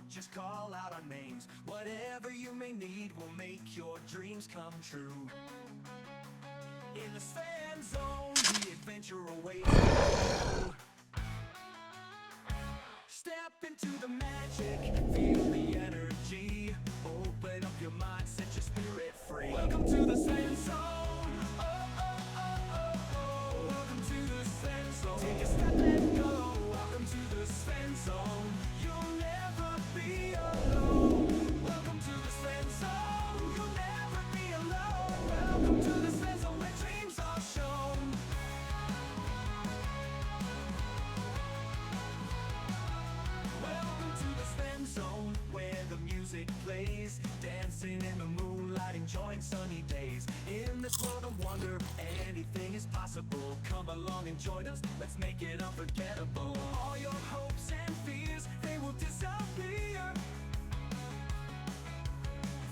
just call out our names. Whatever you may need will make your dreams come true. In the Svenzone, the adventure awaits you. Step into the magic, feel the energy. Open up your mind, set your spirit free. Welcome to the Svenzone. Oh, oh, oh, oh, oh. Welcome to the Svenzone. Take a step and go. Welcome to the Svenzone. You'll never be alone. Welcome to the Svenzone. You'll never be alone. Welcome to the Svenzone, where dreams are shown. Welcome to the Svenzone, where the music plays, dancing in the moonlight, enjoying sunny days. In this world of wonder, anything is possible. Come along and join us, let's make it unforgettable. All your hopes and fears, they will disappear.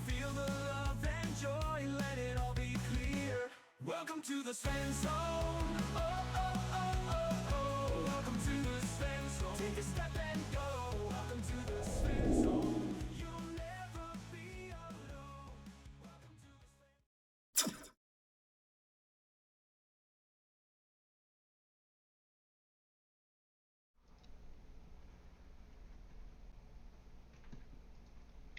Feel the love and joy, let it all be clear. Welcome to the Svenzone. Oh, oh, oh, oh, oh. Welcome to the Svenzone. Take a step and go. Welcome to the Svenzone. You'll never be alone. Welcome to the Svenzone.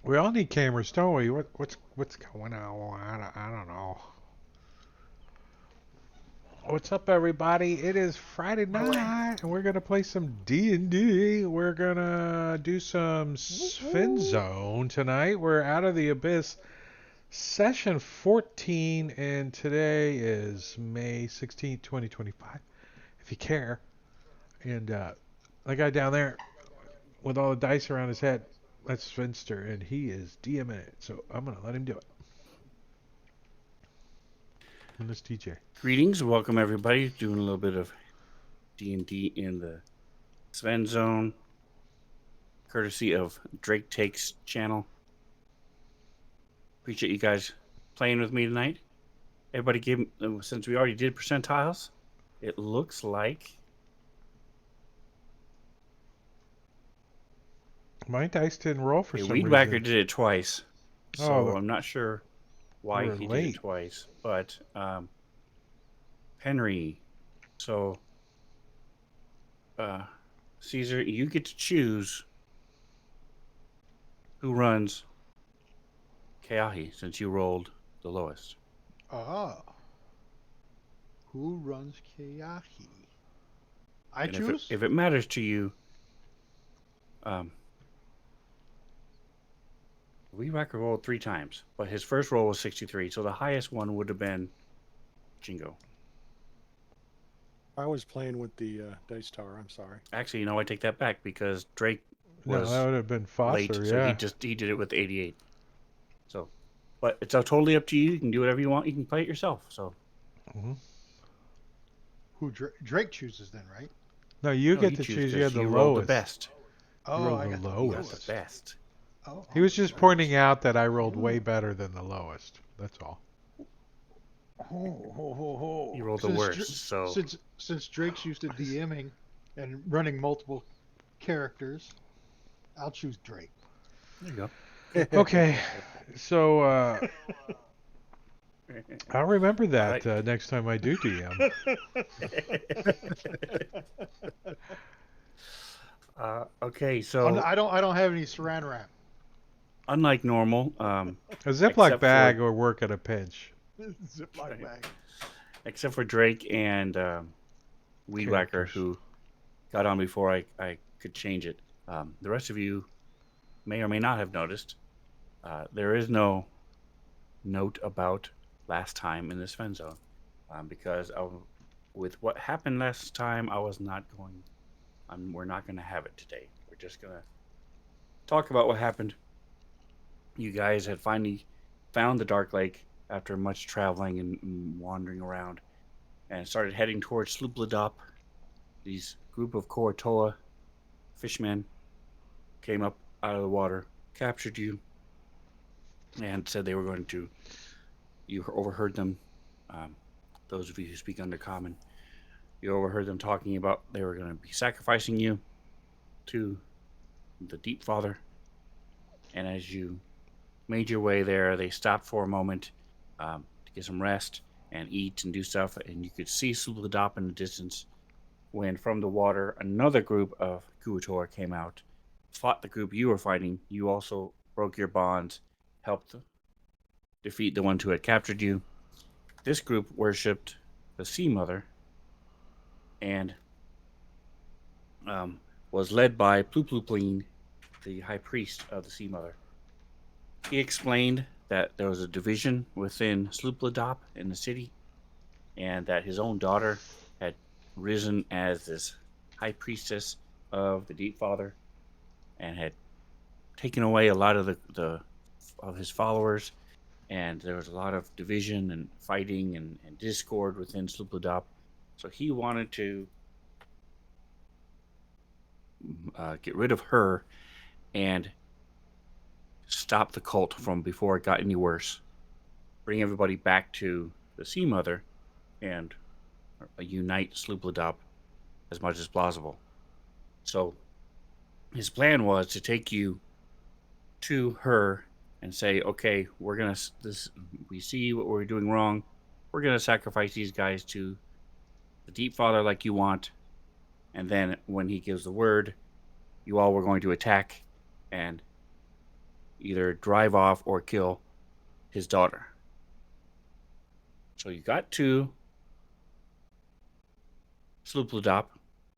We all need cameras, don't we? What's going on? I don't know. What's up, everybody? It is Friday night, and we're gonna play some D&D. We're gonna do some Svenzone tonight. We're out of the abyss, session 14, and today is May 16th, 2025. If you care, and that guy down there with all the dice around his head, that's Svenster, and he is DMing it. So I'm gonna let him do it. And this TJ. Greetings, welcome everybody. Doing a little bit of D&D in the Svenzone, courtesy of Drake Takes channel. Appreciate you guys playing with me tonight. Everybody gave, since we already did percentiles, it looks like My dice didn't roll for some Weed Whacker reason. did it twice, so I'm not sure why we're he late. did it twice. But Henry, so Caesar, you get to choose who runs Keahi since you rolled the lowest. Ah. Who runs Keahi? I And choose? if it matters to you, Weed Whacker rolled 3 times, but his first roll was 63, so the highest one would have been Jingo. I was playing with the dice tower. I'm sorry. Actually, I take that back because Drake No, was that would have been late, Foster, so yeah. he did it with 88. So, but it's totally up to you. You can do whatever you want. You can play it yourself. So, Who Drake chooses then, right? No, you No, get you to choose choose. You 'cause had the you rolled lowest. the best. Oh, rolled I the got the You lowest. got the best. Oh, He was just pointing out that I rolled way better than the lowest. That's all. You rolled the worst. So Since Drake's used to DMing and running multiple characters, I'll choose Drake. there you go. Okay, so I'll remember that Alright. next time I do DM. Okay, so I don't have any saran wrap. unlike normal, A Except Ziploc for- bag will work at a pinch. Ziploc bag. except for Drake and Weed Whacker, Characters. who got on before I could change it. The rest of you may or may not have noticed there is no note about last time in this Svenzone because with what happened last time, I was not going. We're not going to have it today. We're just going to talk about what happened. You guys had finally found the Dark Lake after much traveling and wandering around, and started heading towards Sloopladop. These group of Koratoa fishmen came up out of the water, captured you, and said they were going to. You overheard them. Those of you who speak Undercommon, you overheard them talking about they were going to be sacrificing you to the Deep Father, And as you made your way there, they stopped for a moment to get some rest and eat and do stuff. And you could see Supladop in the distance when from the water another group of Kuator came out, fought the group you were fighting. You also broke your bonds, helped defeat the ones who had captured you. This group worshipped the Sea Mother and was led by Plupluplin, the high priest of the Sea Mother. He explained that there was a division within Slupladop in the city, and that his own daughter had risen as this high priestess of the Deep Father, and had taken away a lot of the of his followers, and there was a lot of division and fighting and discord within Slupladop. So he wanted to get rid of her and stop the cult from before it got any worse. Bring everybody back to the Sea Mother and unite Slupladop as much as possible. So his plan was to take you to her and say, okay, we're gonna this we see what we're doing wrong. We're gonna sacrifice these guys to the Deep Father like you want, and then when he gives the word, you all were going to attack and either drive off or kill his daughter. So you got to Slupladop,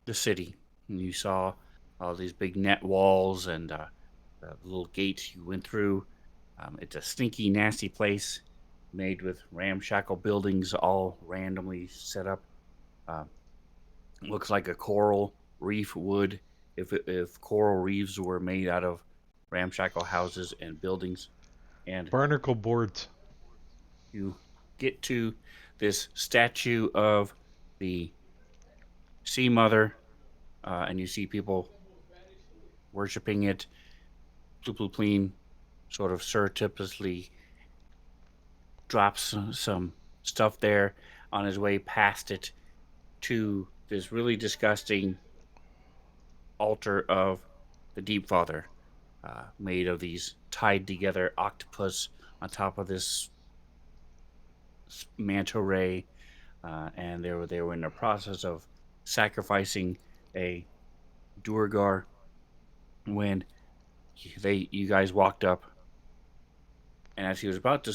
the city, and you saw all these big net walls and the little gates you went through. It's a stinky, nasty place made with ramshackle buildings all randomly set up. Looks like a coral reef would if coral reefs were made out of ramshackle houses and buildings. And Barnacle boards. you get to this statue of the Sea Mother, and you see people worshiping it. Plupluplin sort of surreptitiously drops some stuff there on his way past it to this really disgusting altar of the Deep Father, made of these tied together octopus on top of this manta ray, and they were in the process of sacrificing a Durgar when you guys walked up, and as he was about to,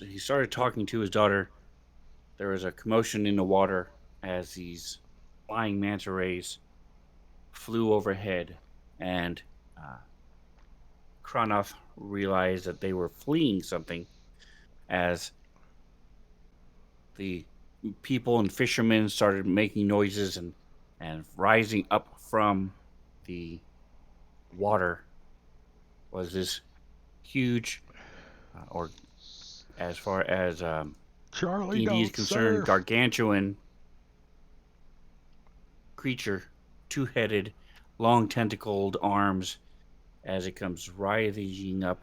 he started talking to his daughter. There was a commotion in the water as these flying manta rays flew overhead, and Kronoth realized that they were fleeing something as the people and fishermen started making noises and rising up from the water was this huge, or as far as Charlie, D&D is don't concerned, surf. gargantuan creature, two-headed, long tentacled arms as it comes writhing up,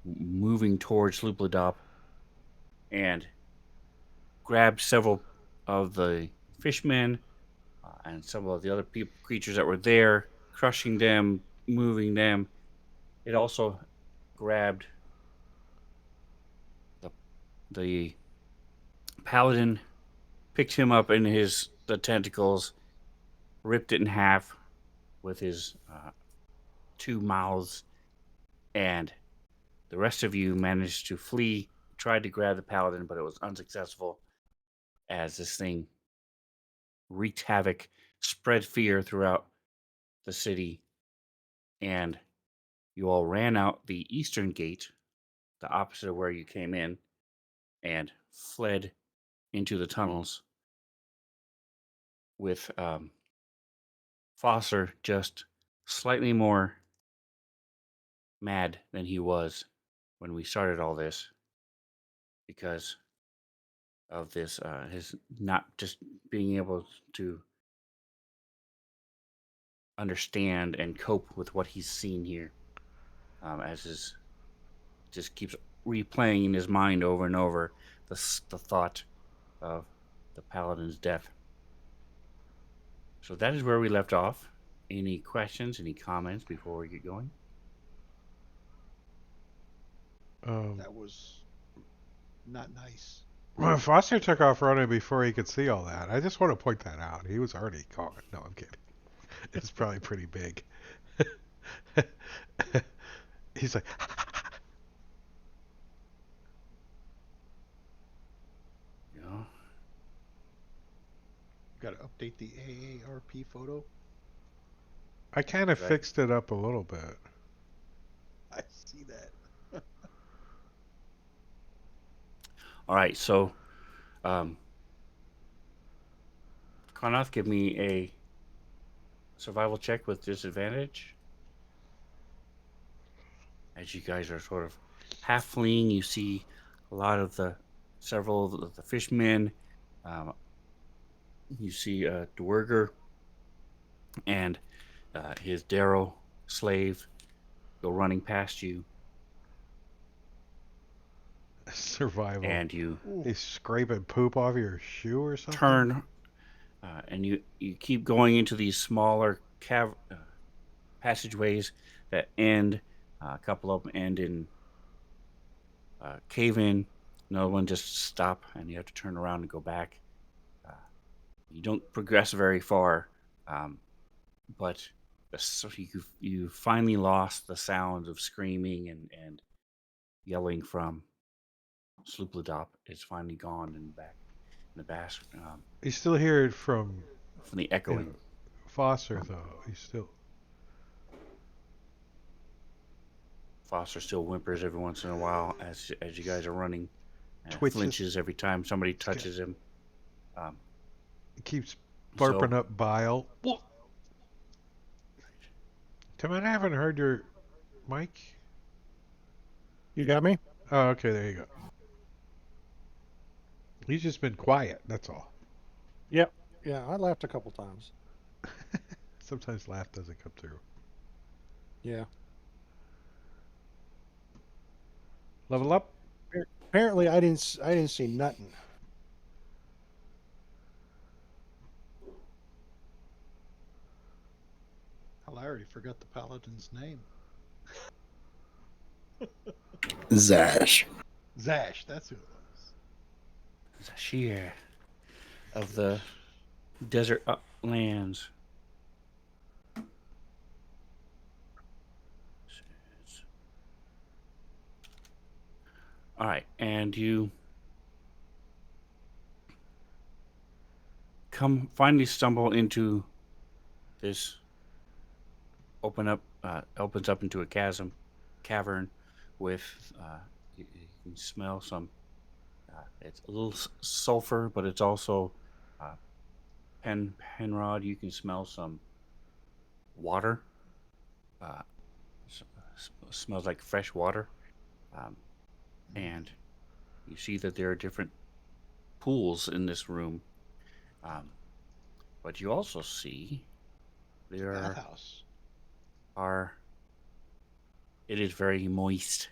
moving towards Slupladop, and grabbed several of the fishmen and some of the other creatures that were there, crushing them, moving them. It also grabbed the paladin, picked him up in the tentacles, ripped it in half with his two mouths, and the rest of you managed to flee. Tried to grab the paladin, but it was unsuccessful as this thing wreaked havoc, spread fear throughout the city, and you all ran out the eastern gate, the opposite of where you came in, and fled into the tunnels with Foster just slightly more mad than he was when we started all this because of this, his not just being able to understand and cope with what he's seen here, as his just keeps replaying in his mind over and over the thought of the paladin's death. So that is where we left off. Any questions, any comments before we get going? That was not nice. Well, Foster took off running before he could see all that. I just want to point that out. He was already gone. No, I'm kidding. It's probably pretty big. He's like, You know, Got to update the AARP photo. I kind of Right. fixed it up a little bit. I see that. all right. So, Karnath, give me a survival check with disadvantage. As you guys are sort of half fleeing, you see a lot of several of the fishmen. You see Dwerger and his Darrow slave go running past you, Survival. and you He's scraping poop off your shoe or something? turn, and you keep going into these smaller passageways that end. A couple of them end in cave-in. Another one just stop, and you have to turn around and go back. You don't progress very far, but so you finally lost the sounds of screaming and yelling from Sloopladop. It's finally gone and back in the bass You still hear it from the echoing. Foster, though. He's still... Foster still whimpers every once in a while as you guys are running. And Twitches. flinches every time somebody touches him. He keeps burping So- up bile. Tim, I haven't heard your mic. You got me? Oh, okay, there you go. He's just been quiet, that's all. Yep. Yeah, I laughed a couple times. Sometimes laugh doesn't come through. Yeah. Level up? Apparently, I didn't see nothing. Hell, I already forgot the paladin's name. Zash. Zash, that's who it was. Zashir of the desert lands. All right, and you finally stumble into this opens up into a cavern with you can smell some it's a little sulfur, but it's also Penrod, you can smell some water. Smells like fresh water. And you see that there are different pools in this room. But you also see there Bathhouse. it is very moist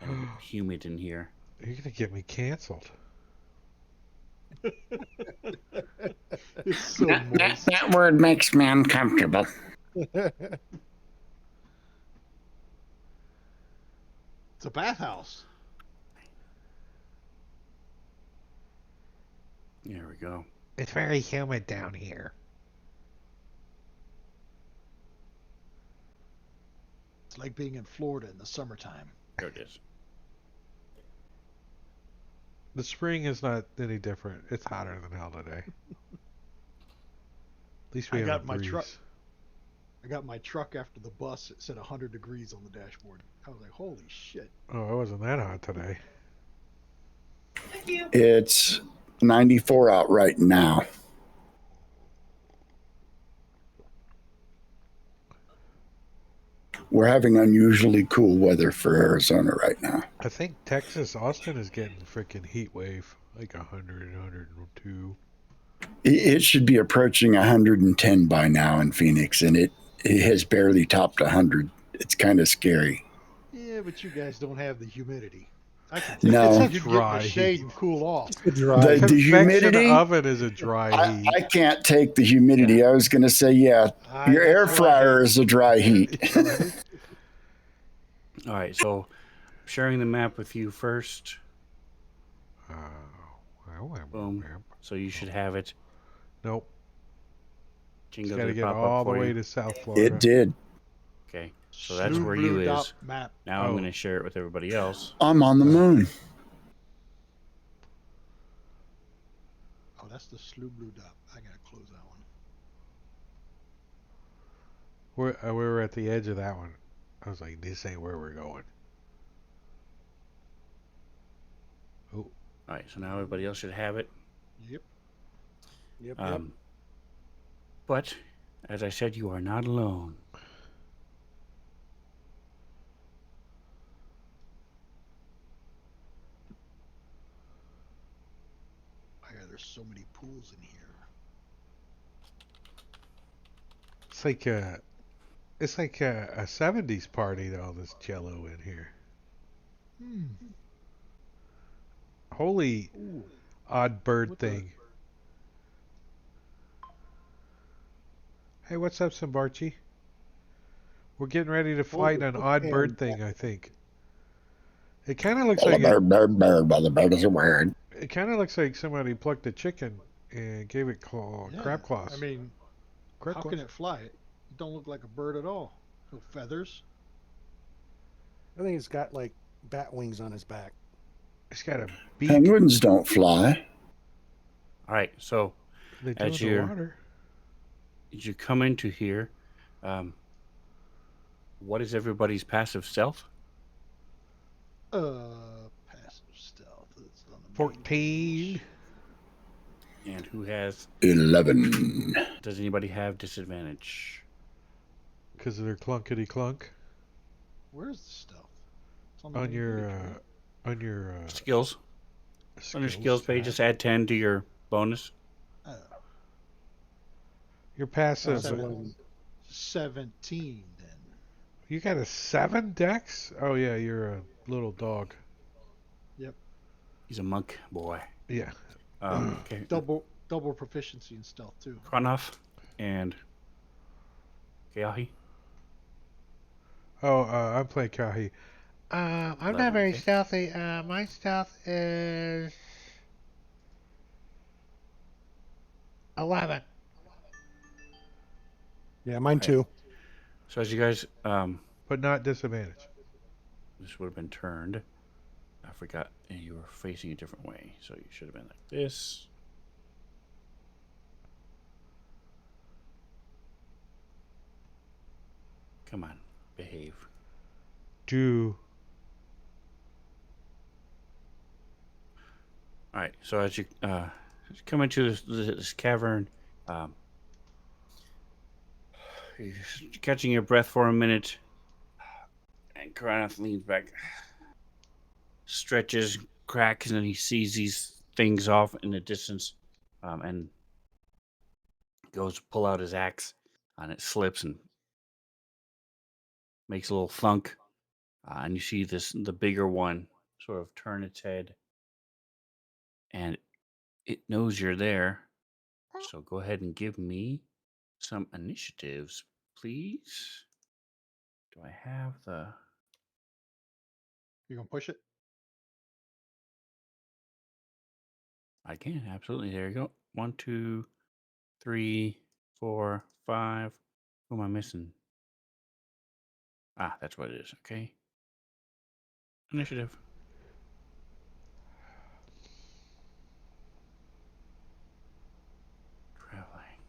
and humid in here. You're going to get me canceled. It's so moist. That word makes me uncomfortable. It's a bathhouse. There we go. It's very humid down here. It's like being in Florida in the summertime. There it is. The spring is not any different. It's hotter than hell today. At least we I have got a my breeze. truck. I got my truck after the bus. It said 100 degrees on the dashboard. I was like, holy shit. Oh, it wasn't that hot today. It's 94 out right now. We're having unusually cool weather for Arizona right now. I think Texas, Austin is getting freaking heat wave. Like 100, 102. It should be approaching 110 by now in Phoenix, and it has barely topped 100. It's kind of scary. Yeah, but you guys don't have the humidity. I can No. you It's get in dry the shade heat. and cool off. It's dry. The Convection humidity, oven is a dry heat. I can't take the humidity. I was going to say, yeah, your air fryer is a dry heat. All right, so sharing the map with you first. Boom. So you should have it. Nope. Jingle, Got to did it get pop up all the for way you? to South Florida. It did. Okay. So that's Slue where blue you dot is. map. Now I'm Oh. going to share it with everybody else. I'm on the moon. Oh, that's the Slue blue dot. I gotta close that one. We were at the edge of that one. I was like, this ain't where we're going. Oh, All right. So now everybody else should have it. Yep. Yep. But as I said, you are not alone. Oh, yeah, there's so many pools in here. it's like a 70s party to all this jello in here. Holy Ooh. odd bird What the- thing. Hey, what's up, Sambarchi? We're getting ready to fight an odd bird thing, I think. It kind of looks like The bird is a word. it kind of looks like somebody plucked a chicken and gave it Yeah, crab claws. I mean, crab how claws. can it fly? It don't look like a bird at all. No feathers. I think it's got like bat wings on his back. It's got a beak. Penguins don't fly. All right. So They do as in the you're- water. as you come into here, what is everybody's passive stealth? Passive stealth. It's on the main 14. page. And who has? 11. Does anybody have disadvantage? Because of their clunkety clunk. Where's the stealth? It's on the On main your, page, right? on your, Skills. On your skills page, tab. just add 10 to your bonus. Oh, Your passive. seven- 17 then. You got a 7 dex? Oh, yeah, you're a little dog. He's a monk boy. Yeah. Okay. Double proficiency in stealth too. Kronoff and Keahi. Oh, I'm playing Kahi. I'm 11, not very okay. stealthy. My stealth is 11. Yeah, mine Right. too. So as you guys, But not disadvantage. this would have been turned. I forgot, and you were facing a different way, so you should have been like this. Come on, behave. Do. All right. So as you come into this cavern, you're catching your breath for a minute, and Kronoff leans back, stretches, cracks, and then he sees these things off in the distance, and goes to pull out his axe, and it slips and makes a little thunk, and you see the bigger one sort of turn its head, and it knows you're there. So go ahead and give me some initiatives, please. Do I have the? You gonna push it? I can, absolutely. There you go. 1, 2, 3, 4, 5. Who am I missing? Ah, that's what it is. Okay. Initiative. Traveling.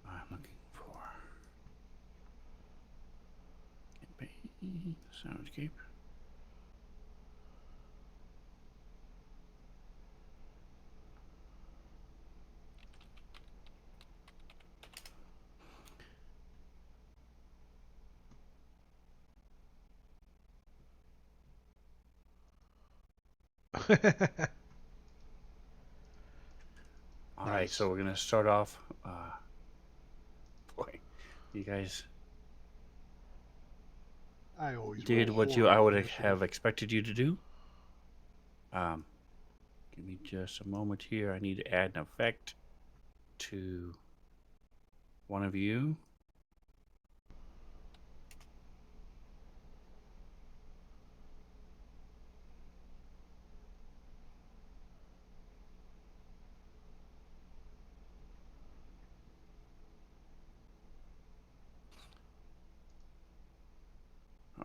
I'm looking for campaign, soundscape. All right, Nice. so we're gonna start off. Boy, you guys I always did roll what I horrible would initiative. have expected you to do. Give me just a moment here. I need to add an effect to one of you.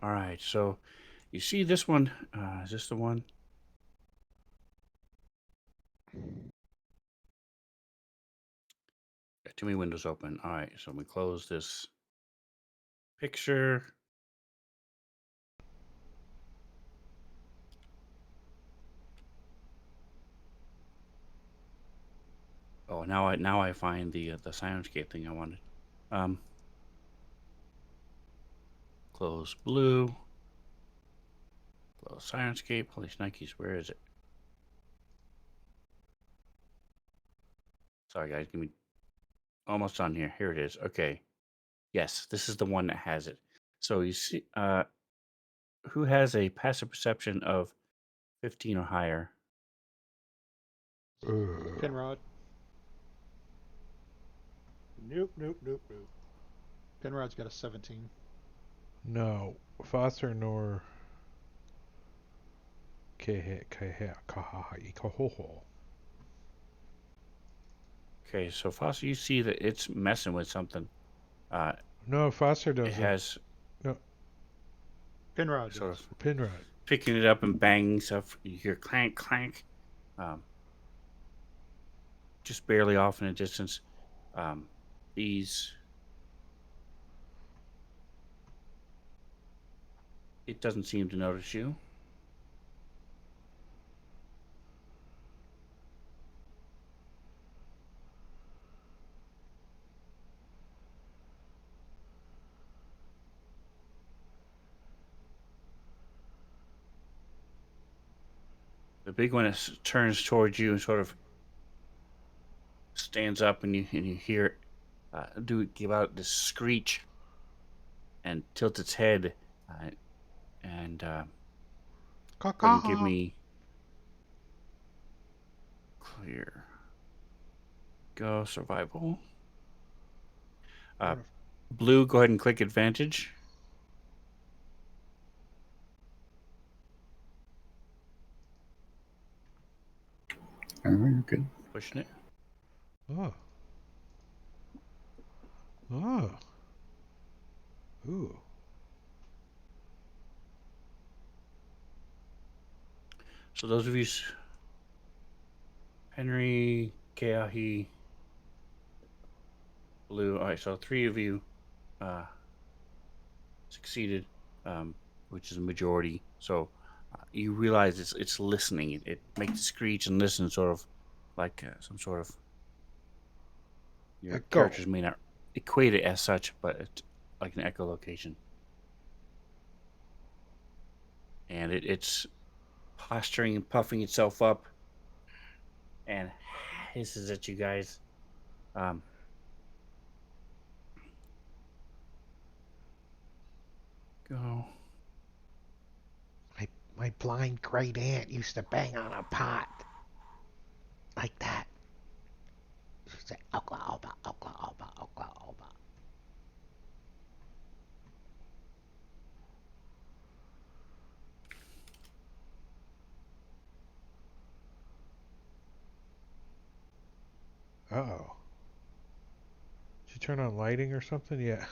All right, so you see this one? Is this the one? Got too many windows open. All right, so we close this picture. Oh, now I find the Sirenscape thing I wanted. Close blue. Close Sirenscape. Holy Nikes, where is it? Sorry guys, give me almost on here. Here it is. Okay. Yes, this is the one that has it. So you see, who has a passive perception of 15 or higher? Penrod. Nope, nope, nope, nope. Penrod's got a 17. No, Foster nor Kahaha. Okay, so Foster, you see that it's messing with something. No, Foster It doesn't. has No, Penrod sort does. of Pinrod. picking it up and banging stuff. You hear clank, clank. Just barely off in a distance. These. It doesn't seem to notice you. The big one turns towards you and sort of stands up, and you hear it give out this screech and tilt its head, and go ahead and give me clear. Go survival. Blue, go ahead and click advantage. Oh, you're good. Pushing it. Oh. Oh. Ooh. So those of you, Henry, Keahi, Blue. All right, so 3 of you succeeded, which is a majority. So you realize it's listening. It makes a screech and listen, sort of like some sort of. Your Echo. characters may not equate it as such, but it's like an echolocation. And it's posturing and puffing itself up and hisses at you guys. Go. My blind great aunt used to bang on a pot like that. She'd say, Oklahoma, Oklahoma, Oklahoma. Uh-oh. Did you turn on lighting or something? Yeah.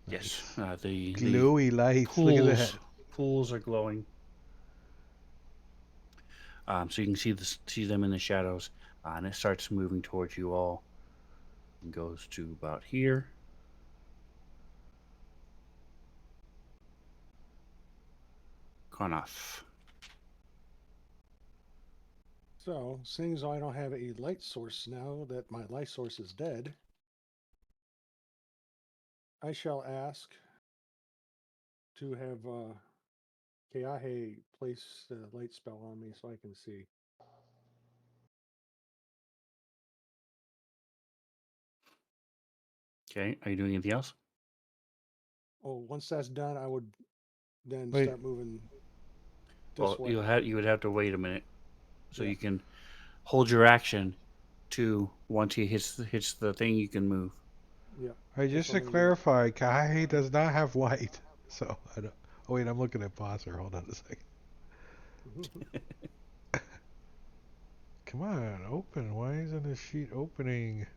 Yes. Nice. The Glowy lights. pools, Look at that. pools are glowing. So you can see them in the shadows, and it starts moving towards you all, and goes to about here. Karnoff. So, seeing as I don't have a light source now that my light source is dead, I shall ask to have Keahe place the light spell on me so I can see. Okay. Are you doing anything else? Oh, once that's done, I would then Wait. start moving this Well, way. you would have to wait a minute, so Yeah. you can hold your action to once he hits the thing, you can move. Yeah. All right, just to what I'm gonna clarify, Kahahi does not have light. So, I don't. Oh, wait, I'm looking at Foster. Hold on a second. do. Come on, open. Why isn't this sheet opening?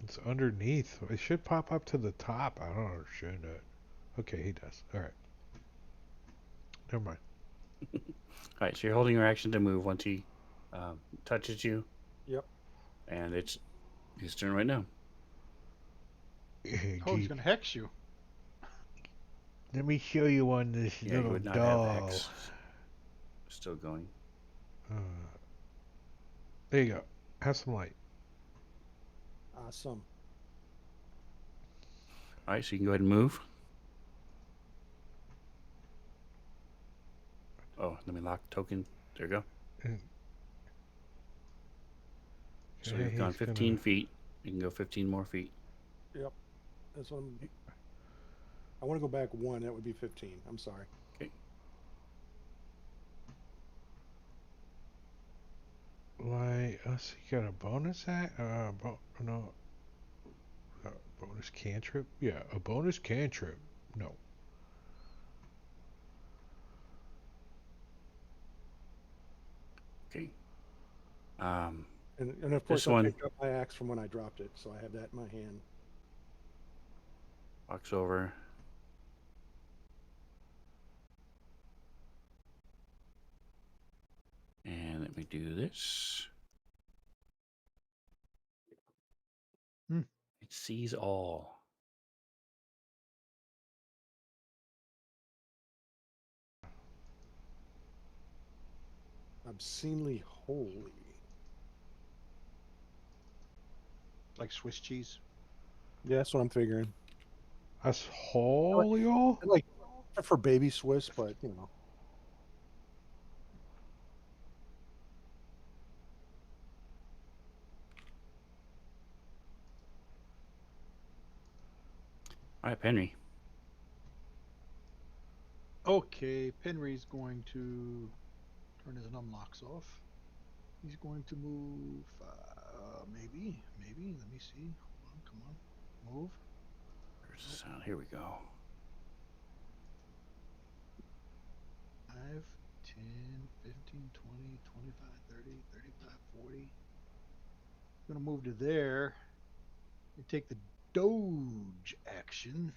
It's underneath. It should pop up to the top. I don't understand that. Okay, he does. All right. Never mind. All right, so you're holding your action to move once he touches you, Yep. and it's his turn right now. Oh, he's gonna hex you. Let me show you on this Yeah, you little would not doll. have Hex still going. Uh, there you go. Have some light. Awesome. All right, so you can go ahead and move. Oh, let me lock token. There you go. So Okay, you've gone he's 15 feet. You can go 15 more feet. Yep. That's what I want to go back one. That would be 15. I'm sorry. Okay. Why? Us? You got a bonus act? No. Bonus cantrip? Yeah, a bonus cantrip. No. Okay. And of course, This I one picked up my axe from when I dropped it, so I have that in my hand. walks over. And let me do this. Hmm. It sees all. Obscenely holy. Like Swiss cheese. Yeah, that's what I'm figuring. That's holy all? I like for baby Swiss, but you know. All right, Penry. Okay, Penry's going to turn his unlocks off. He's going to move. Maybe. Let me see. Come on. Move. Where's the sound? Here we go. 5, 10, 15, 20, 25, 30, 35, 40. I'm going to move to there and take the Doge action.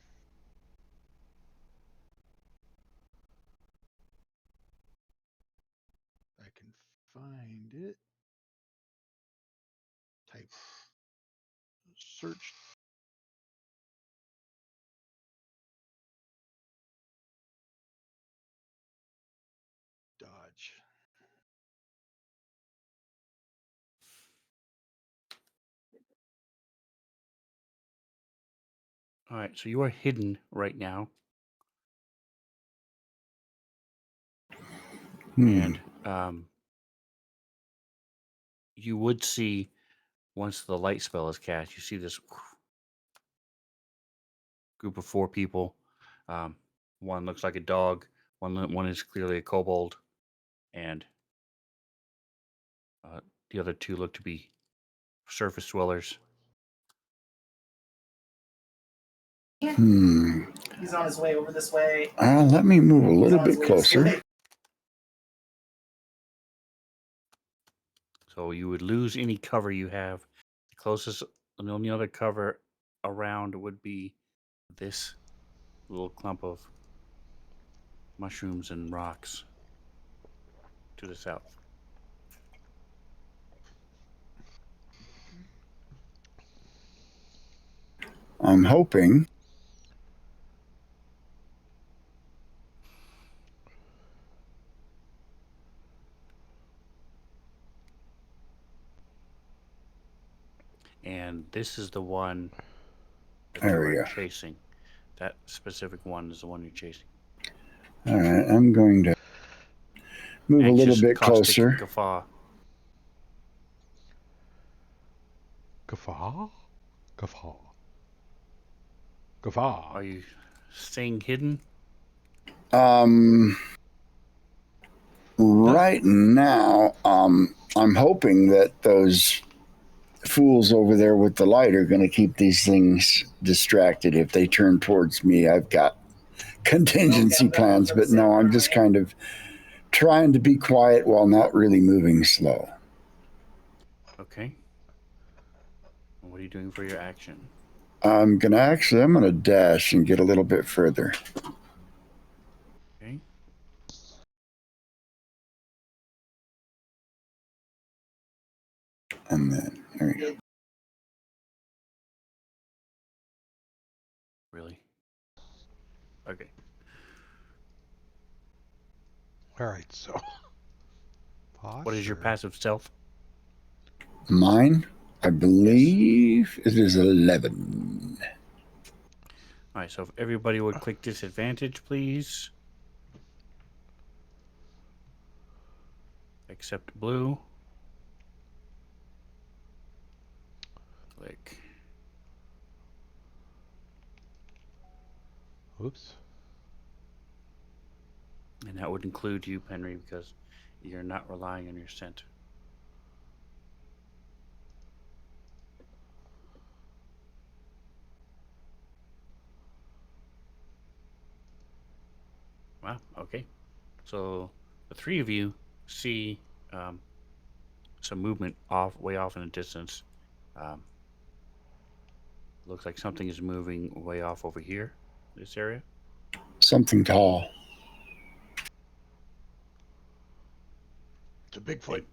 I can find it. Type search. Dodge. All right, so you are hidden right now. And you would see, once the light spell is cast, you see this group of 4 people. One looks like a dog. One is clearly a kobold, and the other 2 look to be surface dwellers. He's on his way over this way. Let me move a little bit closer. So you would lose any cover you have. The closest and the only other cover around would be this little clump of mushrooms and rocks to the south. I'm hoping. And this is the one that There you we are go. chasing. That specific one is the one you're chasing. All right, I'm going to move a little Anxious, bit caustic closer. guffaw. Guffaw? Guffaw. Guffaw. Are you staying hidden? Right now, I'm hoping that those fools over there with the light are going to keep these things distracted. If they turn towards me, I've got contingency plans, but no, I'm just kind of trying to be quiet while not really moving slow. Okay. What are you doing for your action? I'm gonna dash and get a little bit further. Okay. And then there we go. Really? Okay. All right, so. What is your Posture. passive stealth? Mine, I believe it is 11. All right, so if everybody would click disadvantage, please. Except blue. Click. Oops. And that would include you, Penry, because you're not relying on your scent. Wow, okay. So the three of you see some movement way off in the distance. Looks like something is moving way off over here, this area. Something tall. It's a Bigfoot.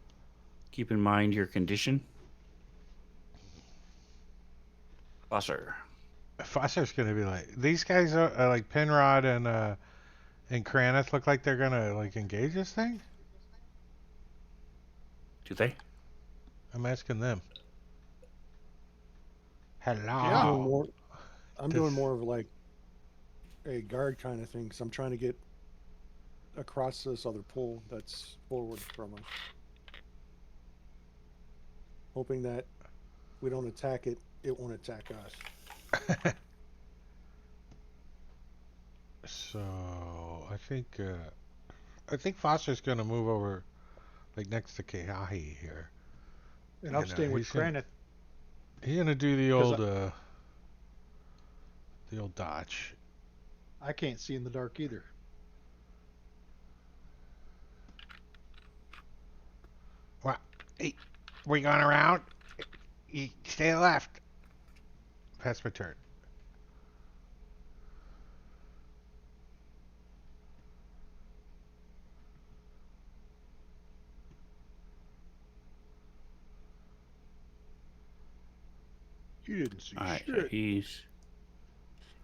Keep in mind your condition. Foster. Foster's gonna be like, these guys are like Penrod and Kranith look like they're gonna like engage this thing. Do they? I'm asking them. Hello. Yeah. I'm doing more of like a guard kind of thing because I'm trying to get across this other pool that's forward from us, hoping that we don't attack it, it won't attack us. So I think Foster's gonna move over like next to Kehahi here. And I'm staying with Kranith. He's gonna do the 'Cause old dodge. I can't see in the dark either. What? Hey, we going around? You stay left. Pass my turn. You didn't see All right, so shit. he's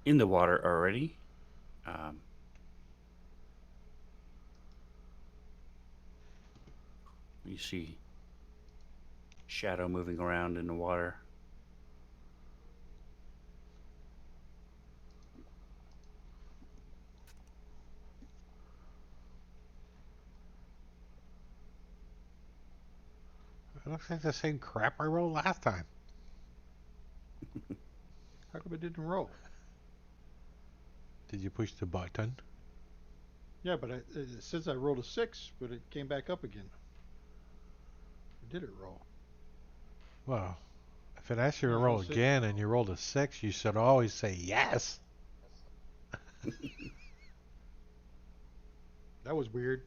in the water already. Um, you see shadow moving around in the water. It looks like the same crap I rolled last time. How come it didn't roll? Did you push the button? Yeah, but it says I rolled a 6, but it came back up again. Or did it roll? Well, if it asked you to No, roll let's see. again and you rolled a 6, you should always say yes. That was weird.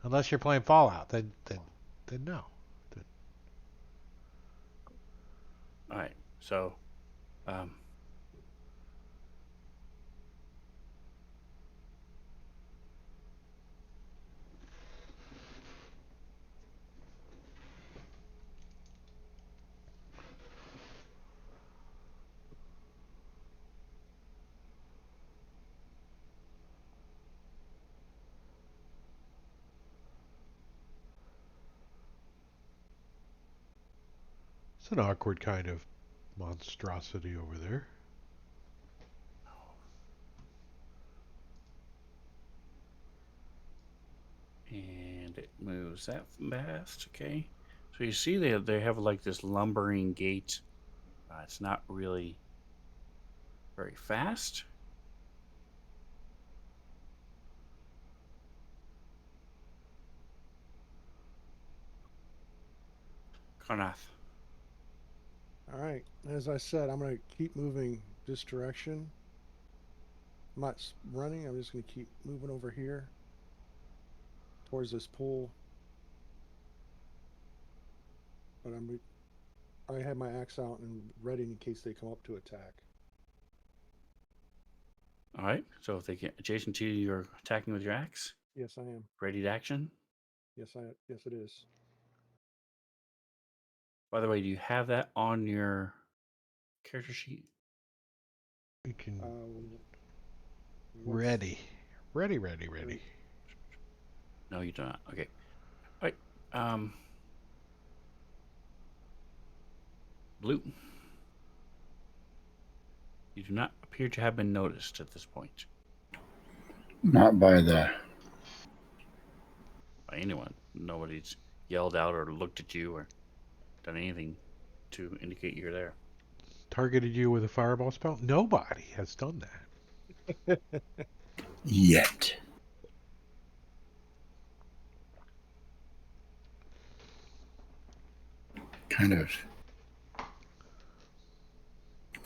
Unless you're playing Fallout, then no. All right, so It's an awkward kind of monstrosity over there. and it moves that fast. Okay, so you see they have like this lumbering gait. It's not really very fast. Karnath. All right, as I said, I'm going to keep moving this direction. I'm not running, I'm just going to keep moving over here towards this pool. But I have my axe out and ready in case they come up to attack. All right. So if they get adjacent to you, you're attacking with your axe. Yes, I am. Ready to action. Yes, it is. By the way, do you have that on your character sheet? We can What's- ready. No, you do not. Okay. All right. Blue. You do not appear to have been noticed at this point Not by the. by anyone. Nobody's yelled out or looked at you or done anything to indicate you're there. Targeted you with a fireball spell? Nobody has done that. Yet. Kind of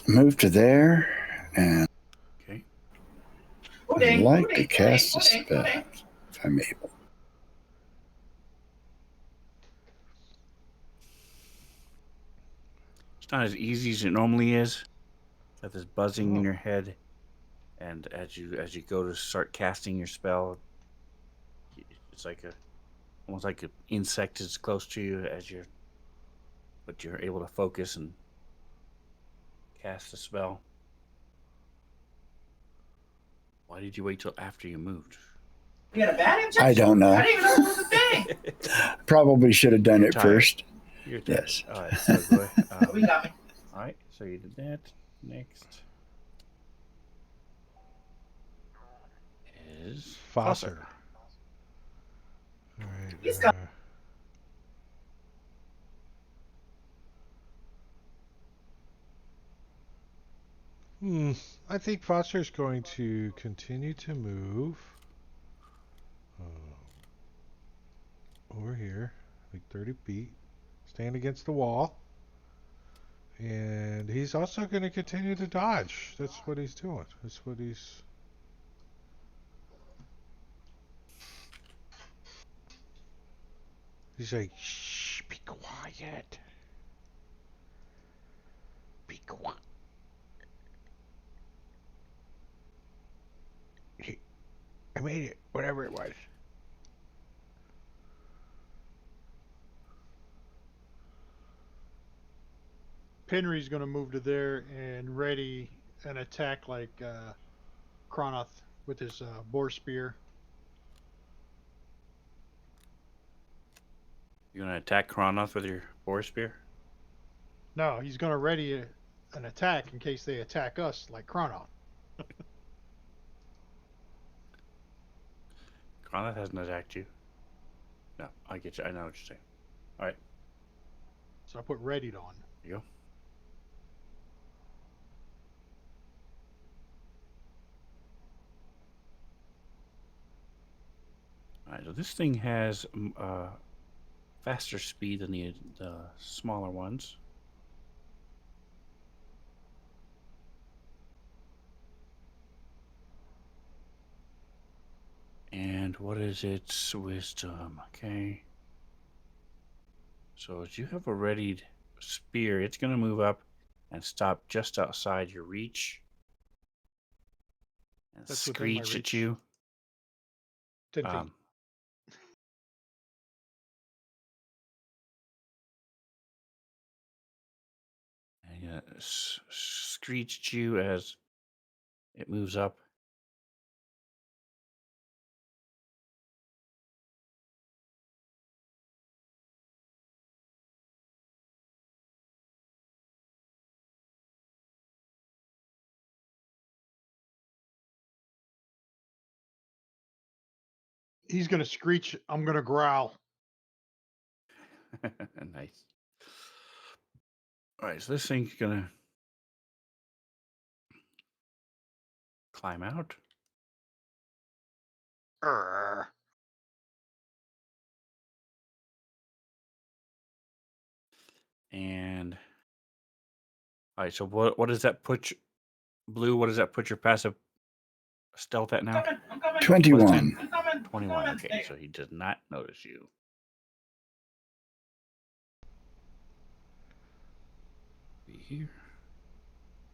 move to there, and Okay. I'd like to cast a spell if I'm able. It's not as easy as it normally is. Got this buzzing in your head, and as you go to start casting your spell, it's like almost like an insect is close to you but you're able to focus and cast the spell. Why did you wait till after you moved? You got a bad injection? I don't know. I didn't even know it was a thing. Probably should have done You're it tired. first. You're tired. Yes. All right. So go ahead. We got me. All right. So you did that. Next is Fosser. All right. He's got- I think Fosser's going to continue to move over here, like 30 feet, stand against the wall, and he's also going to continue to dodge. That's what he's doing. That's what he's. He's like, shh, be quiet. Be quiet. I made it, whatever it was. Penry's going to move to there and ready an attack like Cronoth with his boar spear. you gonna attack Kronoth with your boar spear? No, he's going to ready an attack in case they attack us like Cronoth. Kronoth hasn't attacked you. No, I get you. I know what you're saying. All right. So I put readied on. There you go. All right. So this thing has faster speed than the smaller ones. And what is its wisdom? Okay. So as you have a readied spear, it's going to move up and stop just outside your reach. And That's within my screech at reach. you. 10 feet. And screech at you as it moves up. He's going to screech. I'm going to growl. Nice. All right, so this thing's going to climb out. Urgh. And all right, so what does that put Blue? What does that put your passive stealth at now? I'm coming. 21. I'm coming. 21. Okay, so he does not notice you. be here.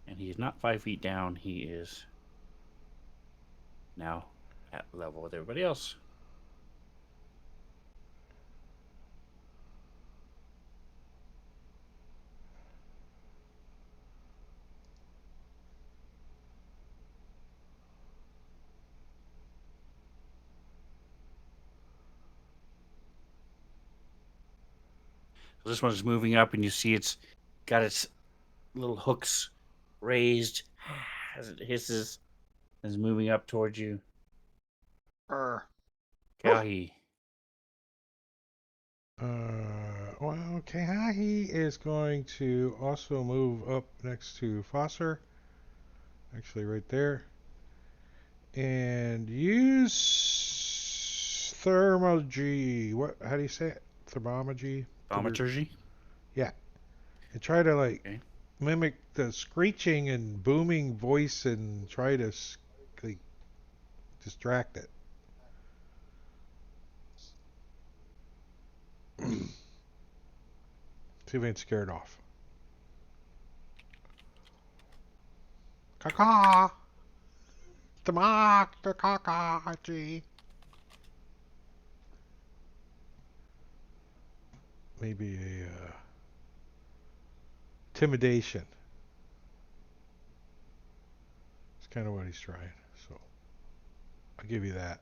And he is not 5 feet down. He is now at level with everybody else. So this one's moving up, and you see it's got its little hooks raised as it hisses and is moving up towards you. Kahi. Well, Kehahi is going to also move up next to Fosser. Actually, right there. And use thermogy. What? How do you say it? Thermometry? Thaumaturgy? Yeah. And try to, like, Okay. mimic the screeching and booming voice and try to, like, distract it. See if it's scared off. Caca! The caca! Maybe a intimidation. It's kind of what he's trying. So I'll give you that.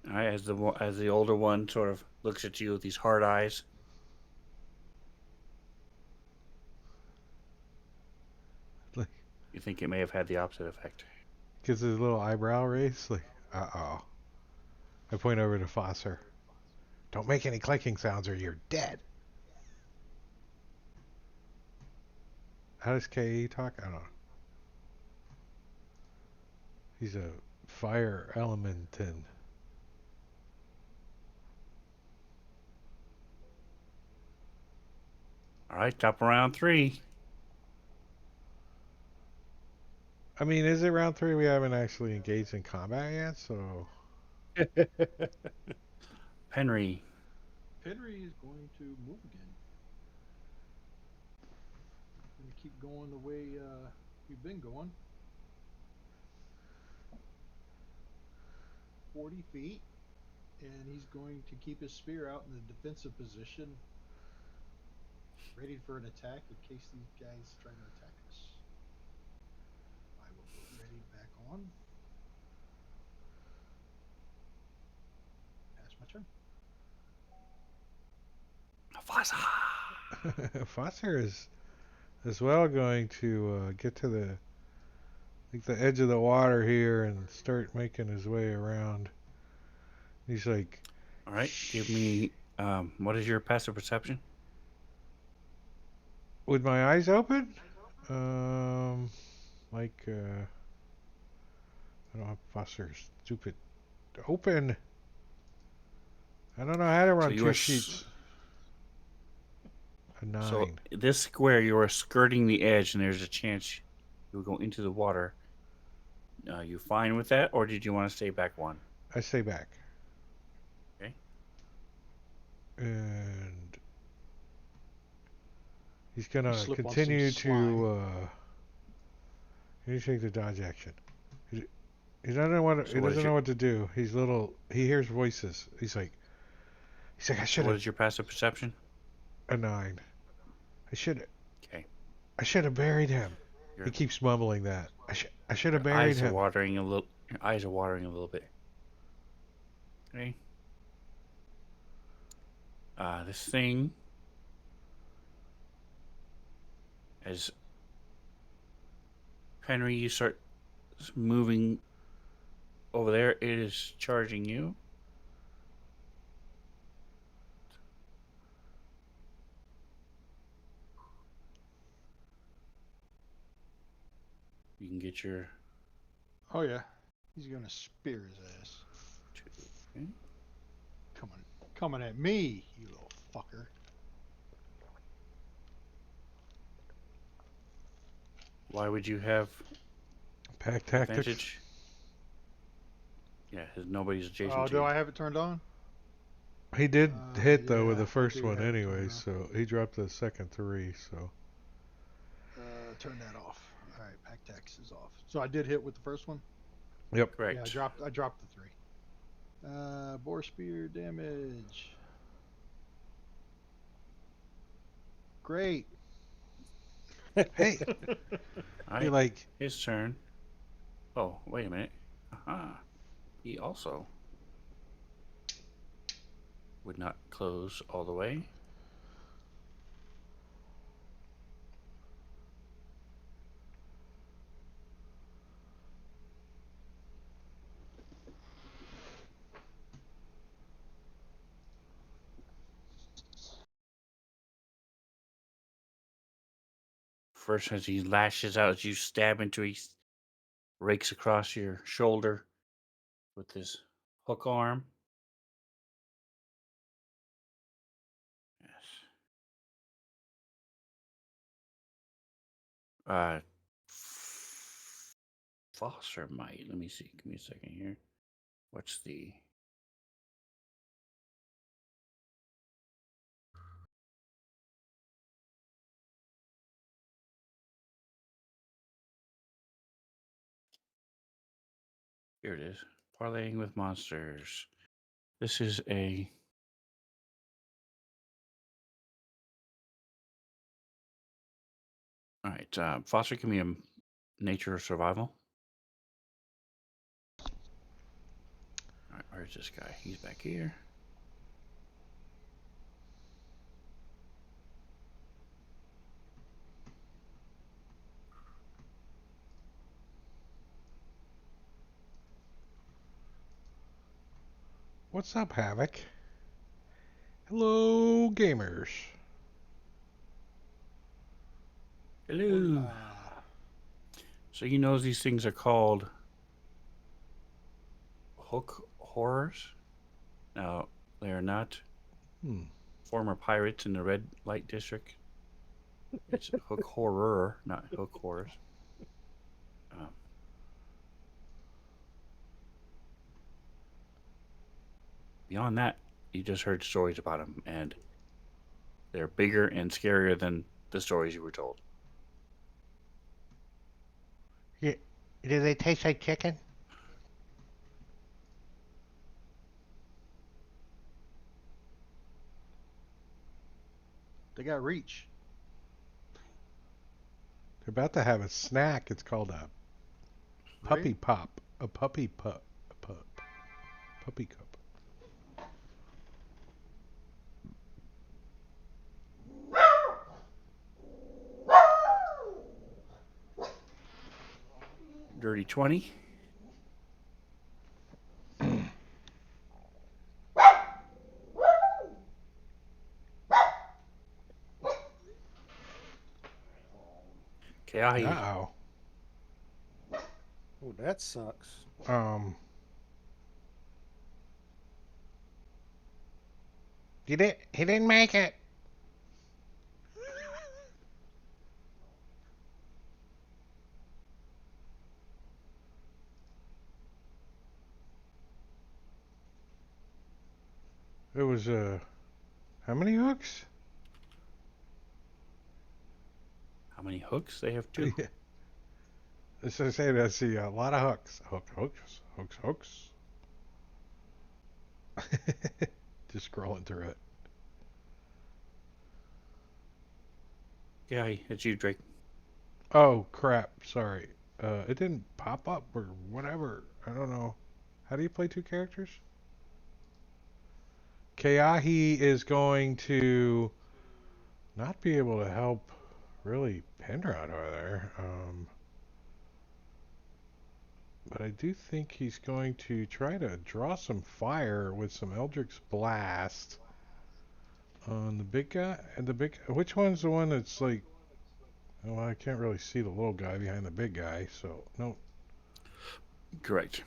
All right, as the older one sort of looks at you with these hard eyes. Like, You think it may have had the opposite effect. gives his little eyebrow raise. Like, uh-oh. I point over to Fosser. Don't make any clicking sounds or you're dead. How does KE talk? I don't know. He's a fire element and All right, top of round 3. I mean, is it round 3? We haven't actually engaged in combat yet, so Henry. Henry is going to move again. Going to keep going the way we've been going. 40 feet. And he's going to keep his spear out in the defensive position, ready for an attack in case these guys try to attack us. I will put ready back on. Pass my turn. Fosser is as well going to get to the edge of the water here and start making his way around. He's like, All right, give me, what is your passive perception? with my eyes open? I don't have Fosser's stupid open. I don't know how to run you two are sheets. A 9. So this square, you are skirting the edge, and there's a chance you'll go into the water. You fine with that, or did you want to stay back 1? I stay back. Okay. And he's gonna Slip on some continue slime. to you take the dodge action. He doesn't know what So he what is doesn't your- know what to do. He's little. He hears voices. He's like I So should what have is your passive perception? a 9. Okay. I should have buried him. Your, He keeps mumbling that. I should have your buried eyes are him. watering a little. Your eyes are watering a little bit. Okay. This thing, as Henry, you start moving over there, it is charging you. You can get your Oh yeah, he's gonna spear his ass. 2. Okay. Coming at me, you little fucker. Why would you have Pack tactics. advantage? Yeah, nobody's adjacent Oh, to do you. I have it turned on? He did hit though with Yeah, the I first do one have it anyway, turned off. so he dropped the second 3. So Turn that off. All right, pack text is off. So I did hit with the first one. yep. Correct. Yeah, I dropped the 3. Boar spear damage. Great. Hey, All you right. like His turn. Oh, wait a minute. Aha. He also would not close all the way. First, as he lashes out, as you stab into, he rakes across your shoulder with his hook arm. Yes. Uh, Foster might. Let me see. Give me a second here. What's the. Here it is. Parlaying with monsters. This is a. All right. Foster, give me a nature or survival. All right. Where's this guy? He's back here. what's up, Havoc? Hello, gamers. Hello. So you know these things are called hook horrors. Now they are not Hmm. former pirates in the red light district. It's hook horror, not hook horrors. Um, beyond that, you just heard stories about them, and they're bigger and scarier than the stories you were told. Yeah. Do they taste like chicken? They got reach. They're about to have a snack. It's called a puppy Right? pop. A puppy pup. A pup. Puppy cup. Dirty 20. Keahi. Uh-oh. Oh, that sucks. Um, He didn't make it. it was, how many hooks? How many hooks? They have 2. Yeah. As I said, I see a lot of hooks. Hooks. Just scrolling through it. Keahi, it's you, Drake. Oh, crap. Sorry. It didn't pop up or whatever. I don't know. How do you play 2 characters? Keahi is going to not be able to help really Penrod over there. But I do think he's going to try to draw some fire with some Eldritch Blast on the big guy. And which one's the one that's like? Oh, I can't really see the little guy behind the big guy. So no. Correct.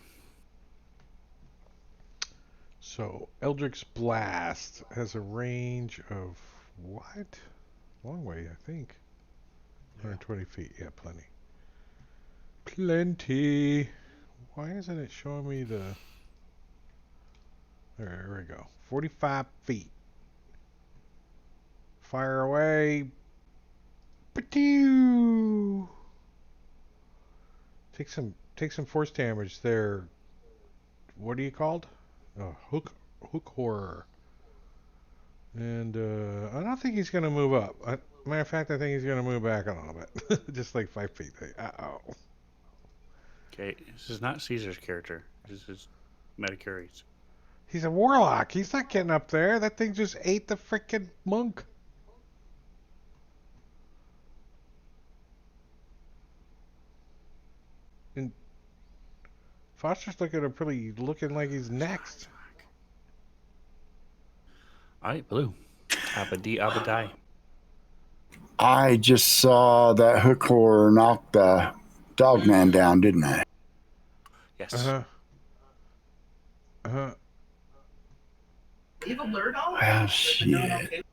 So Eldritch Blast has a range of what? Long way, I think. 120 feet. Yeah, plenty. Plenty. Why isn't it showing me the... There we go. 45 feet. Fire away. Patoo! Take some force damage there. What are you called? Hook horror. And I don't think he's gonna move up. Matter of fact, I think he's gonna move back a little bit, just like 5 feet. Uh-oh. Okay, this is not Caesar's character. This is Metacarry's. He's a warlock. He's not getting up there. That thing just ate the frickin' monk. And Foster's looking like he's next. All right, Blue. Abadi Abadai. I just saw that hook horror knock the dogman down, didn't I? Yes. Leave alert on? Well, shit.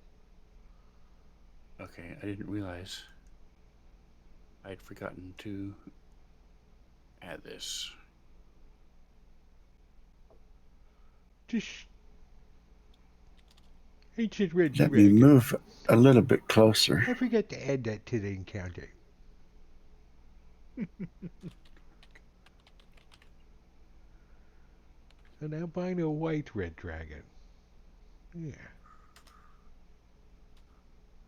Okay, I didn't realize I'd forgotten to add this. Just ancient red Let me dragon. move a little bit closer. I forgot to add that to the encounter. An albino white red dragon. Yeah.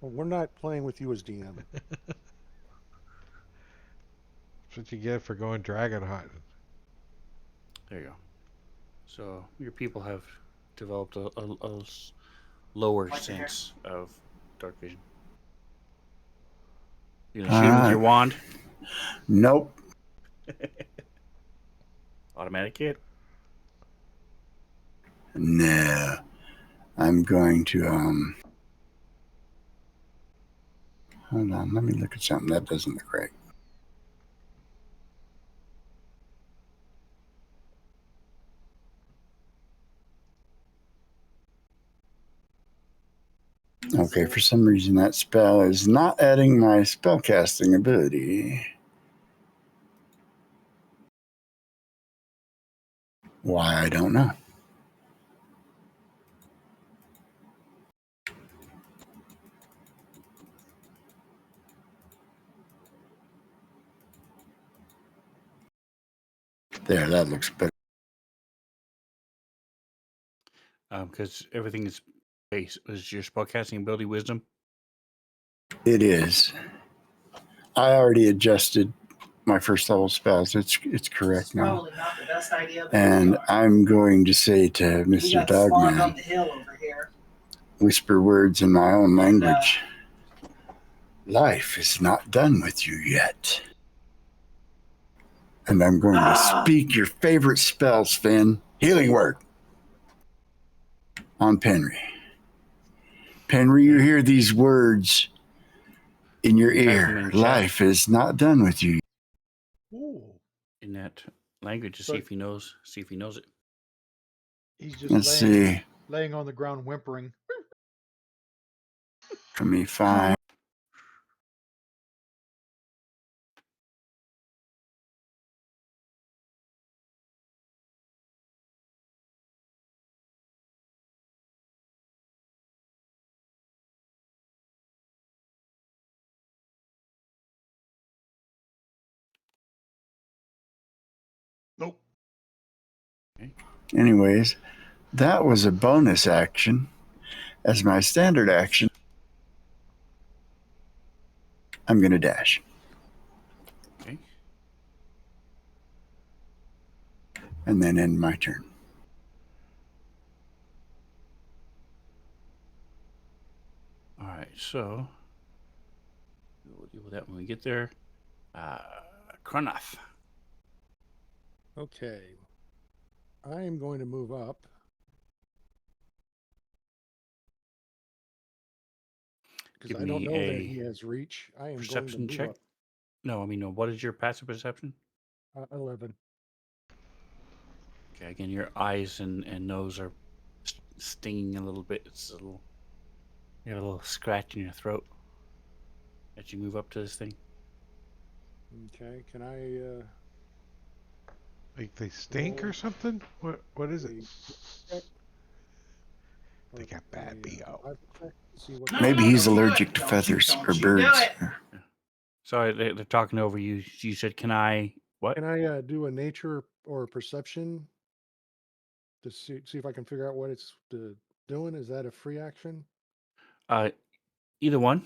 Well, we're not playing with you as DM. That's what you get for going dragon hunting. There you go. So your people have developed a lower sense of dark vision. You gonna shoot with your wand? Nope. Automatic hit. No. I'm going to hold on, let me look at something. That doesn't look right. Okay, for some reason that spell is not adding my spellcasting ability. Why, I don't know. There, that looks better. Because everything is base. Is your spellcasting ability wisdom? It is. I already adjusted my first level spells. It's correct now. Probably not the best idea. And I'm going to say to we Mr. got spawned Dogman, up the hill over here. whisper words in my own language. Life is not done with you yet. And I'm going to speak your favorite spell, Sven. Healing word. On Penry. Penry, you hear these words in your ear. Life is not done with you. Ooh. In that language to So- see if he knows. See if he knows it. He's just Let's laying, see. laying on the ground whimpering. Give me 5. Nope. Anyways, that was a bonus action. As my standard action, I'm going to dash. Okay. And then end my turn. All right. So we'll deal with that when we get there. Kronoth. Okay. I am going to move up. Because Give I don't me know that a he has reach. I am Perception going to check. move No, I mean, no. What is your passive perception? up. 11. Okay. Again, your eyes and nose are stinging a little bit. It's a little. You have a little scratch in your throat as you move up to this thing. Okay. Can I Like they stink or something? What is it? check? They got bad BO. I've checked to see what. No, Maybe no, he's don't do allergic it. to Don't feathers don't or you do birds. it. Sorry, they're talking over you. You said, "Can I what?" Can I do a nature or perception to see if I can figure out what it's doing? Is that a free action? Either one.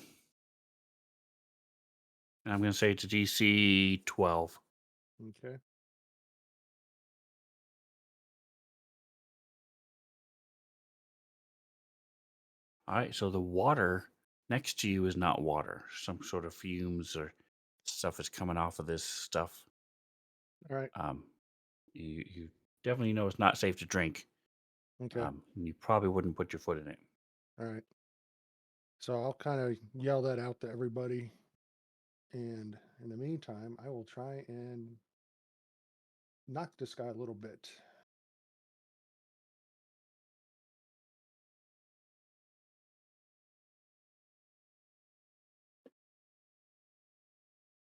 And I'm going to say it's a DC 12. Okay. All right. So the water next to you is not water. Some sort of fumes or stuff is coming off of this stuff. All right. You definitely know it's not safe to drink. Okay. You probably wouldn't put your foot in it. All right. So I'll kind of yell that out to everybody. And in the meantime, I will try and knock this guy a little bit.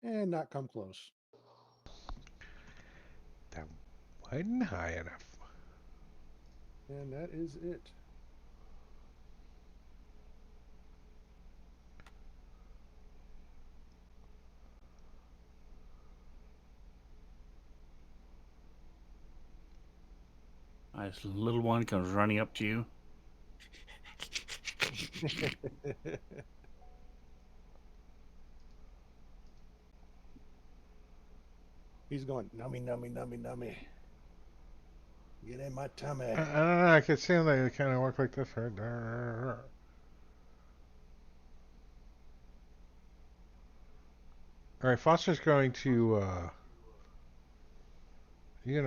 And not come close. That wasn't high enough. And that is it. This little one comes running up to you. He's going, nummy, nummy, nummy, nummy. Get in my tummy. I don't know. I can see them. They kind of work like this, right? All right, Foster's going to. He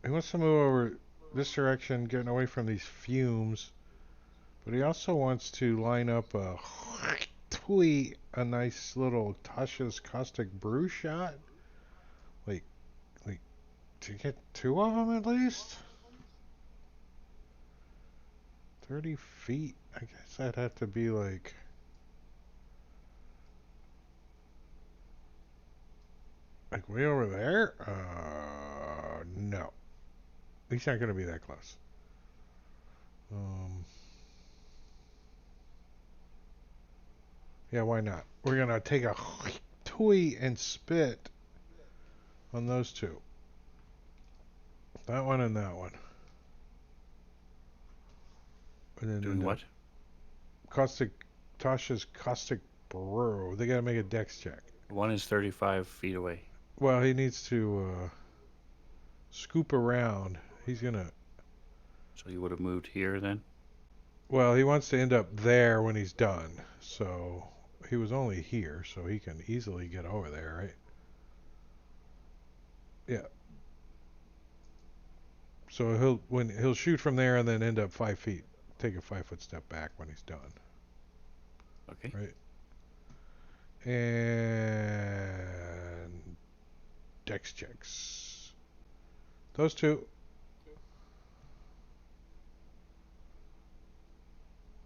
wants to move over this direction, getting away from these fumes. But he also wants to line up a nice little Tasha's Caustic Brew shot. Like to get two of them at least. 30 feet. I guess that'd have to be like. Like way over there? No. He's not going to be that close. Yeah, why not? We're going to take a twee and spit on those two. That one and that one. And then Doing what? Tasha's Caustic Brew. They got to make a dex check. One is 35 feet away. Well, he needs to scoop around. He's going to. So you would have moved here then? Well, he wants to end up there when he's done. So he was only here, so he can easily get over there, right? Yeah. So he'll shoot from there and then end up 5 feet. Take a 5-foot step back when he's done. Okay. Right. And dex checks. Those two.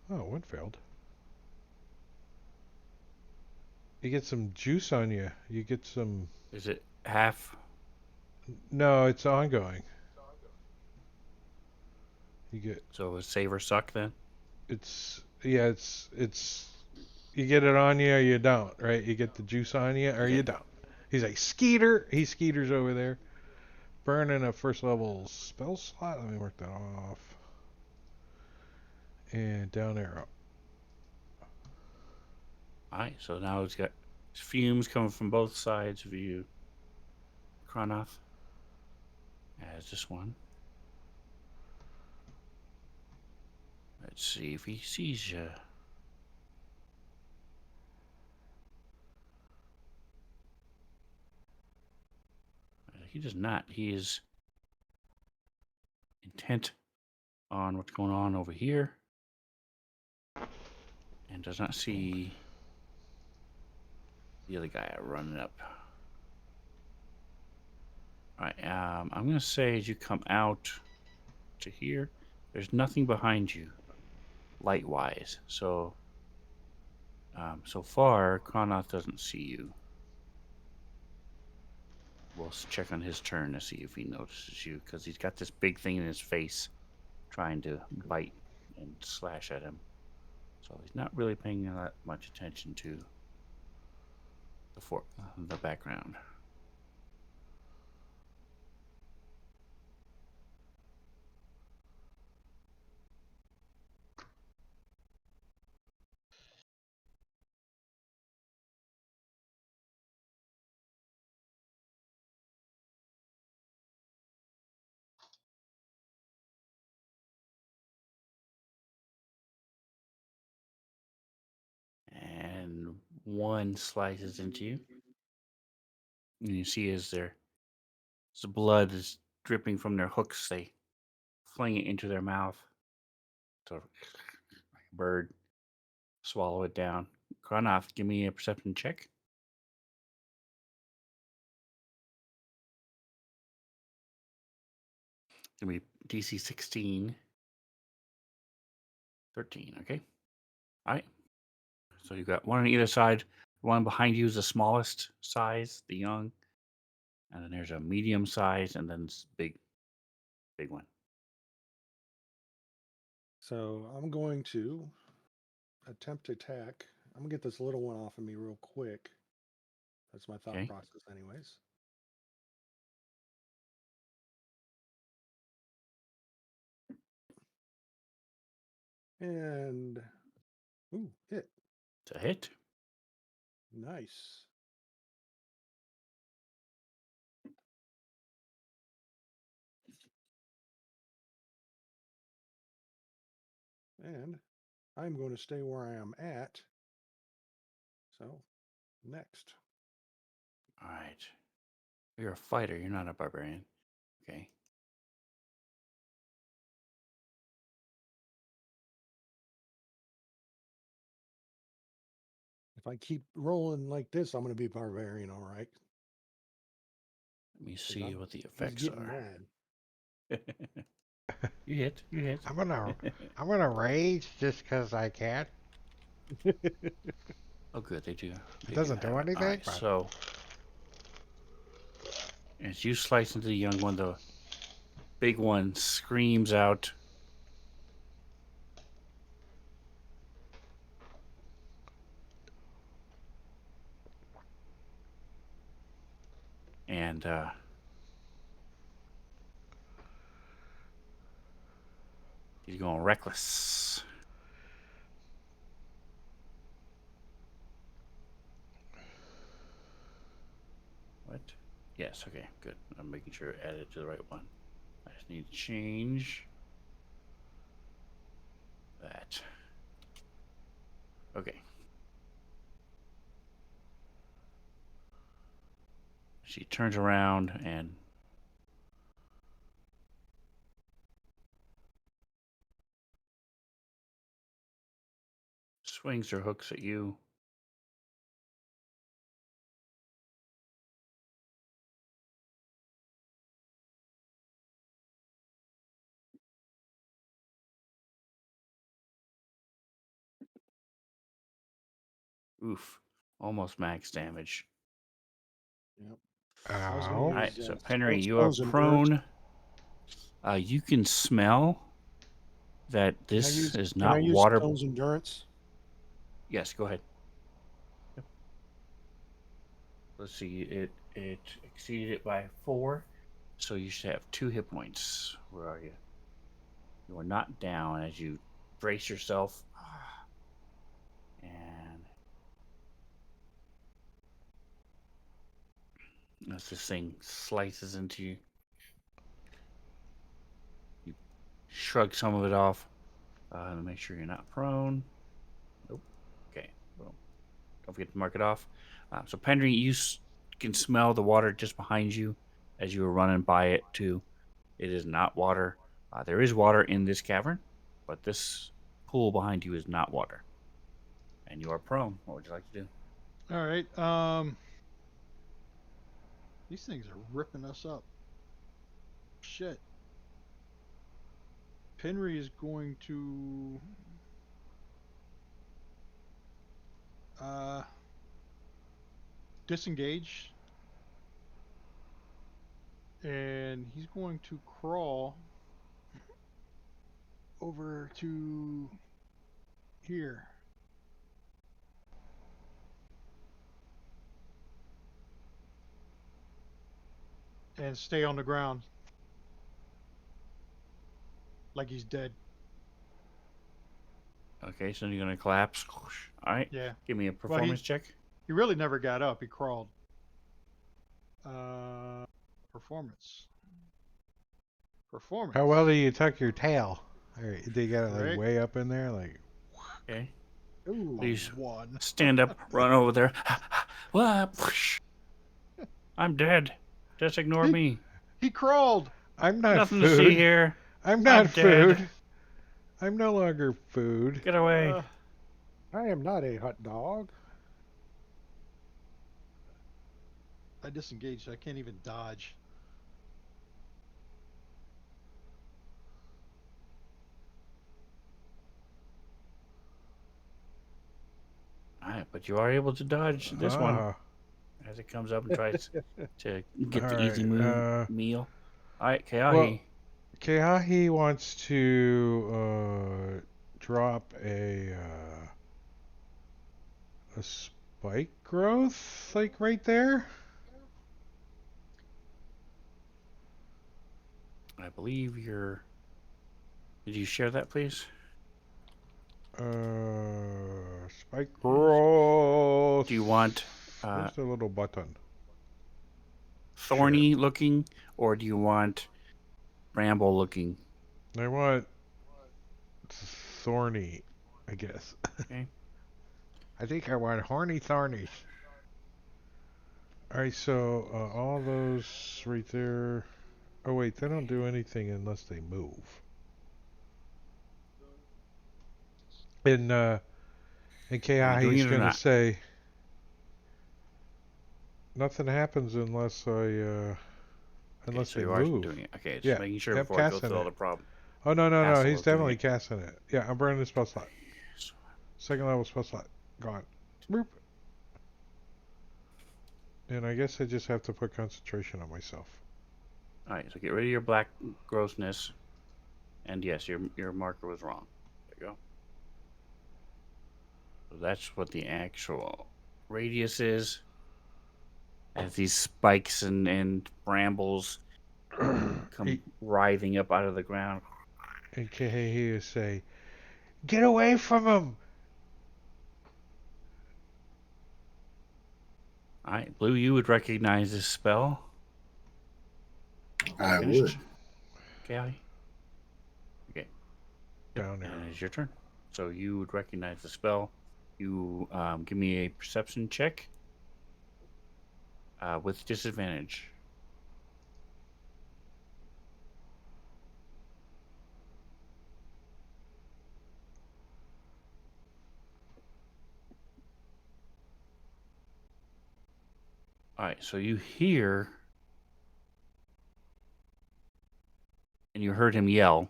Oh, one failed. You get some juice on you. You get some. Is it half? No, it's ongoing. You get. So is save or suck then? It's you get it on you or you don't, right? You get the juice on you or you don't. He's like Skeeter. He Skeeters over there. Burning a first level spell slot. Let me work that off. And down arrow. Alright, so now it's got fumes coming from both sides of you. Kronoth. As this one. Let's see if he sees you. He does not. He is intent on what's going on over here. And does not see the other guy running up. Alright, I'm going to say as you come out to here, there's nothing behind you, light-wise. So, so far, Kronoth doesn't see you. We'll check on his turn to see if he notices you, because he's got this big thing in his face trying to bite and slash at him. So he's not really paying that much attention to the background. And one slices into you. And you see as the blood is dripping from their hooks, they fling it into their mouth. Sort of like a bird, swallow it down. Granoff, give me a perception check. Give me DC 16. 13, okay? All right. So you've got one on either side. The one behind you is the smallest size, the young. And then there's a medium size, and then this big one. So I'm going to attempt to attack. I'm gonna get this little one off of me real quick. That's my thought Okay. process, anyways. And ooh, hit. It's a hit. Nice. And I'm going to stay where I am at. So, next. All right. You're a fighter. You're not a barbarian. Okay. If I keep rolling like this, I'm going to be barbarian, all right? Let me see what the He's effects getting are. mad. You hit. You hit. I'm gonna rage just 'cause I can. Oh, good. They do. It doesn't do All anything, right. but So as you slice into the young one, the big one screams out. And he's going reckless. What? Yes, okay, good. I'm making sure I add it to the right one. I just need to change that. Okay. She turns around and swings her hooks at you. Oof. Almost max damage. Yep. I was going ow. to All right, use so Penry, you are stones endurance. prone. You can smell that Can I this use, is can I not use water. stones endurance? Yes, go ahead. Yep. Let's see. It exceeded it by 4, so you should have 2 hit points. Where are you? You are not down as you brace yourself. And as this thing slices into you, you shrug some of it off. Make sure you're not prone. Nope. Okay. Boom. Don't forget to mark it off. So Pendry, you can smell the water just behind you as you were running by it too. It is not water. There is water in this cavern, but this pool behind you is not water. And you are prone. What would you like to do? All right. These things are ripping us up. Shit. Penry is going to uh disengage, and he's going to crawl over to here. And stay on the ground. Like he's dead. Okay, so you're gonna collapse. All right. Yeah. Give me a Well, performance check. he really never got up. He crawled. Performance. Performance. How well do you tuck your tail? Or do you got it like Right. way up in there? Like, Okay. Ooh. Please One. stand up, run over there. I'm dead. Just ignore me. He crawled. I'm not Nothing to see food. here. I'm not I'm dead. food. I'm no longer food. Get away. I am not a hot dog. I disengaged. I can't even dodge. All right, but you are able to dodge this one Ah, as it comes up and tries to get all the easy right, meal. All right, Keahi. well, Keahi wants to drop a spike growth, like right there. I believe you're. Did you share that, please? Spike growth. Do you want Where's the little button? thorny looking, or do you want bramble looking? I want thorny, I guess. Okay. I think I want horny thornies. Alright, so all those right there. Oh wait, they don't do anything unless they move. And Are you KI, doing he's it or gonna not? say nothing happens unless Okay, unless so they you are move. doing it. Okay, just Yeah, making sure yep, before I go casting through all it. the problem. Oh no, Hassle he's of doing definitely it. casting it. Yeah, I'm burning the spell slot. Second level spell slot. Gone. Boop. And I guess I just have to put concentration on myself. All right, so get rid of your black grossness, and yes, your marker was wrong. There you go. So that's what the actual radius is. As these spikes and brambles come writhing up out of the ground. And Kehehi will say, "Get away from him!" All right, Blue, you would recognize this spell. I Finished? would. Okay. Okay. Down And arrow. it's your turn. So you would recognize the spell. You give me a perception check with disadvantage. All right, so you hear and you heard him yell,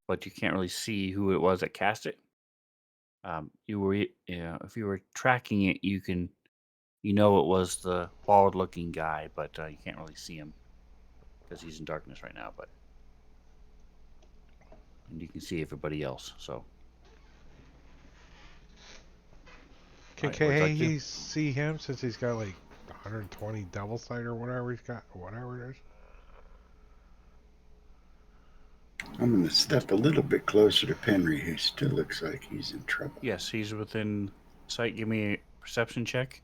but you can't really see who it was that cast it. If you were tracking it, you know it was the bald-looking guy, but you can't really see him because he's in darkness right now. And you can see everybody else. So, Can all right, what would you like to do? Kehehi see him since he's got like 120 double sight or whatever he's got, whatever it is? I'm going to step a little bit closer to Penry, who still looks like he's in trouble. Yes, he's within sight. Give me a perception check.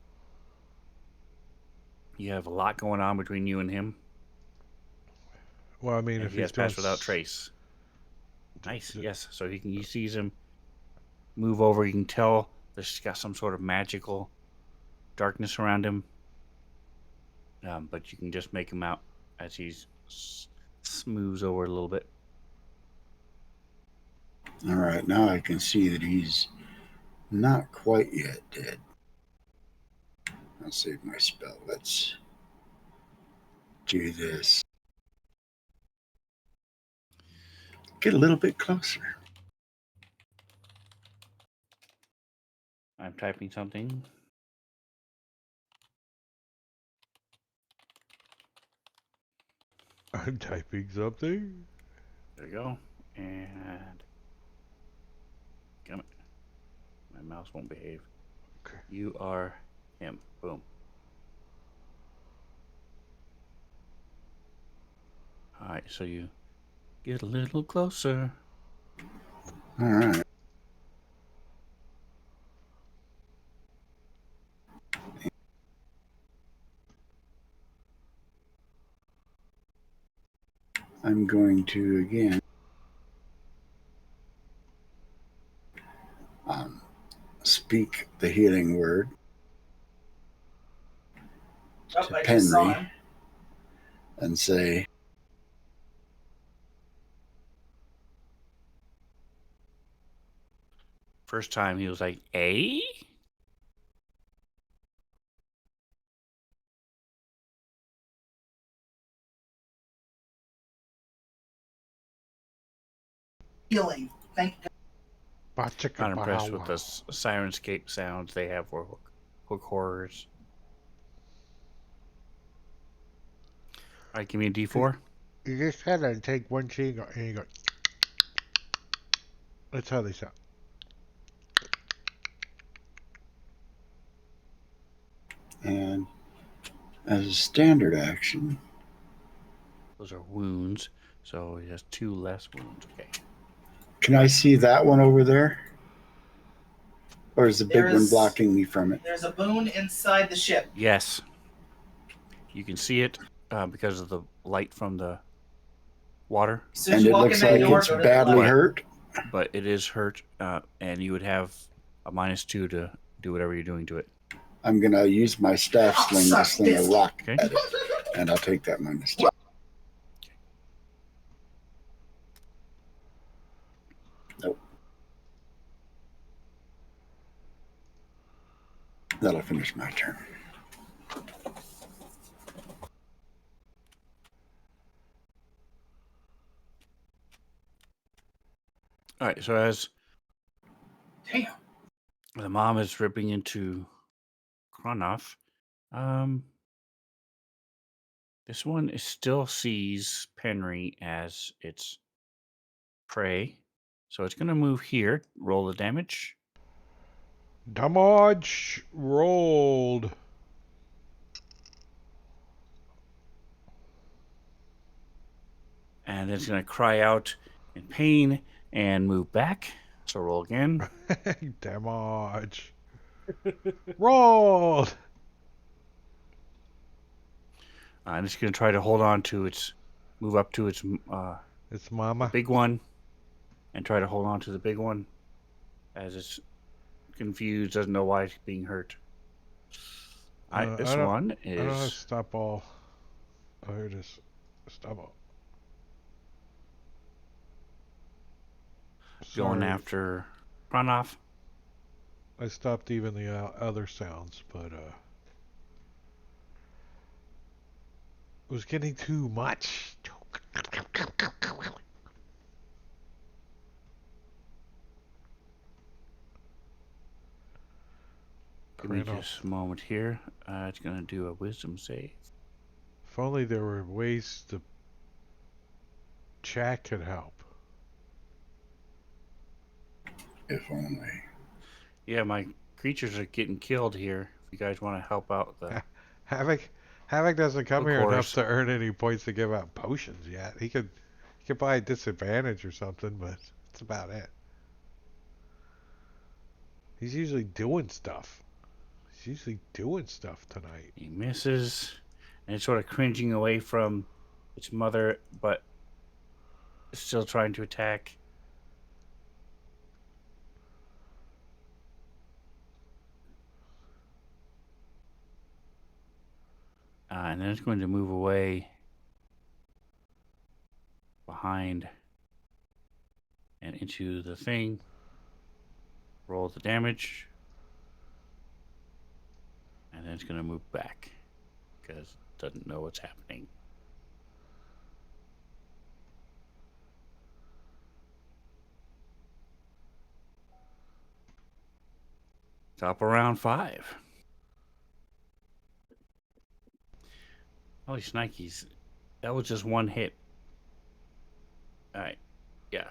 You have a lot going on between you and him. Well, I mean, And if he he's has doing passed without trace. Nice. d- Yes. So he sees him move over. You can tell there's got some sort of magical darkness around him. But you can just make him out as he's moves over a little bit. All right, now I can see that he's not quite yet dead. I'll save my spell. Let's do this. Get a little bit closer. I'm typing something. I'm typing something. There you go. And mouse won't behave. Okay. You are him. Boom. All right, so you get a little closer. All right. I'm going to again speak the healing word Oh, to I just saw Penry him. and say, First time he was like, "Eh?" Healing. Thank you. Not impressed with the Wow. sirenscape sounds they have for hook horrors. All right, give me a D4. You just gotta take one cheek and you go. That's how they sound. and as a standard action, Those are wounds, so he has 2 less wounds. Okay. can I see that one over there? Or is the big There one is- blocking me from it? There's a boon inside the ship. Yes. You can see it because of the light from the water, As soon as And you it walk looks in that like door, it's go to the badly left. hurt. but it is hurt, and you would have a -2 to do whatever you're doing to it. I'm going to use my staff sling to suck sling a this. rock Okay. at it. And I'll take that -2. Nope. That'll finish my turn. All right, so as Damn. the mom is ripping into Kronoff, this one still sees Penry as its prey. So it's going to move here, roll the damage. Damage rolled. And then it's going to cry out in pain and move back. So roll again. Damage rolled. And it's going to try to hold on to its, move up to its It's mama. big one, and try to hold on to the big one as it's confused, doesn't know why it's being hurt. All right, this one I don't have is stop all. Oh, here it is. Stop all. going Sorry, after Kronoff. I stopped even the other sounds, but it was getting too much. Give me just a moment here. It's going to do a wisdom save. If only there were ways the chat could help. If only. Yeah, my creatures are getting killed here. If you guys want to help out the Havoc doesn't come Of here enough course. to earn any points to give out potions yet. He could buy a disadvantage or something, but that's about it. He's usually doing stuff. He's usually doing stuff tonight. he misses, and it's sort of cringing away from its mother, but still trying to attack. And then it's going to move away behind and into the thing. Roll the damage. And then it's going to move back because it doesn't know what's happening. Top of round 5. Holy shnikes. That was just one hit. All right. Yeah,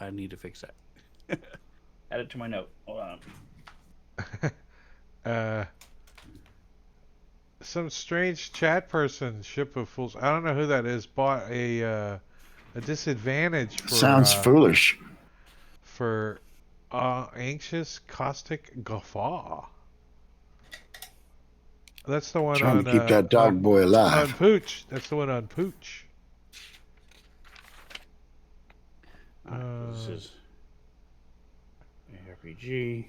I need to fix that. Add it to my note. Hold on. Some strange chat person, Ship of Fools. I don't know who that is. Bought a disadvantage Sounds foolish. for anxious caustic guffaw. That's the one Trying on to keep that dog boy on alive. Pooch. That's the one on Pooch. All right, this is ARPG.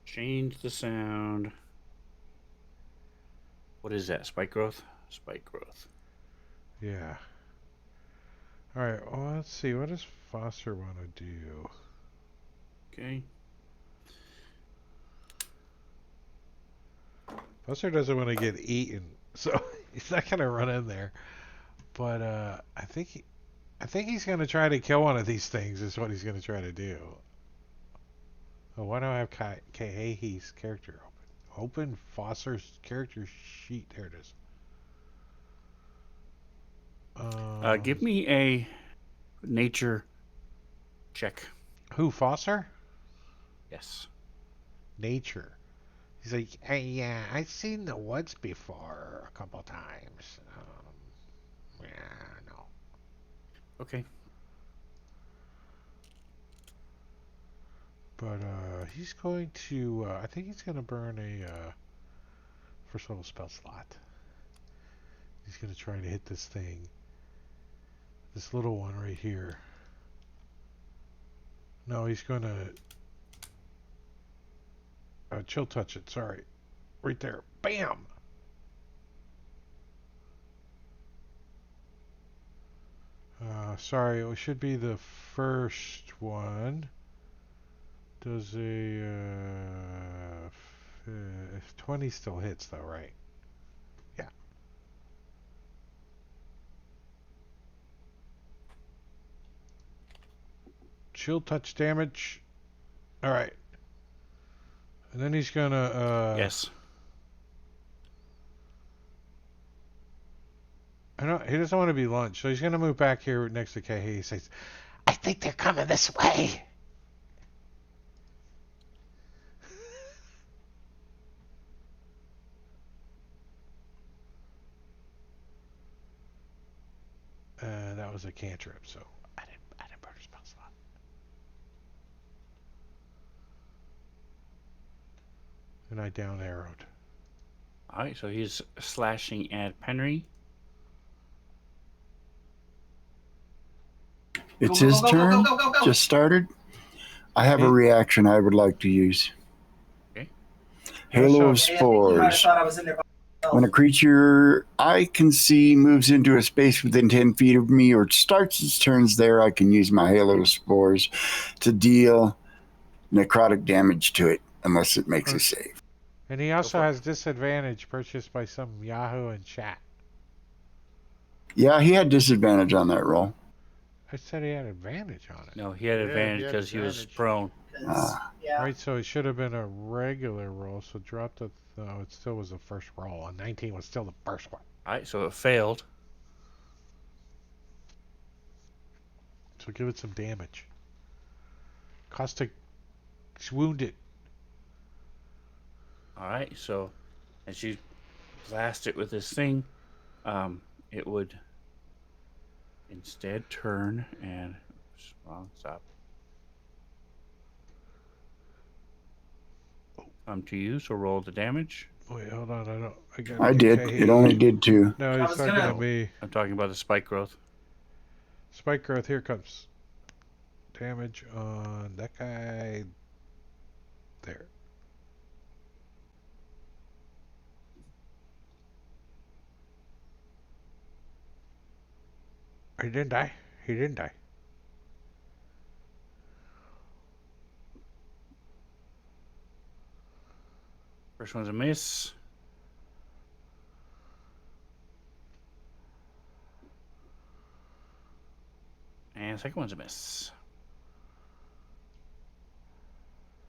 Change the sound. What is that? Spike growth? Spike growth. Yeah. All right. Well, let's see. What does Foster want to do? Okay. Foster doesn't want to get eaten, so he's not gonna run in there. But I think he's gonna try to kill one of these things. Is what he's gonna try to do. Oh, why do I have Kahehi's character open? Open Foster's character sheet. There it is. Give me a nature check. Who, Foster? Yes. Nature. He's like, hey, yeah, I've seen the woods before a couple times. Yeah, no. Okay. But he's going to. I think he's going to burn a first level spell slot. He's going to try to hit this thing. This little one right here. No, he's going to chill touch it. Sorry. Right there. Bam! Sorry, it should be the first one. Does a 20 still hits though, right? Yeah. Chill touch damage. All right. And then he's gonna. Yes. I know he doesn't want to be lunch, so he's gonna move back here next to Kahi. He says, I think they're coming this way. that was a cantrip, so I didn't burn a spell slot. And I down arrowed. All right, so he's slashing at Penry. It's Go, go, his go, go, turn. go, go, go, go. Just started. I have a reaction I would like to use. Okay. Halo of Yeah, Hey, I think you might have Spores. thought I was in there by myself. When a creature I can see moves into a space within 10 feet of me or starts its turns there, I can use my Halo of Spores to deal necrotic damage to it unless it makes a save. And he also for it. has disadvantage purchased by some Yahoo in chat. Yeah, he had disadvantage on that roll. I said he had advantage on it. No, he had Yeah, advantage he had because he was advantage. prone. 'Cause, yeah. Right, so it should have been a regular roll. So drop the. No, it still was the first roll. And 19 was still the first one. All right, so it failed. So give it some damage. Caustic is wounded. All right, so as you blast it with this thing, it would instead turn and wrong stop. To you, so roll the damage. Wait, hold on. I don't. I got. I did. It only did 2. No, I he's was talking gonna- to me. I'm talking about the spike growth. Spike growth. Here comes. Damage on that guy. There. He didn't die. He didn't die. First one's a miss. And second one's a miss.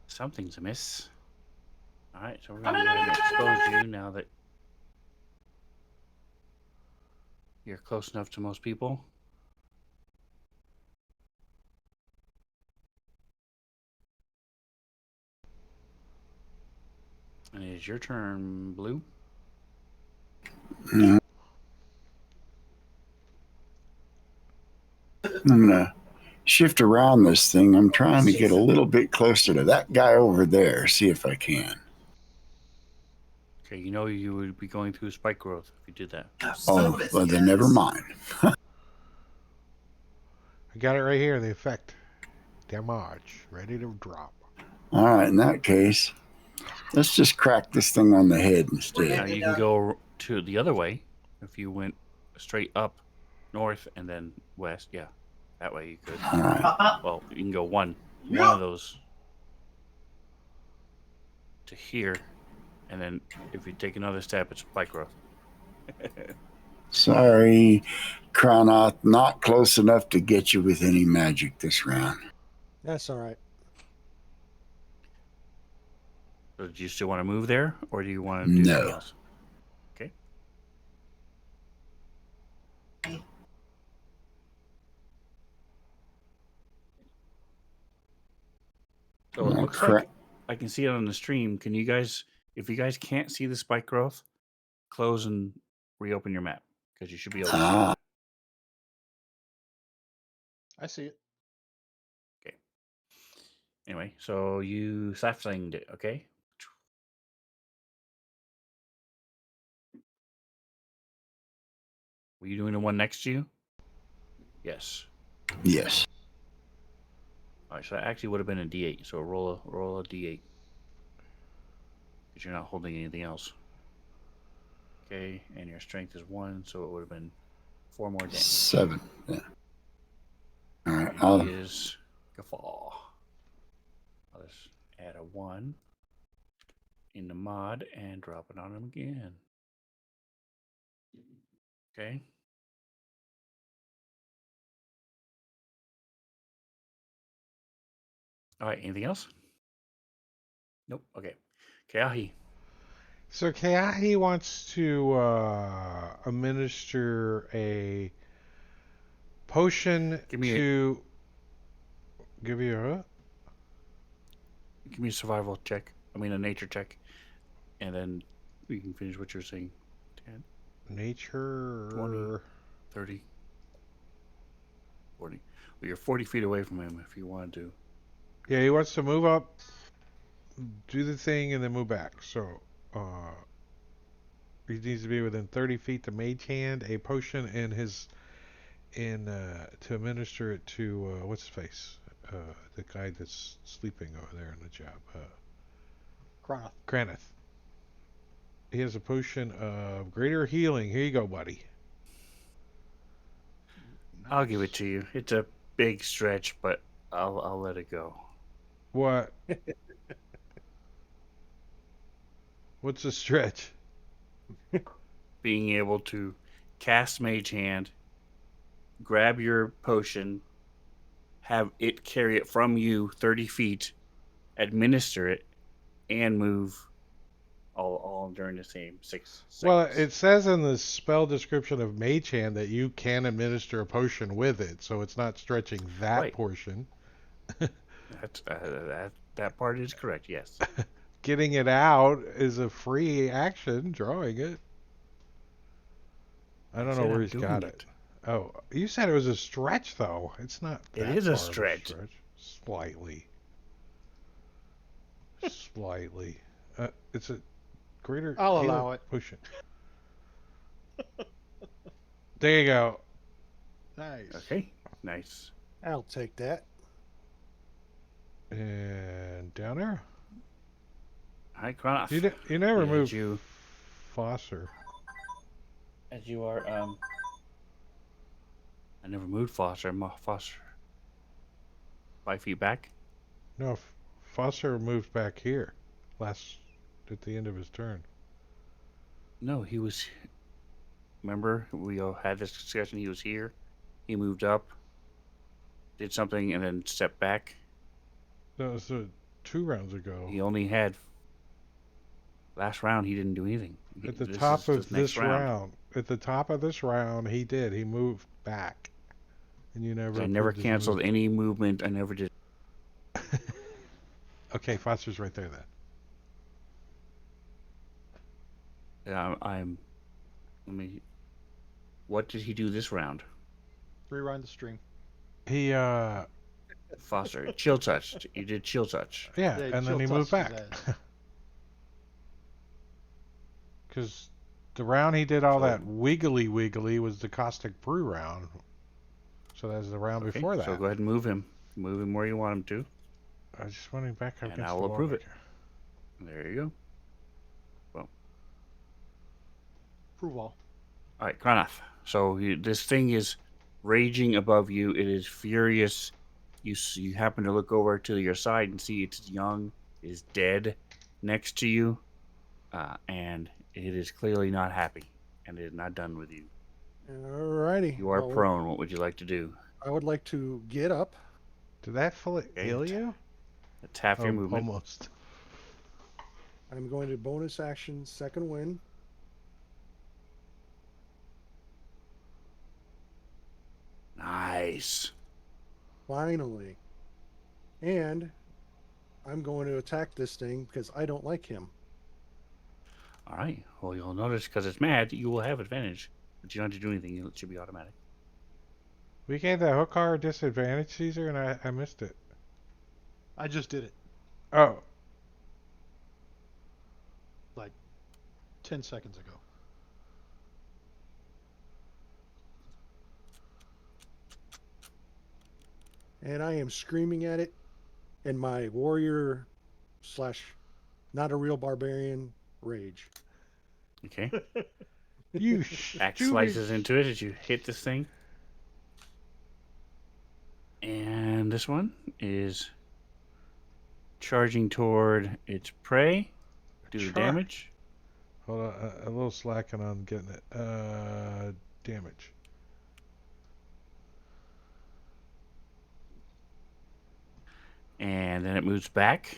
Something's a miss. All right, so we're going to go ahead and expose you now that you're close enough to most people. And it is your turn, Blue. I'm gonna shift around this thing. I'm trying to get a little bit closer to that guy over there. See if I can. Okay, you know you would be going through spike growth if you did that. Oh, well then never mind. I got it right here. The effect. Damage. Ready to drop. All right, in that case, let's just crack this thing on the head Now instead. you can go to the other way if you went straight up north and then west. Yeah, that way you could. All right. Well, you can go one of those to here, and then if you take another step, it's spike growth. Sorry, Cronoth, not close enough to get you with any magic this round. That's all right. So do you still want to move there, or do you want to do something else? Okay. So it looks like I can see it on the stream. Can you guys, if you guys can't see the spike growth, close and reopen your map because you should be able to see it. I see it. Okay. Anyway, so you sapslinged it, okay? Were you doing the one next to you? Yes. Yes. All right, so that actually would have been a D8. So roll a D8 because you're not holding anything else. Okay, and your strength is 1, so it would have been 4 more damage. 7. Yeah. All right. And he is Guffaw. I'll just add a 1 in the mod and drop it on him again. Okay. All right, anything else? Nope. Okay. Keahi. So Keahi wants to administer a potion Give me give you a Give me a survival check. I mean, a nature check. And then we can finish what you're saying. 10, nature 20, 30, 40. Well, you're 40 feet away from him if you want to. Yeah, he wants to move up, do the thing, and then move back. So he needs to be within 30 feet to mage hand a potion in his to administer it to what's his face, the guy that's sleeping over there in the job, Craneth. He has a potion of greater healing. Here you go, buddy. Nice. I'll give it to you. It's a big stretch, but I'll let it go. What? What's the stretch? Being able to cast Mage Hand, grab your potion, have it carry it from you 30 feet, administer it, and move all during the same 6 seconds. Well, it says in the spell description of Mage Hand that you can administer a potion with it, so it's not stretching that Right. portion. That part is correct, yes. Getting it out is a free action, drawing it. I don't know where he's got it. Oh, you said it was a stretch, though. It's not. It that is a far of stretch. Slightly. Slightly. It's a greater. I'll healing allow it. Potion. There you go. Nice. Okay, nice. I'll take that. And down there. All right, Kronoff. You never Yeah, moved you- Fosser. As you are, I never moved Foster. Foster 5 feet back. No, Fosser moved back here at the end of his turn. No, he was. Remember, we all had this discussion. He was here. He moved up, did something, and then stepped back. That was 2 rounds ago. He only had. Last round, he didn't do anything. At the This top is of next this round. At the top of this round, he did. He moved back. And you never. I never approved his canceled move. any movement. I never did. Okay, Foster's right there then. I'm. Let me. What did he do this round? Rewind the string. He Foster. Chill touched. You did chill touch. yeah, Yeah, and then chill he moved touched his back. ass. Because the round he did all So- that wiggly wiggly was the caustic brew round. So that's the round Okay. before that. So go ahead and move him. Move him where you want him to. I just want him back up And against I the will wall. approve back it. here. There you go. Prove all. All right, Kranoth. So this thing is raging above you. It is furious. You happen to look over to your side and see its young is dead next to you, and it is clearly not happy, and it is not done with you. Alrighty. You are well, prone. What would you like to do? I would like to get up. Did that fully Okay, heal you? It's half your movement. Almost. I'm going to bonus action second wind. Nice. Finally. And I'm going to attack this thing because I don't like him. All right. Well, you'll notice because it's mad, you will have advantage, but you don't have to do anything. It should be automatic. We gave that Hookar a disadvantage, Caesar, and I missed it. I just did it Oh, like 10 seconds ago. And I am screaming at it in my warrior slash not a real barbarian rage. Okay. you Axe stupid. slices into it as you hit this thing. And this one is charging toward its prey. Do the damage. Hold on, a little slacking on getting it. Damage. And then it moves back.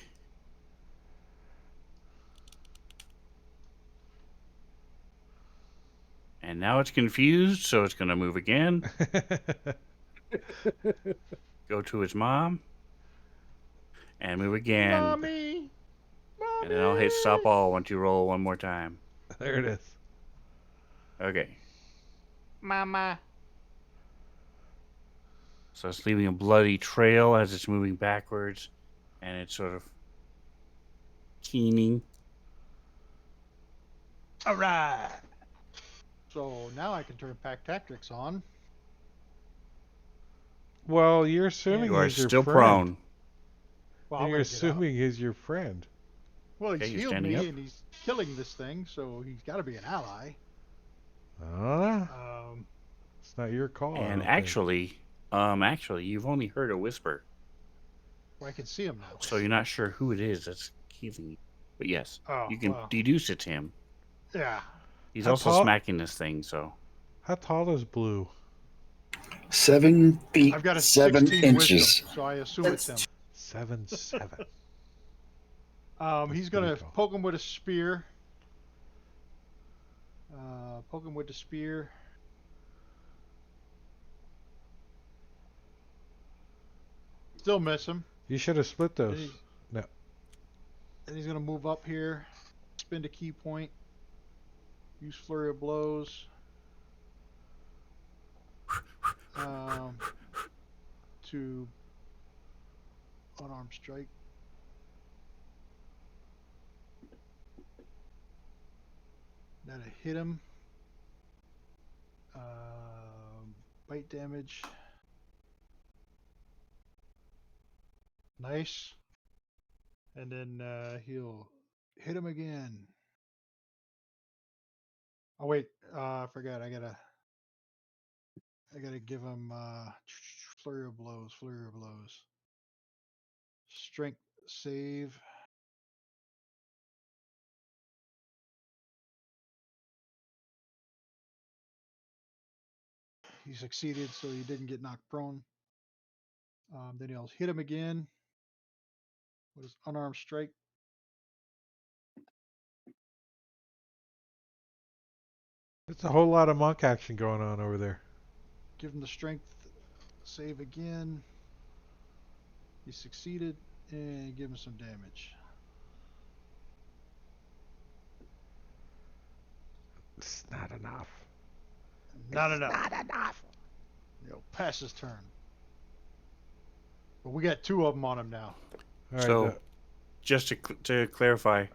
And now it's confused, so it's going to move again. Go to its mom. And move again. Mommy! And then I'll hit stop all once you roll one more time. There it is. Okay. Mama. So it's leaving a bloody trail as it's moving backwards. And it's sort of keening. Alright. So now I can turn Pack Tactics on. Well, you're assuming You are he's your still friend. prone. Well, And I'm you're gonna get out. assuming he's your friend. Well, he's Okay, you're healed standing me up. and he's killing this thing, so he's got to be an ally. It's not your call. I And don't actually, you've only heard a whisper. Well, I can see him now. So you're not sure who it is that's healing you. But yes, Oh, you can well. deduce it's him. Yeah. He's How also tall- smacking this thing, so. How tall is Blue? 7 feet I've got a 7 16 inches. wisdom, so I assume it's him. 7'7". He's gonna pretty tall. poke him with a spear. Poke him with the spear. Still miss him. You should have split Then those. he's, No. then he's gonna move up here, spin the key point, use flurry of blows. To unarmed strike. That'll hit him. Bite damage. Nice. And then he'll hit him again. Oh wait, I forgot. I gotta give him flurry of blows. Flurry of blows. Strength save. He succeeded, so he didn't get knocked prone. Then he'll hit him again with his unarmed strike. There's a whole lot of monk action going on over there. Give him the strength save again. He succeeded, and give him some damage. It's not enough. Not It's enough. not enough. Pass his turn. But we got 2 of them on him now. All right. So, just to clarify,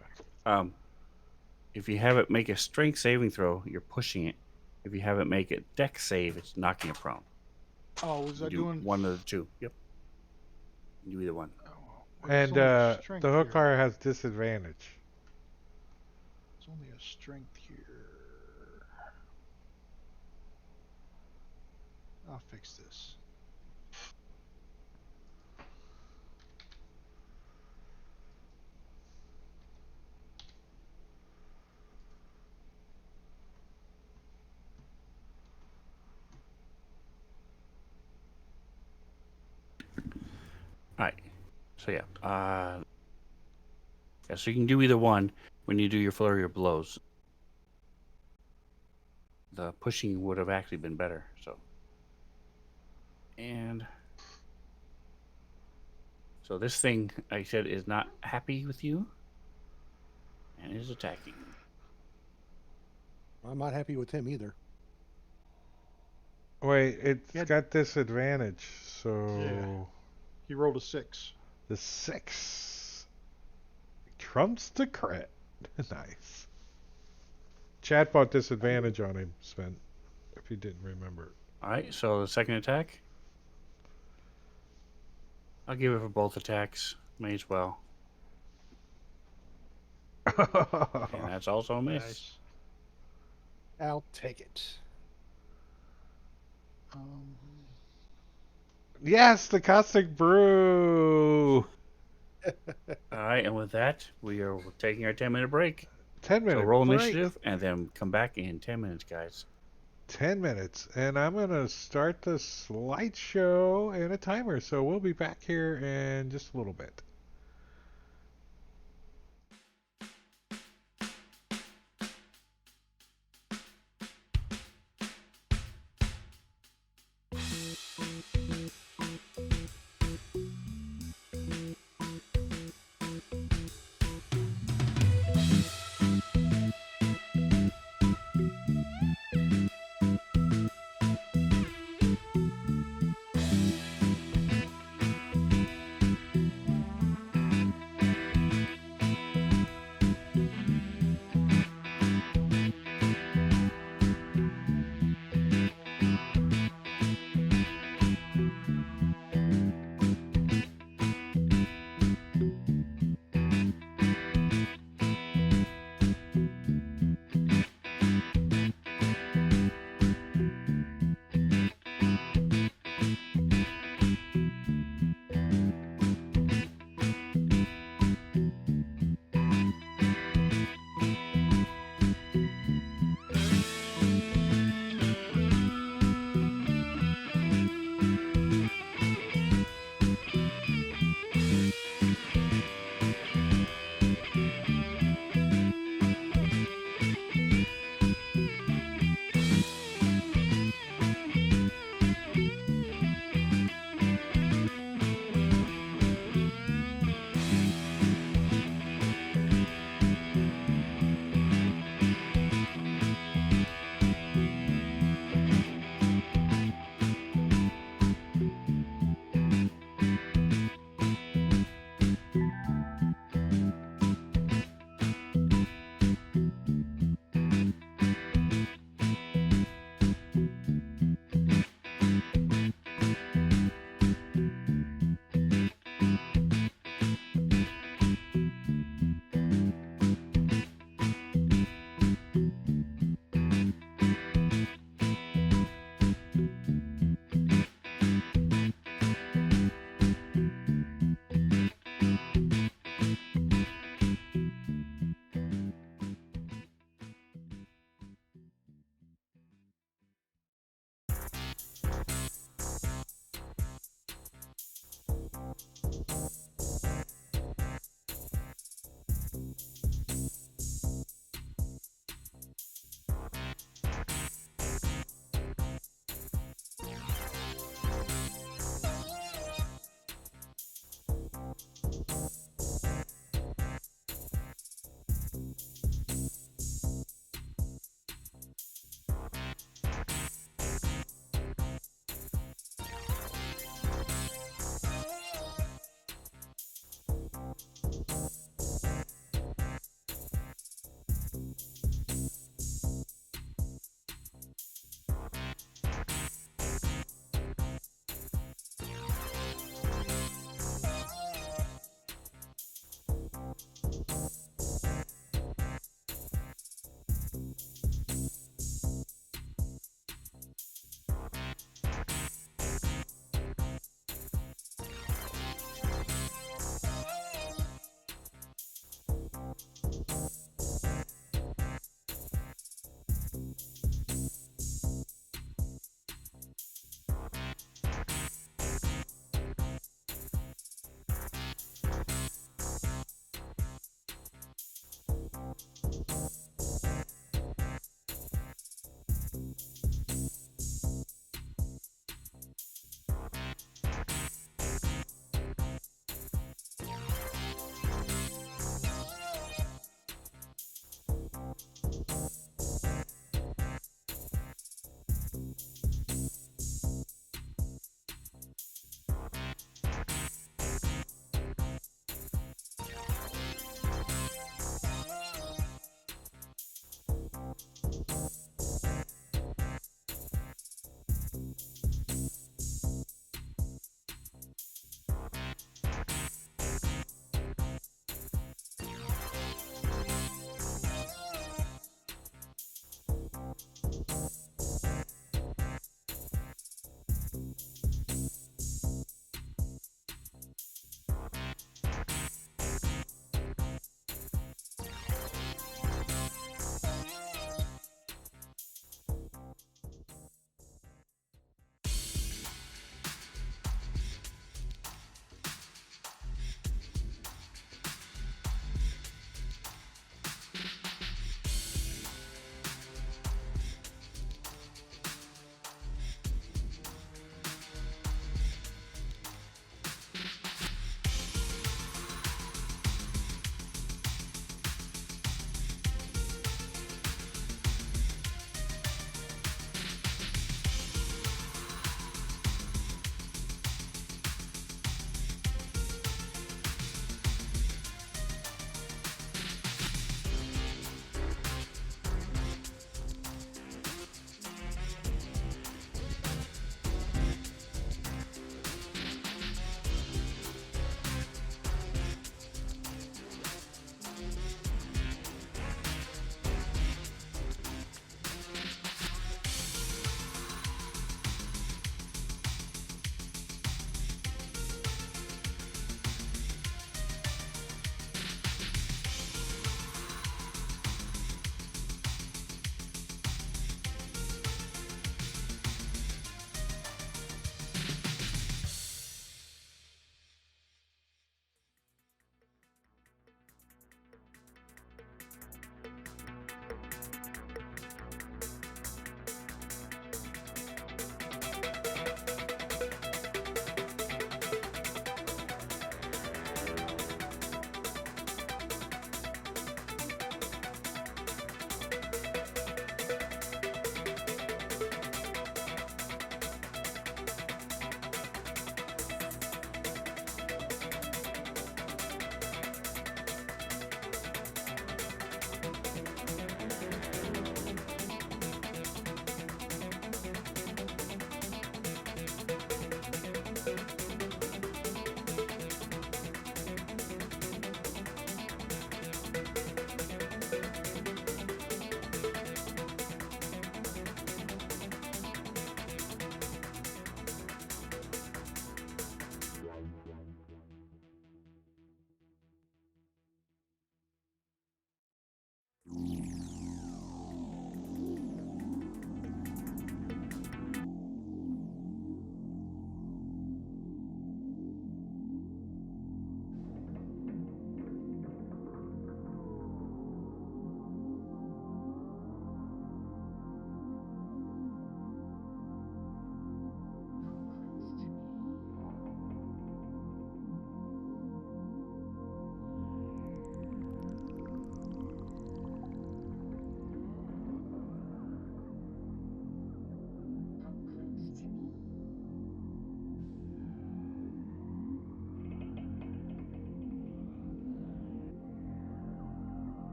if you have it make a strength saving throw, you're pushing it. If you have it make a deck save, it's knocking it prone. Oh, was You I do doing one of the two. Yep. You do either one. and the hook car has disadvantage. It's only a strength here. I'll fix this. All right. So yeah. Yeah. So you can do either one when you do your flurry of blows. The pushing would have actually been better. So. And. So this thing, I said, is not happy with you, and is attacking. I'm not happy with him either. Wait, it's Yeah. got disadvantage, so Yeah. He rolled a 6. the 6 trumps the crit. Nice. Chatbot disadvantage on him, Sven, if you didn't remember. All right. So the second attack, I'll give it for both attacks. May as well. And that's also a miss. Nice. I'll take it. Yes, the caustic brew. All right, and with that, we are taking our 10-minute break. 10 minutes. So roll initiative, and then come back in 10 minutes, guys. 10 minutes, and I'm gonna start the slideshow and a timer. So we'll be back here in just a little bit.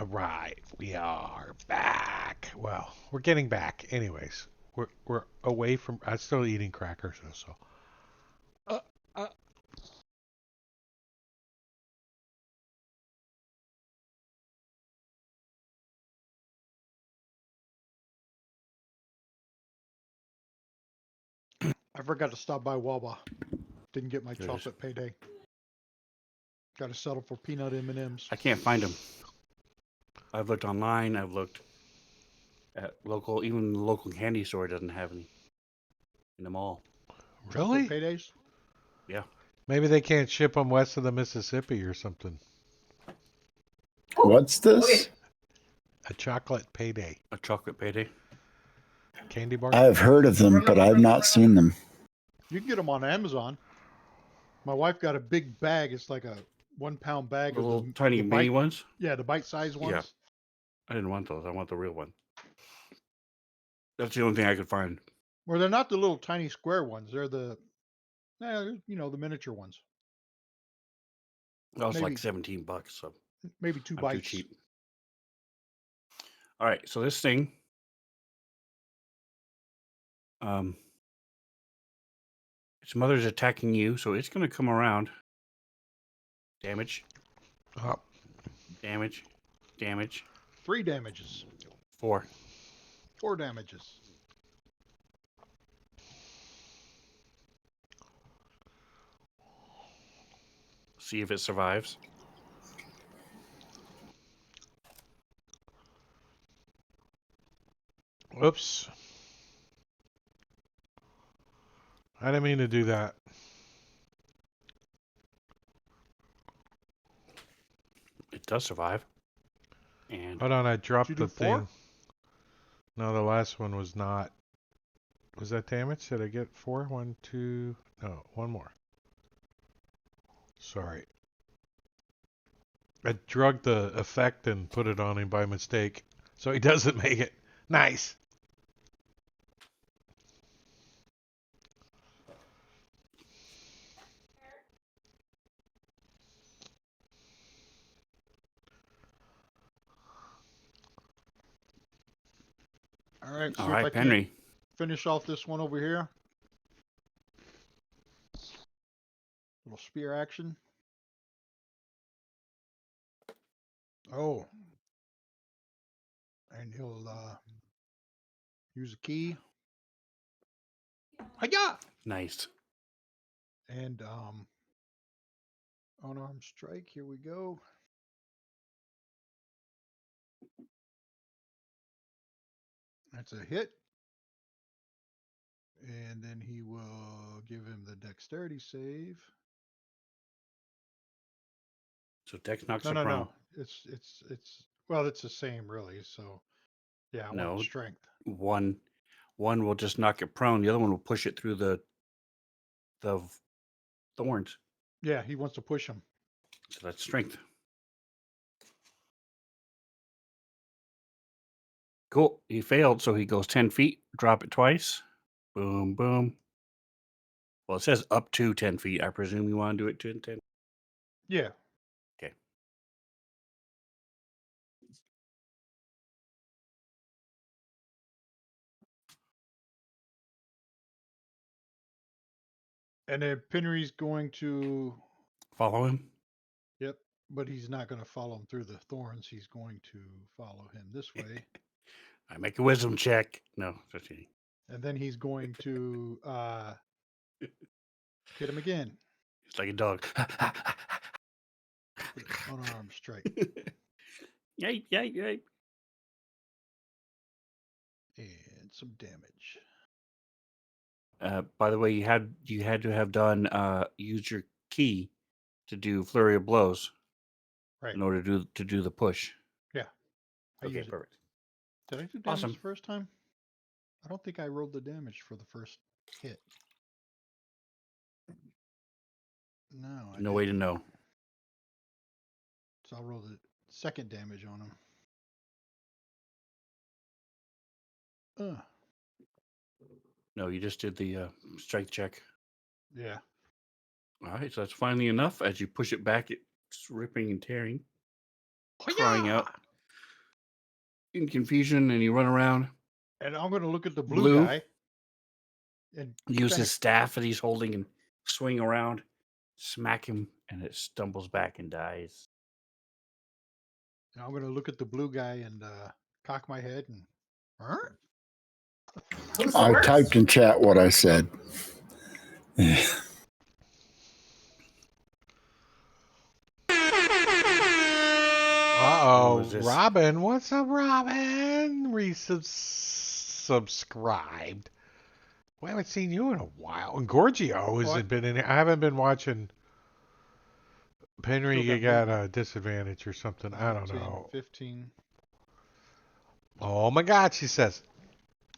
All right, we are back. Well, we're getting back. Anyways, we're away from. I'm still eating crackers, so. Uh, uh. I forgot to stop by Wawa. Didn't get my There it is. chocolate payday. Got to settle for peanut M&Ms. I can't find them. I've looked online. I've looked at local, even the local candy store doesn't have any in the mall. Really? Chocolate paydays? Yeah. Maybe they can't ship them west of the Mississippi or something. What's this? A chocolate payday. A chocolate payday. Candy bar? I've heard of them, but I've not seen them. You can get them on Amazon. My wife got a big bag. It's like a 1 pound bag The of little tiny mini ones. Yeah, the bite-sized ones. Yeah. I didn't want those. I want the real one. That's the only thing I could find. Well, they're not the little tiny square ones. They're the, the miniature ones. That was Maybe- like $17, so Maybe 2 I'm bites. too cheap. All right, so this thing, its mother's attacking you, so it's going to come around. Damage, Oh, damage, damage. 3 damages. 4. 4 damages. See if it survives. whoops. I didn't mean to do that. It does survive. And Hold on, I dropped Did you the do 4? thing. No, the last one was not. Was that damage? Did I get 4? 1, 2. No, one more. Sorry. I drugged the effect and put it on him by mistake. So he doesn't make it. Nice. All right. See all if I right, can Henry. finish off this one over here. Little spear action. Oh. And he'll use a key. Hiya! Nice. And unarmed strike. Here we go. That's a hit. And then he will give him the dexterity save. So Dex knocks No, him no, prone. no. It's well, it's the same really. So yeah, I No. want strength. One will just knock it prone. The other one will push it through the thorns. Yeah, he wants to push him. So that's strength. Cool. He failed, so he goes 10 feet. Drop it twice. Boom, boom. Well, it says up to 10 feet. I presume you want to do it to 10. Yeah. Okay. And then Penry's going to Follow him. Yep, but he's not going to follow him through the thorns. He's going to follow him this way. I make a wisdom check. No, just kidding. And then he's going to hit him again. It's like a dog. Unarmed strike. Yipe, yipe, yipe. And some damage. By the way, you had to have done use your key to do flurry of blows Right. in order to do the push. Yeah. I Okay, use it. perfect. Did I do damage Awesome. the first time? I don't think I rolled the damage for the first hit. No, I No way to didn't. know. So I'll roll the second damage on him. No, you just did the strength check. Yeah. All right, so that's finally enough. As you push it back, it's ripping and tearing, crying out. in confusion and you run around. And I'm gonna look at the blue, Blue? guy and Use bang. his staff that he's holding and swing around, smack him, and it stumbles back and dies. I'm gonna look at the blue guy and cock my head and. Huh? Who's the I worst? typed in chat what I said. Uh-oh, Who is this? Robin. What's up, Robin? Subscribed. We haven't seen you in a while. And Gorgio hasn't What? been in here. I haven't been watching. Penry, Still you got got a disadvantage or something. I don't 19, know. 15. Oh my God, she says.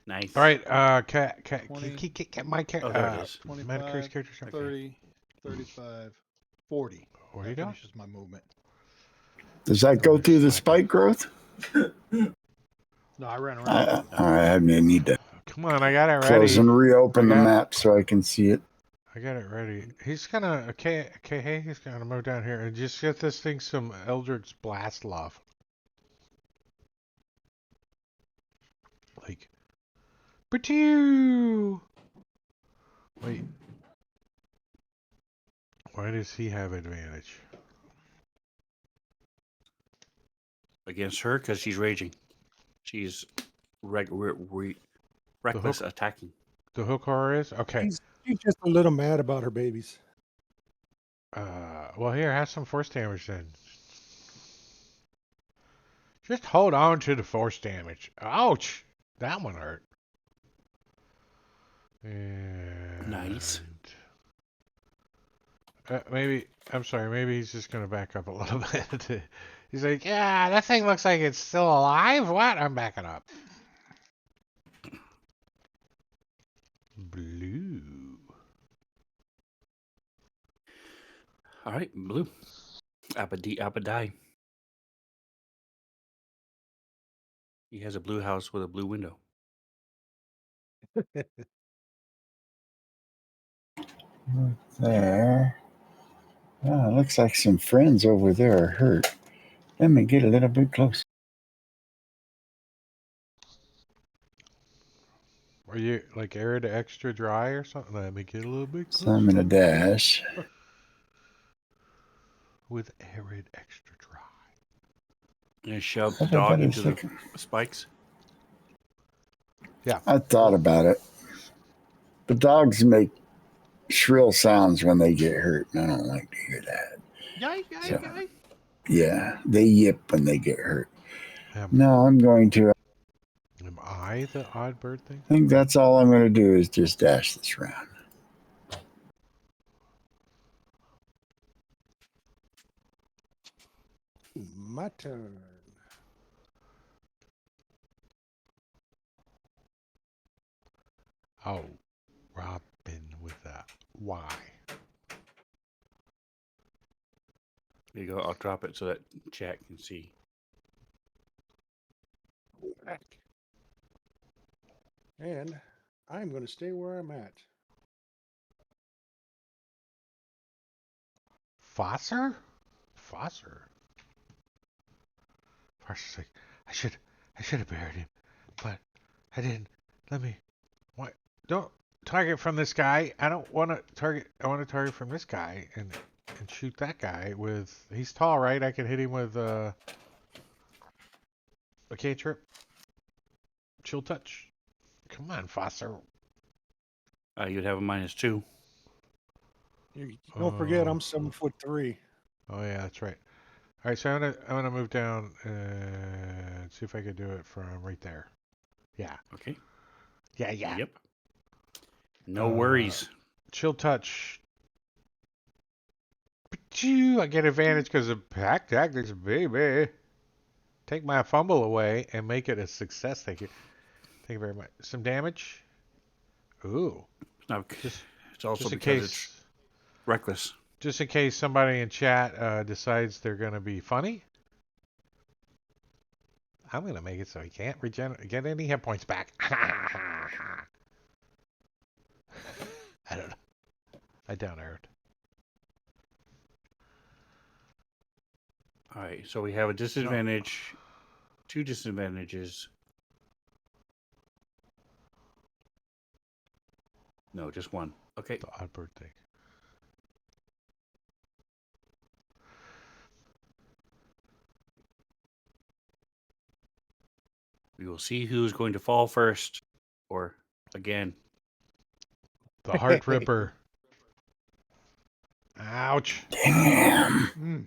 Nice. All right, 20. my Oh, there it is. 25, character. Okay. 30, 35, 40. What are you That doing? finishes my movement. Does that go through the spike growth? No, I ran around. I need to Come on, I got it close ready. and reopen the I got- map so I can see it. I got it ready. He's gonna hey, he's gonna move down here and just get this thing some Eldritch Blast love. Like, Batoo! Wait. Why does he have advantage? Against her because she's raging. She's reckless attacking. The hook horror is? Okay. She's just a little mad about her babies. Well, here, have some force damage then. Just hold on to the force damage. Ouch! That one hurt. And Nice. maybe, I'm sorry, maybe he's just going to back up a little bit. He's like, yeah, that thing looks like it's still alive. What? I'm backing up. Blue. All right, blue. Appa die. He has a blue house with a blue window. There. Oh, looks like some friends over there are hurt. Let me get a little bit closer. Are you like arid extra dry or something? Let me get a little bit So I'm closer. going to dash. With arid extra dry. And shove the dog into the spikes. Yeah. I thought about it. The dogs make shrill sounds when they get hurt, and I don't like to hear that. So, yeah, they yip when they get hurt. No, I'm going to. Am I the odd bird thing? I think that's all I'm going to do is just dash this round. My turn. Oh, Robin with a Y. There you go. I'll drop it so that chat can see. And I'm going to stay where I'm at. Fosser? Fosser's like, I should have buried him, but I didn't. Let me. What? Don't target from this guy. I don't want to target. I want to target from this guy and shoot that guy with. He's tall, right? I can hit him with a cantrip. Chill touch. Come on, Fosser. You'd have a -2. Don't forget, I'm 7'3". Oh yeah, that's right. All right, so I'm gonna move down and see if I can do it from right there. Yeah. Okay. Yeah. Yep. No worries. Chill touch. Achoo, I get advantage because of pack tactics, baby. Take my fumble away and make it a success. Thank you. Thank you very much. Some damage. Ooh. No, Just it's also in because case. it's reckless. Just in case somebody in chat decides they're going to be funny, I'm going to make it so he can't get any hit points back. I don't know. I down aired. All right, so we have a disadvantage 2 disadvantages. No, just 1. Okay. The odd birthday. We will see who's going to fall first. Or, again. The Heart Ripper. Ouch. Damn. Mm.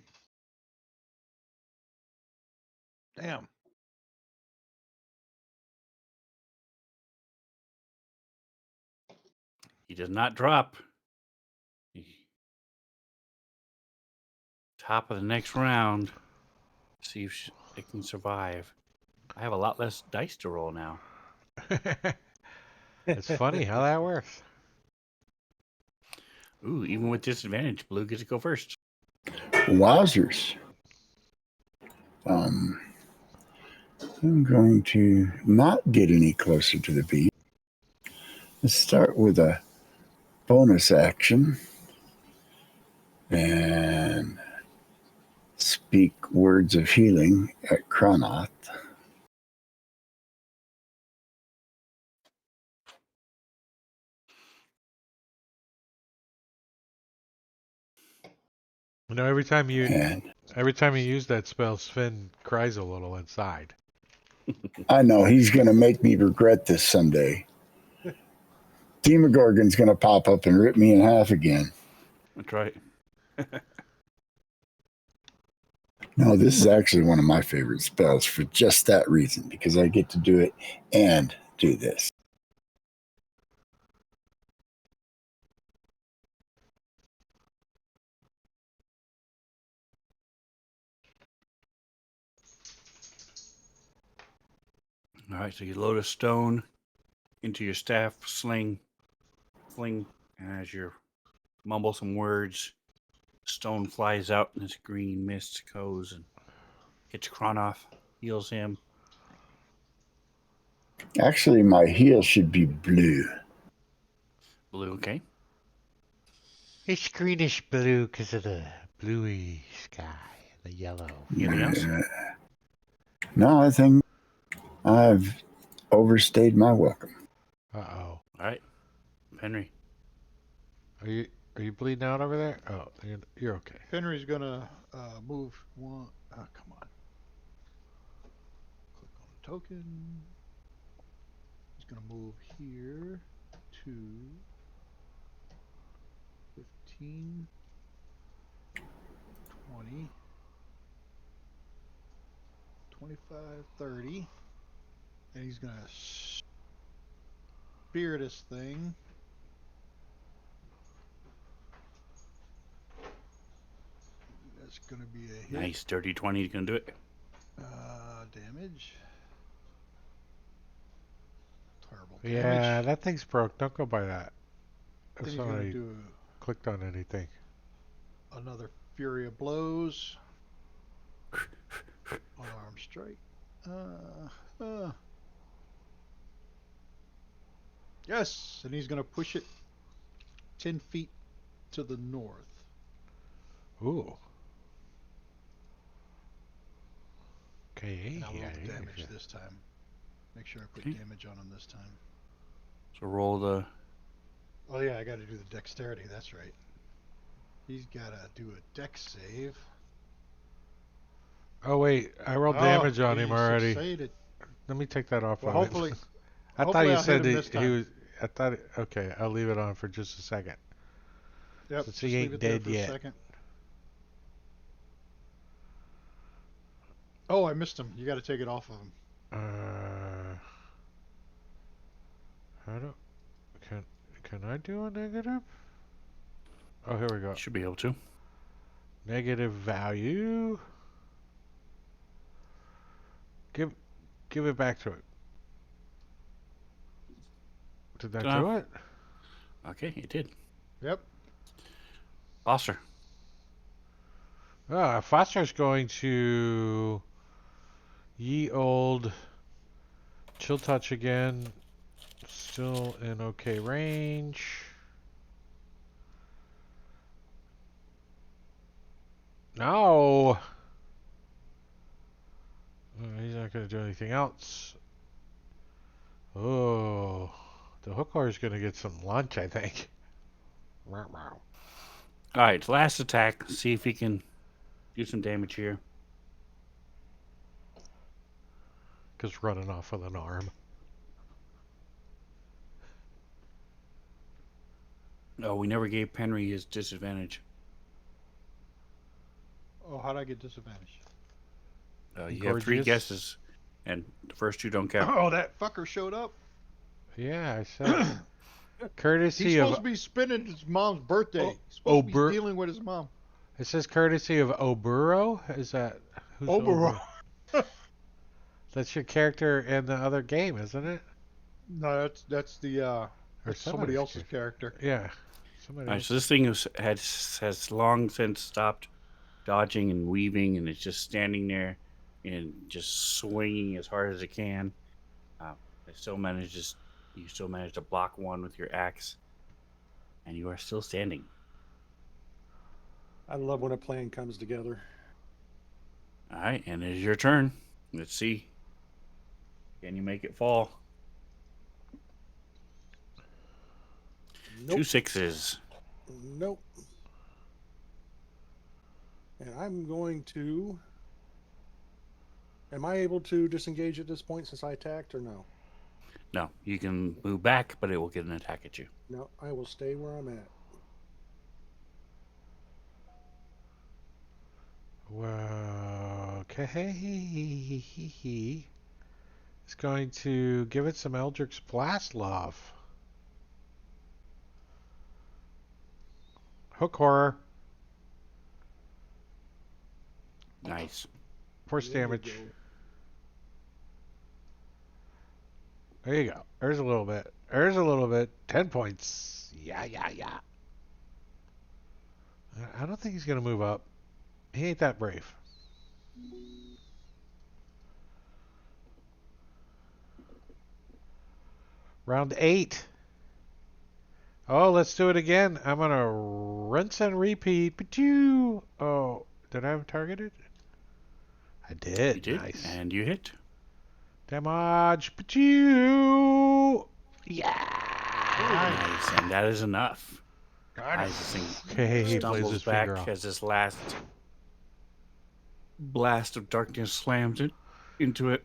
Damn. He does not drop. Top of the next round. See if it can survive. I have a lot less dice to roll now. It's funny how that works. Ooh, even with disadvantage, Blue gets to go first. Wowzers. I'm going to not get any closer to the beat. Let's start with a bonus action and speak words of healing at Cronoth. You know, every time you And use that spell, Sven cries a little inside. I know he's going to make me regret this someday. Demogorgon's going to pop up and rip me in half again. That's right. No, this is actually one of my favorite spells for just that reason, because I get to do it and do this. All right, so you load a stone into your staff sling, fling, and as you mumble some words, stone flies out and this green mist goes and hits Kronoff, heals him. Actually, my heel should be blue. Blue, okay. It's greenish blue because of the bluey sky, the yellow. Anything else? No, I think I've overstayed my welcome. Uh-oh. All right, Henry. Are you bleeding out over there? Oh, you're okay. Henry's gonna move one. Come on. Click on the token. He's gonna move here to 15, 20, 25, 30. And he's gonna spear this thing. That's gonna be a hit. Nice, dirty 20. You can do it. Damage. Terrible Yeah, damage. that thing's broke. Don't go by that. Then If he's gonna somebody do clicked on anything. another Fury of Blows. Unarmed strike. Yes, and he's gonna push it 10 feet to the north. Ooh. Okay. And I'll roll the yeah, damage yeah. this time. Make sure I put Okay. damage on him this time. So roll the. Oh yeah, I got to do the dexterity. That's right. He's got to do a dex save. Oh wait, I rolled damage on him he already. Succeeded. Let me take that off Well, of hopefully, it. I thought hopefully you I'll said hit him that this he time. was. I thought. Okay, I'll leave it on for just a second. Yep, Since just he leave ain't it there dead for yet. a second. Oh, I missed him. You got to take it off of him. How do? Can I do a negative? Oh, here we go. Should be able to. Negative value. Give it back to it. Did that do it? Okay, it did. Yep. Foster. Foster's going to ye old chill touch again. Still in okay range. No. He's not not going to do anything else. Oh, the hooker is going to get some lunch, I think. All right, last attack. See if he can do some damage here. Just running off with an arm. Oh, we never gave Penry his disadvantage. Oh, how'd I get disadvantage? You have 3 Gorgeous. guesses, and the first 2 don't count. Oh, that fucker showed up. Yeah, I said. Courtesy He's of. supposed to be spending his mom's birthday. He's supposed to Ober- be dealing with his mom. It says courtesy of Oburo. Is that who's Obero. That's your character in the other game, isn't it? No, that's the Or that's somebody somebody's else's character. Yeah. Somebody All right, else. so this thing has long since stopped dodging and weaving, and it's just standing there and just swinging as hard as it can. You still manage to block one with your axe, and you are still standing. I love when a plan comes together. All right, and it is your turn. Let's see. Can you make it fall? Nope. 2 6s. Nope. And I'm going to. Am I able to disengage at this point since I attacked, or no? No, you can move back, but it will get an attack at you. No, I will stay where I'm at. Well, okay. It's going to give it some Eldritch Blast love. Hook horror. Nice. Force There we damage. go. There you go. There's a little bit. There's a little bit. 10 points. Yeah. I don't think he's going to move up. He ain't that brave. Round 8. Oh, let's do it again. I'm going to rinse and repeat. Pachoo! Oh, did I have targeted? I did. You did, Nice. and you hit. Damage. Pachoo! Yeah! Nice, and that is enough. Got it. As this thing Okay, he plays stumbles his back finger off. as this last blast of darkness slams it into it.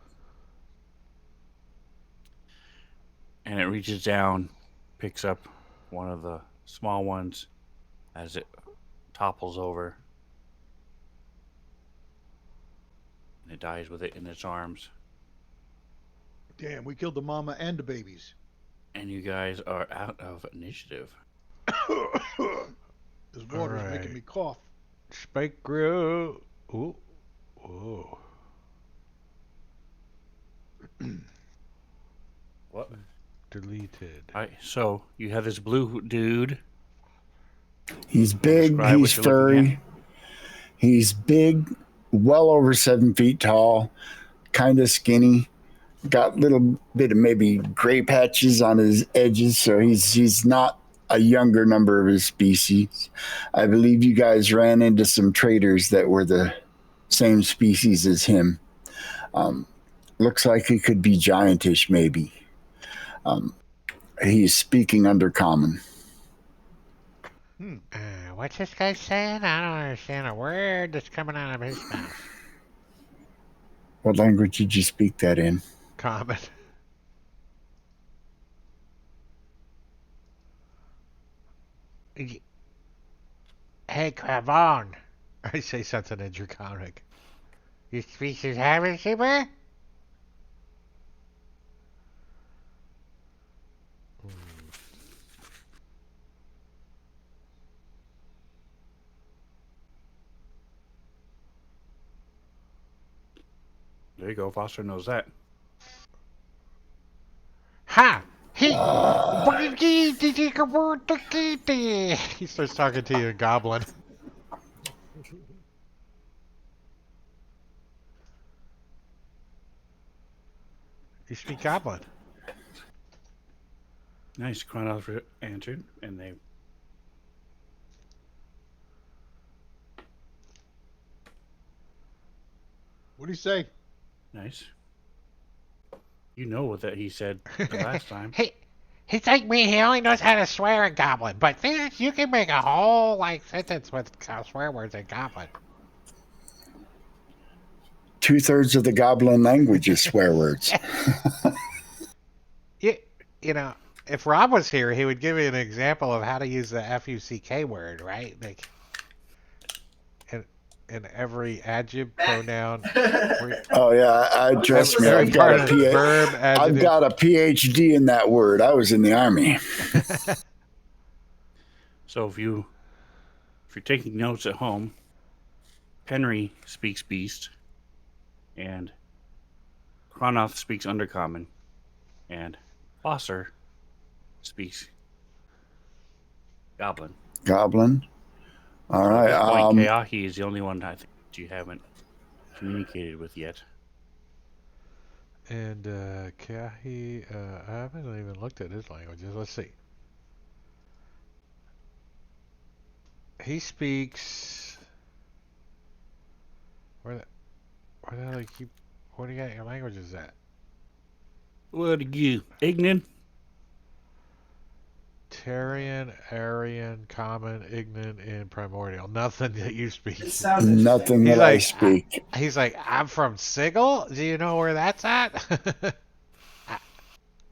And it reaches down, picks up one of the small ones as it topples over. And it dies with it in its arms. Damn, we killed the mama and the babies. And you guys are out of initiative. This water's Alright. making me cough. Spike grew. Ooh. Ooh. What? Deleted. Alright, so you have this blue dude. He's big, Describe what he's you're looking furry, he's big, well over 7 feet tall, kind of skinny, got little bit of maybe gray patches on his edges, so he's not a younger number of his species. I believe you guys ran into some traders that were the same species as him. Looks like he could be giantish, maybe. He's speaking under common. What's this guy saying? I don't understand a word that's coming out of his mouth. What language did you speak that in? Common. Hey, Cravon. I say something in Draconic. You speak his habit, Super? There you go, Foster knows that. Ha! He. He starts talking to you in Goblin. You speak Goblin. Nice, Chronos answered, and they What do you say? nice. You know what that he said the last time. He's like me. He only knows how to swear in Goblin, but you can make a whole sentence with swear words in Goblin. 2/3 of the goblin language is swear words. You know, if Rob was here, he would give you an example of how to use the FUCK word, right? Like, in every adjective, pronoun. Oh yeah, trust me. Every part of verb, adjective. I've got a PhD in that word. I was in the army. So if you're taking notes at home, Henry speaks beast, and Cronoth speaks undercommon, and Foster speaks goblin. Goblin. All So right. at this point, Keahi is the only one I think you haven't communicated with yet. And Keahi, I haven't even looked at his languages. Let's see. He speaks. Where the hell do you keep? Where do you got your languages at? What are you, Ignan? Terrian, Aryan, Common, Ignan, and Primordial. Nothing that you speak. Nothing that I speak. He's like, I'm from Sigil. Do you know where that's at?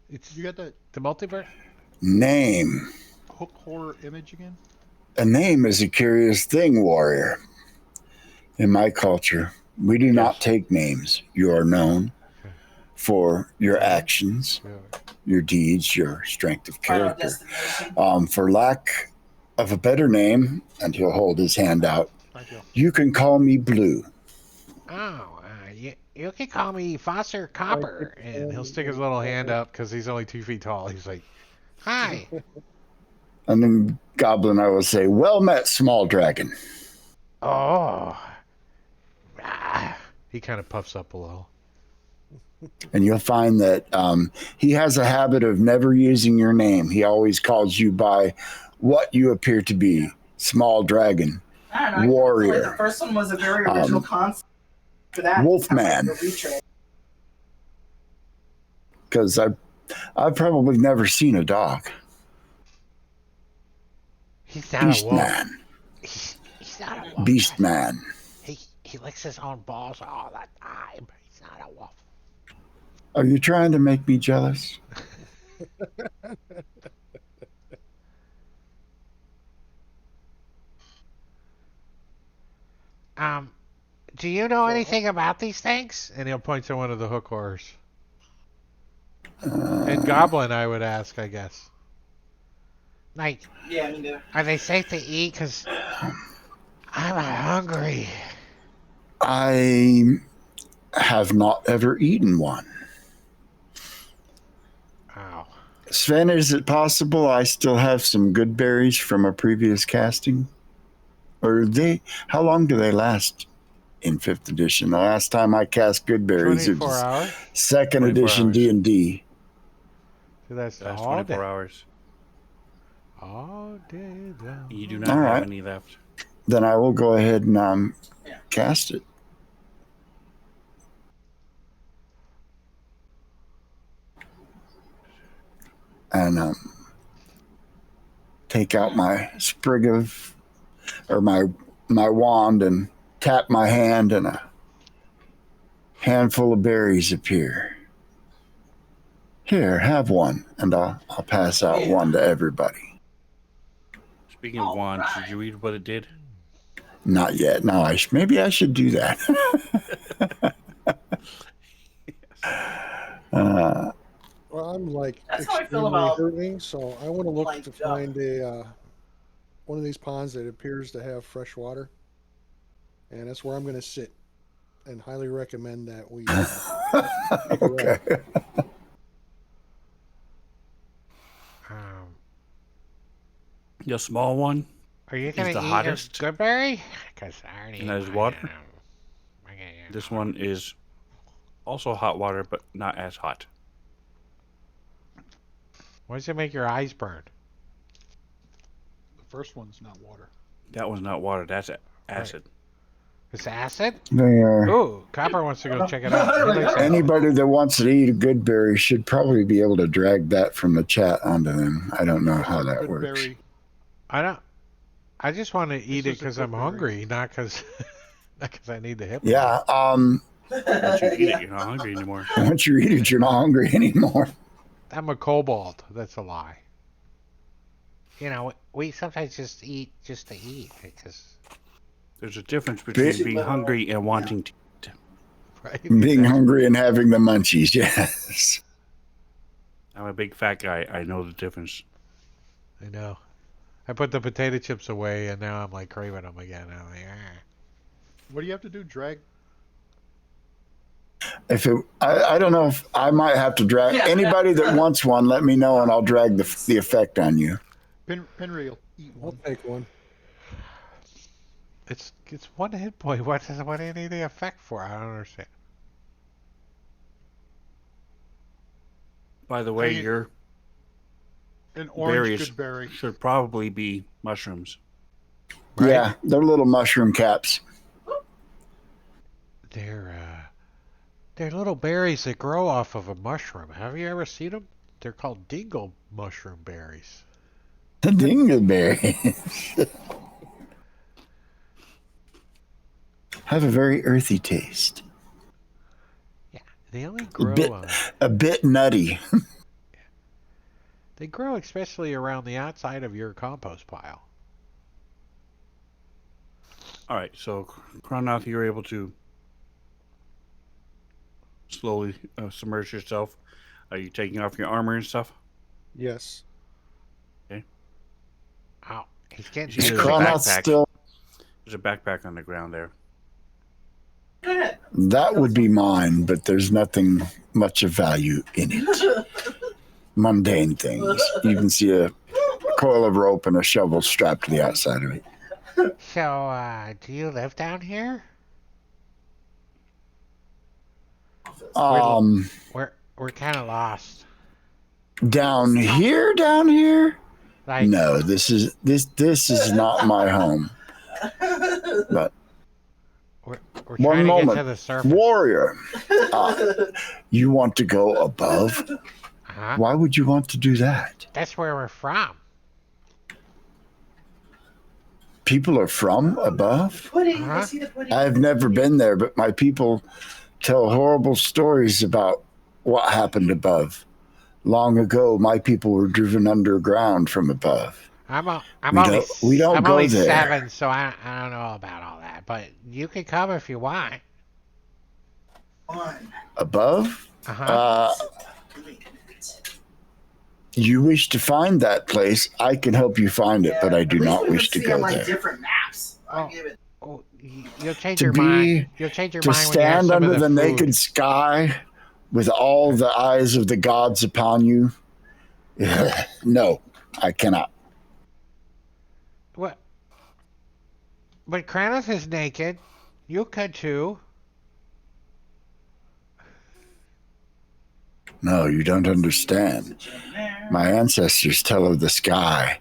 You got that The multiverse? Name. hook horror image again? A name is a curious thing, warrior. In my culture, we do not take names. You are known for your actions, your deeds, your strength of character. For lack of a better name, and he'll hold his hand out, you can call me Blue. Oh, you can call me Foster Copper. And he'll stick his little hand up because he's only 2 feet tall. He's like, hi. And then Goblin, I will say, well met, small dragon. Oh. He kind of puffs up a little. And you'll find that he has a habit of never using your name. He always calls you by what you appear to be. Small dragon, warrior. The first one was a very original concept for that. Wolfman. Because I've probably never seen a dog. He's not Beast a wolf. man. He's not a wolf. Beast man. He licks his own balls all the time. He's not a wolf. Are you trying to make me jealous? Do you know anything about these things? And he'll point to one of the hook horrors. And Goblin, I would ask, I guess. Like, Yeah, me neither. are they safe to eat? Because I'm hungry. I have not ever eaten one. Oh. Sven, is it possible I still have some good berries from a previous casting? Or how long do they last in 5th edition? The last time I cast good berries, it 24 was hours? 2nd edition hours. D&D. So that's That's all 24 day. hours. All day long. You do not All have right. any left. Then I will go ahead and cast it. And take out my sprig of, or my wand, and tap my hand, and a handful of berries appear. Here, have one, and I'll pass out one to everybody. Speaking of wands, did you read what it did? Not yet. No, maybe I should do that. Well, I'm like That's how I feel extremely about, hurting, so I want to look like, to find a one of these ponds that appears to have fresh water, and that's where I'm going to sit. And highly recommend that we. Okay. The small one Are you is going to the eat hottest. your goodberry? Because I already And ate there's mine, water? and, This one is also hot water, but not as hot. Why does it make your eyes burn? The first one's not water. That one's not water. That's acid. It's acid? There. Ooh, Copper wants to go check it out. He likes acid. Anybody that wants to eat a good berry should probably be able to drag that from the chat onto them. I don't know how that Good works. berry. I don't. I just want to eat it is a because good I'm berry. hungry, not because I need the hip. Yeah. Once you eat it, you're not hungry anymore. Once you eat it, you're not hungry anymore. I'm a kobold. That's a lie. You know, we sometimes just eat just to eat because There's a difference between being hungry and wanting to eat. Right? Being hungry and having the munchies. Yes. I'm a big fat guy. I know the difference. I know. I put the potato chips away, and now I'm like craving them again. I'm like, ah. What do you have to do? Drag? If it, I don't know if I might have to drag anybody that wants one. Let me know, and I'll drag the effect on you. Penry will eat I'll one. take one. It's one hit point. What do you need the effect for? I don't understand. By the way, I mean, your An orange berries good berry. should probably be mushrooms. Right? Yeah, they're little mushroom caps. They're little berries that grow off of a mushroom. Have you ever seen them? They're called dingle mushroom berries. Dingleberries have a very earthy taste. Yeah, they only grow bit- on. A bit nutty. They grow especially around the outside of your compost pile. All right, so Chronoth, you're able to slowly submerge yourself. Are you taking off your armor and stuff? Yes. oh, he's getting Is Is There's a Chronoth backpack. still? There's a backpack on the ground there. Good. That would be mine, but there's nothing much of value in it. Mundane things. You can see a coil of rope and a shovel strapped to the outside of it. So, do you live down here? We're kind of lost. Down here. Like, No, this is not my home. But we're one trying to moment. get to the surface. Warrior, you want to go above? Uh-huh. Why would you want to do that? That's where we're from. People are from above? Pudding. Huh? I see the pudding. I've never been there, but my people tell horrible stories about what happened above. Long ago, my people were driven underground from above. I'm We don't I'm go only there. 7, so I don't know about all that. But you can come if you want. One. Above? Uh-huh. Wait a minute. You wish to find that place, I can help you find it, but I do At least not we wish can to see go on, like, there. different maps. I'll Oh. give it. Oh, you'll change To your be- mind. You'll change your To mind when you have stand some under of the food. naked sky with all the eyes of the gods upon you? No, I cannot. What? But Kranos is naked. You could too. No, you don't understand. My ancestors tell of the sky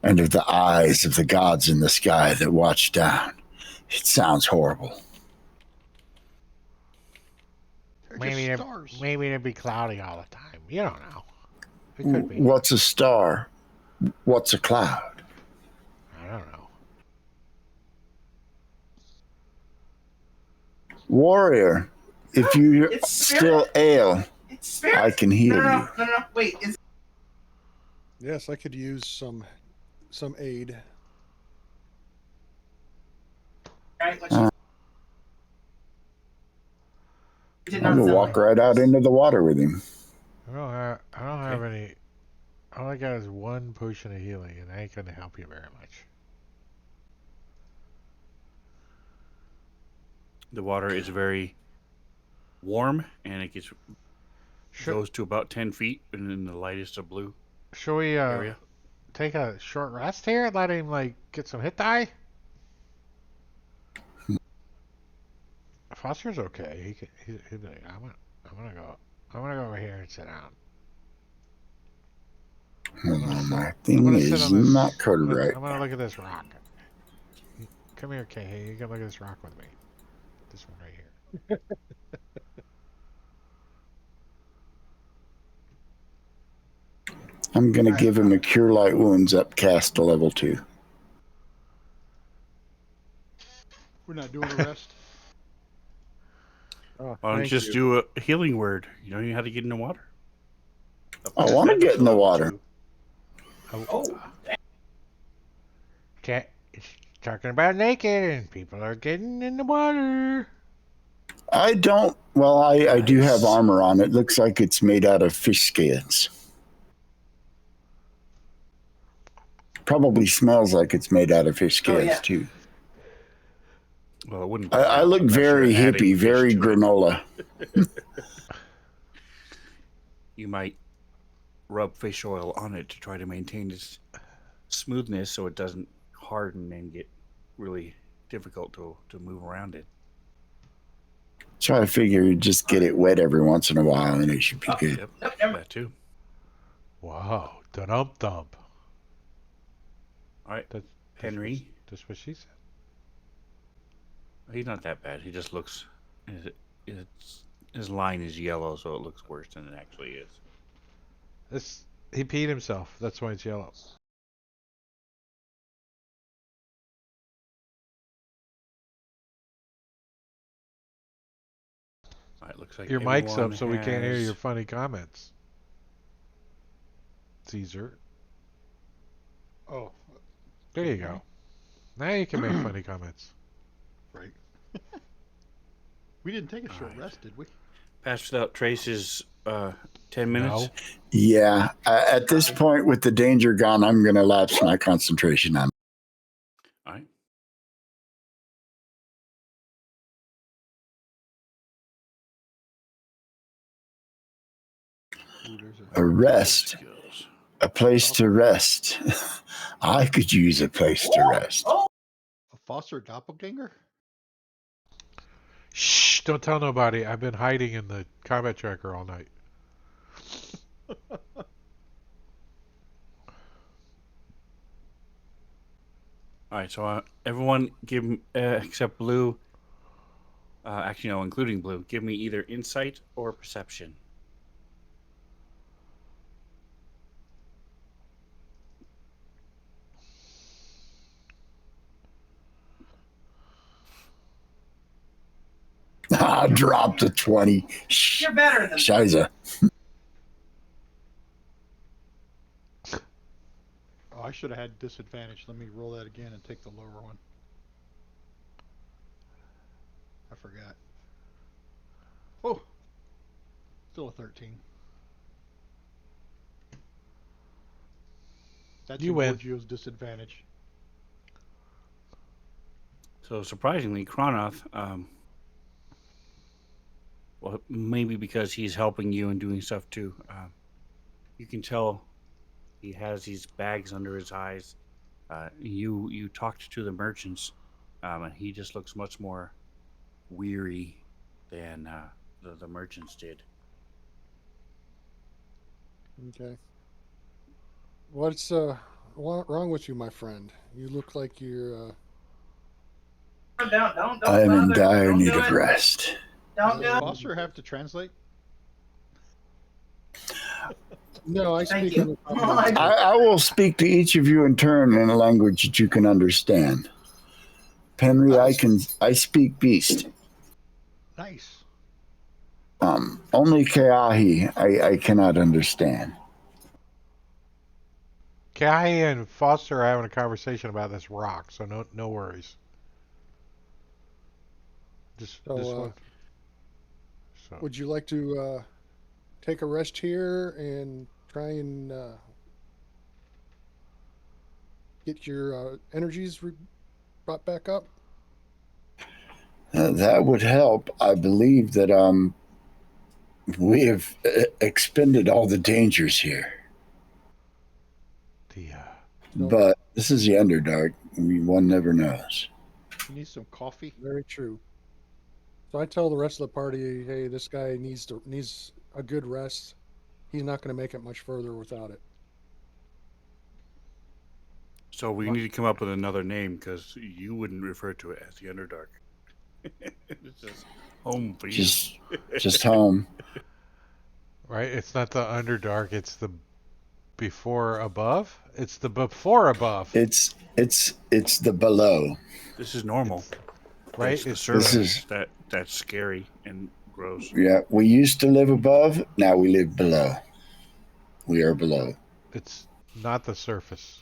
and of the eyes of the gods in the sky that watch down. It sounds horrible. They're Maybe just stars. maybe it'd be cloudy all the time. You don't know. It could be. What's a star? What's a cloud? I don't know. Warrior, if you It's still ail, It's spirit. I can heal no. you. Wait. Is Yes, I could use some aid. right? What Uh, you did I'm not gonna sound walk like right out into the water with him. I don't have any. All I got is one potion of healing, and I ain't gonna help you very much. The water is very warm, and it Should, goes to about 10 feet, and then the lightest of blue should we area. take a short rest here and let him like get some hit die? Foster's okay. He'd be like, I'm gonna go over here and sit down. Hold on, my I'm thing gonna sit is on this. not coded right. I'm gonna look at this rock. Come here, Kay. You can look at this rock with me. This one right here. I'm going to give him a Cure Light Wounds upcast to level 2. We're not doing a rest. Oh, Why don't you thank just you. do a healing word? You know how to get in the water. I want to get in the Level water. 2. Oh, Cat is talking about naked and people are getting in the water. I don't. Well, I do have Nice. armor on. It looks like it's made out of fish scales. Probably smells like it's made out of fish Oh, scales yeah. too. Well, it wouldn't. I look unless very you're adding hippie, fish very to it. granola. You might rub fish oil on it to try to maintain its smoothness so it doesn't harden and get really difficult to move around it. So I figure you just get it wet every once in a while and it should be good. Yep, Nope, never. that too. Wow. Dump dump. All right, That's Henry. That's what she said. He's not that bad. He just looks. His line is yellow, so it looks worse than it actually is. He peed himself. That's why it's yellow. All right, looks like Your mic's everyone up so we can't hear has- your funny comments. Caesar. Oh, There you go. Now you can make funny comments. right. We didn't take a short Alright. rest, did we? Pass without trace is 10 minutes. No. Yeah. At this point, with the danger gone, I'm going to lapse my concentration on. All right. Ooh, there's A rest. Skills. A place to rest. I could use a place to rest. Oh, a Foster doppelganger. Shh! Don't tell nobody. I've been hiding in the combat tracker all night. All right, so everyone give except Blue, actually no, including Blue, give me either insight or perception. I dropped a 20. you're better than Shiza. Oh, I should have had disadvantage. Let me roll that again and take the lower one. I forgot. Oh, still a 13. That's You in win. Giorgio's disadvantage. So surprisingly, Kronoth, well, maybe because he's helping you and doing stuff too, you can tell he has these bags under his eyes. You talked to the merchants, and he just looks much more weary than the merchants did. Okay. What's wrong with you, my friend? You look like you're don't I am in bother. dire Don't need do of it. rest. Don't do Does it. Foster have to translate? No, I Thank speak you. in the common language. I will speak to each of you in turn in a language that you can understand. Henry, I speak beast. Nice. Only Keahi I cannot understand. Kai and Foster are having a conversation about this rock, so no worries. Just So, this one. So Would you like to take a rest here and try and get your energies brought back up? That would help. I believe that we have expended all the dangers here. the But this is the Underdark. One never knows. You need some coffee. Very true. So I tell the rest of the party, hey, this guy needs a good rest. He's not going to make it much further without it. So we need to come up with another name because you wouldn't refer to it as the Underdark. It's just home for you. Just home. Right? It's not the Underdark. It's the before above. It's the before above. It's the below. This is normal. It's, right? It's the It's surface that's scary and gross. Yeah, we used to live above. Now we live below. We are below. It's not the surface.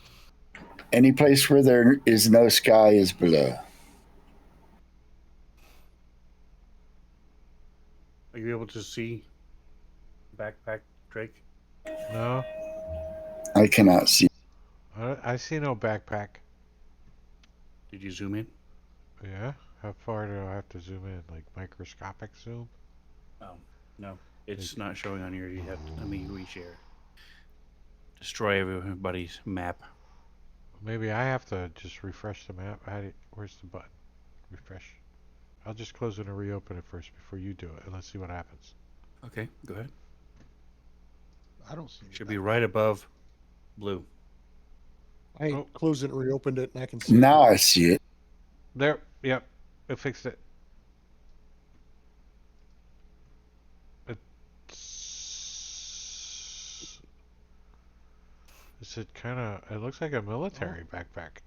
Any place where there is no sky is below. Are you able to see backpack, Drake? No, I cannot see. I see no backpack. Did you zoom in? Yeah. How far do I have to zoom in? Like microscopic zoom? No. It's not showing on here. You have to, let me reshare. Destroy everybody's map. Maybe I have to just refresh the map. Where's the button? Refresh. I'll just close it and reopen it first before you do it, and let's see what happens. Okay, go ahead. I don't see. Should be right above blue. I Oh. closed it and reopened it, and I can see. Now I see it. There. Yep. It fixed it. It looks like a military backpack.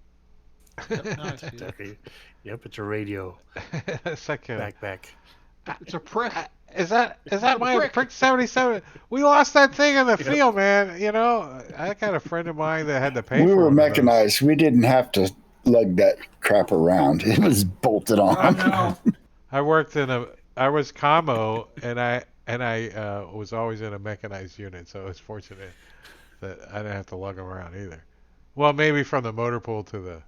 Yep, now I see it. Okay. Yep, it's a radio It's like a. backpack. It's a prick. Is that my prick. prick 77? We lost that thing in the field, man. You know, I got a friend of mine that had to pay We for were one of those. mechanized. We didn't have to lug that crap around. It was bolted Oh on. no. I was commo, and I was always in a mechanized unit, so it's fortunate that I didn't have to lug them around either. Well, maybe from the motor pool to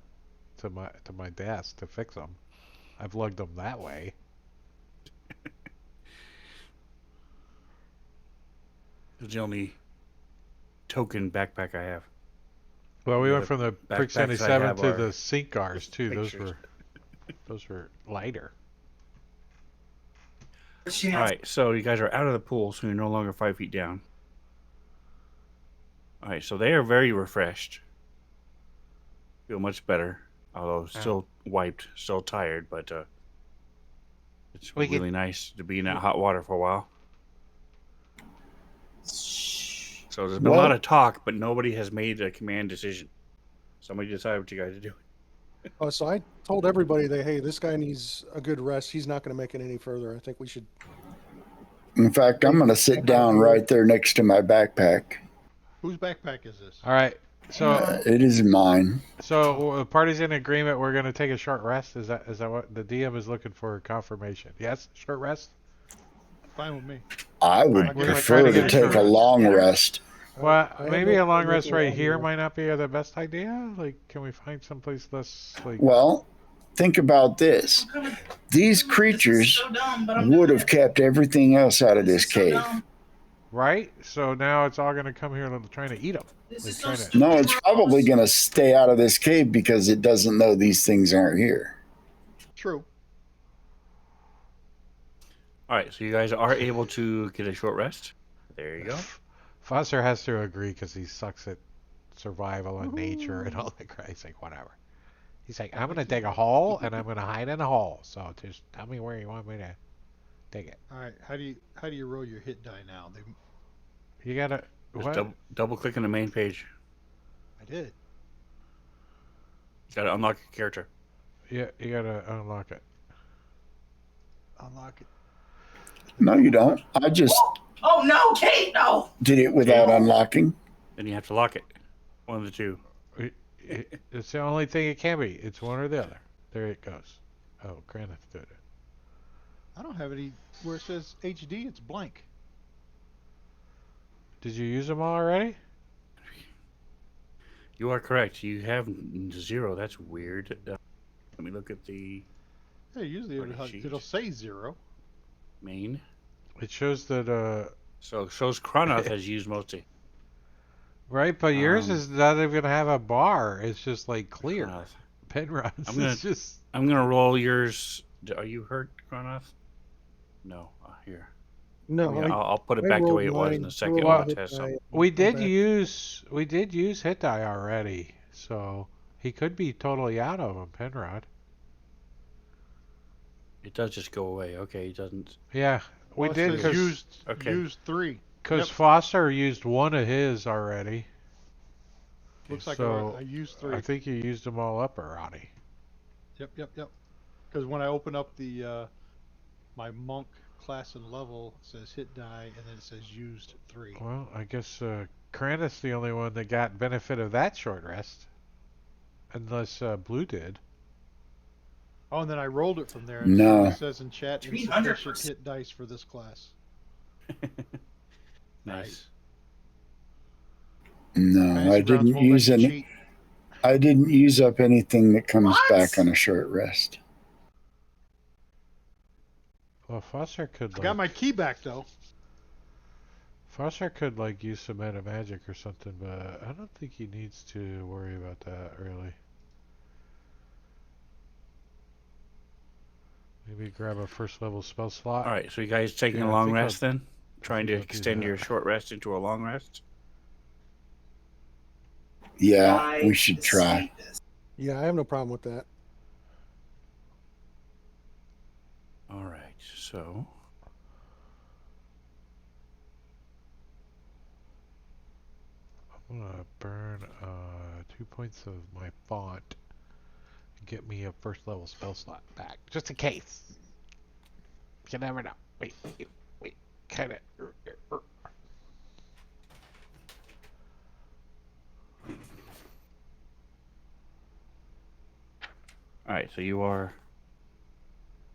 my desk to fix them. I've lugged them that way. It's the only token backpack I have. Well, we The went from the Prick backpacks I 77 have to are the sink cars too. pictures. Those were lighter. She All has right, so you guys are out of the pool, so you're no longer 5 feet down. All right, so they are very refreshed. Feel much better, although still wiped, still tired, but it's We really nice to be in that hot water for a while. So there's been a lot of talk, but nobody has made a command decision. Somebody decide what you guys are doing. Oh, so I told everybody that, hey, this guy needs a good rest. He's not going to make it any further. I think we should. In fact, I'm going to sit down right there next to my backpack. Whose backpack is this? All right. So It is mine. So the party's in agreement. We're gonna take a short rest. Is that what the DM is looking for? Confirmation? Yes, short rest. Fine with me. I would We're gonna try prefer to to get take through a it. long rest. Well, I have maybe no a long problem rest with a right long here rest. might not be the best idea. Like, can we find someplace less like? Well, think about this. These creatures so dumb, but would have kept everything else out of this so cave. dumb. Right. So now it's all gonna come here trying to eat them. This Like is so trying to. stupid. No, it's probably going to stay out of this cave because it doesn't know these things aren't here. True. All right, so you guys are able to get a short rest. There you go. Foster has to agree because he sucks at survival and nature and all that crap. He's like, whatever. He's like, I'm gonna dig a hole and I'm gonna hide in a hole. So just tell me where you want me to dig it. All right. How do you roll your hit die now? You gotta Just what? double click on the main page. I did. You gotta unlock your character. Yeah, you gotta unlock it. Unlock it. No, you don't. I just Oh no, Kate, no. did it without unlocking. Then you have to lock it. One of the two. It's the only thing it can be. It's one or the other. There it goes. Oh, Granite did it. I don't have any where it says HD. It's blank. Did you use them all already? You are correct. You have 0. That's weird. Let me look at the Yeah, usually Party sheet. it'll say 0. main. It shows that So it shows Kronoth has used most of right, but yours Um, is not even gonna have a bar. It's just like clear. Kronoth. Penrod. I'm gonna- It's just I'm gonna roll yours. Are you hurt, Kronoth? No. Here. No, I'll put it I back the rolled way it was in mine, the second rolled one. hit Test die, something. and we go did back. use hit die already, so he could be totally out of them, Penrod. It does just go away. Okay, it doesn't. Yeah, we Well, it did says because Okay. used 3. Foster used one of his already. Looks like So I used I 3. think you used them all up already. Yep. Because when I open up the my monk class and level, it says hit die, and then it says used 3. Well, I guess Kranis the only one that got benefit of that short rest, unless Blue did. Oh, and then I rolled it from there, and see what No, it says in chat: 300%. insufficient hit dice for this class. Nice. no, Fantasy Grounds won't let you cheat. I didn't use up anything that comes What? back on a short rest. Well, Foster could I got my key back though. Foster could like use some meta magic or something, but I don't think he needs to worry about that really. Maybe grab a first level spell slot. All right, so you guys taking Yeah, a I long think rest then? Trying to I'll do extend your that. short rest into a long rest? Yeah, we should try. Yeah, I have no problem with that. All right, so I'm gonna burn 2 points of my font and get me a first level spell slot back, just in case. You never know. Wait, kind of. all right, so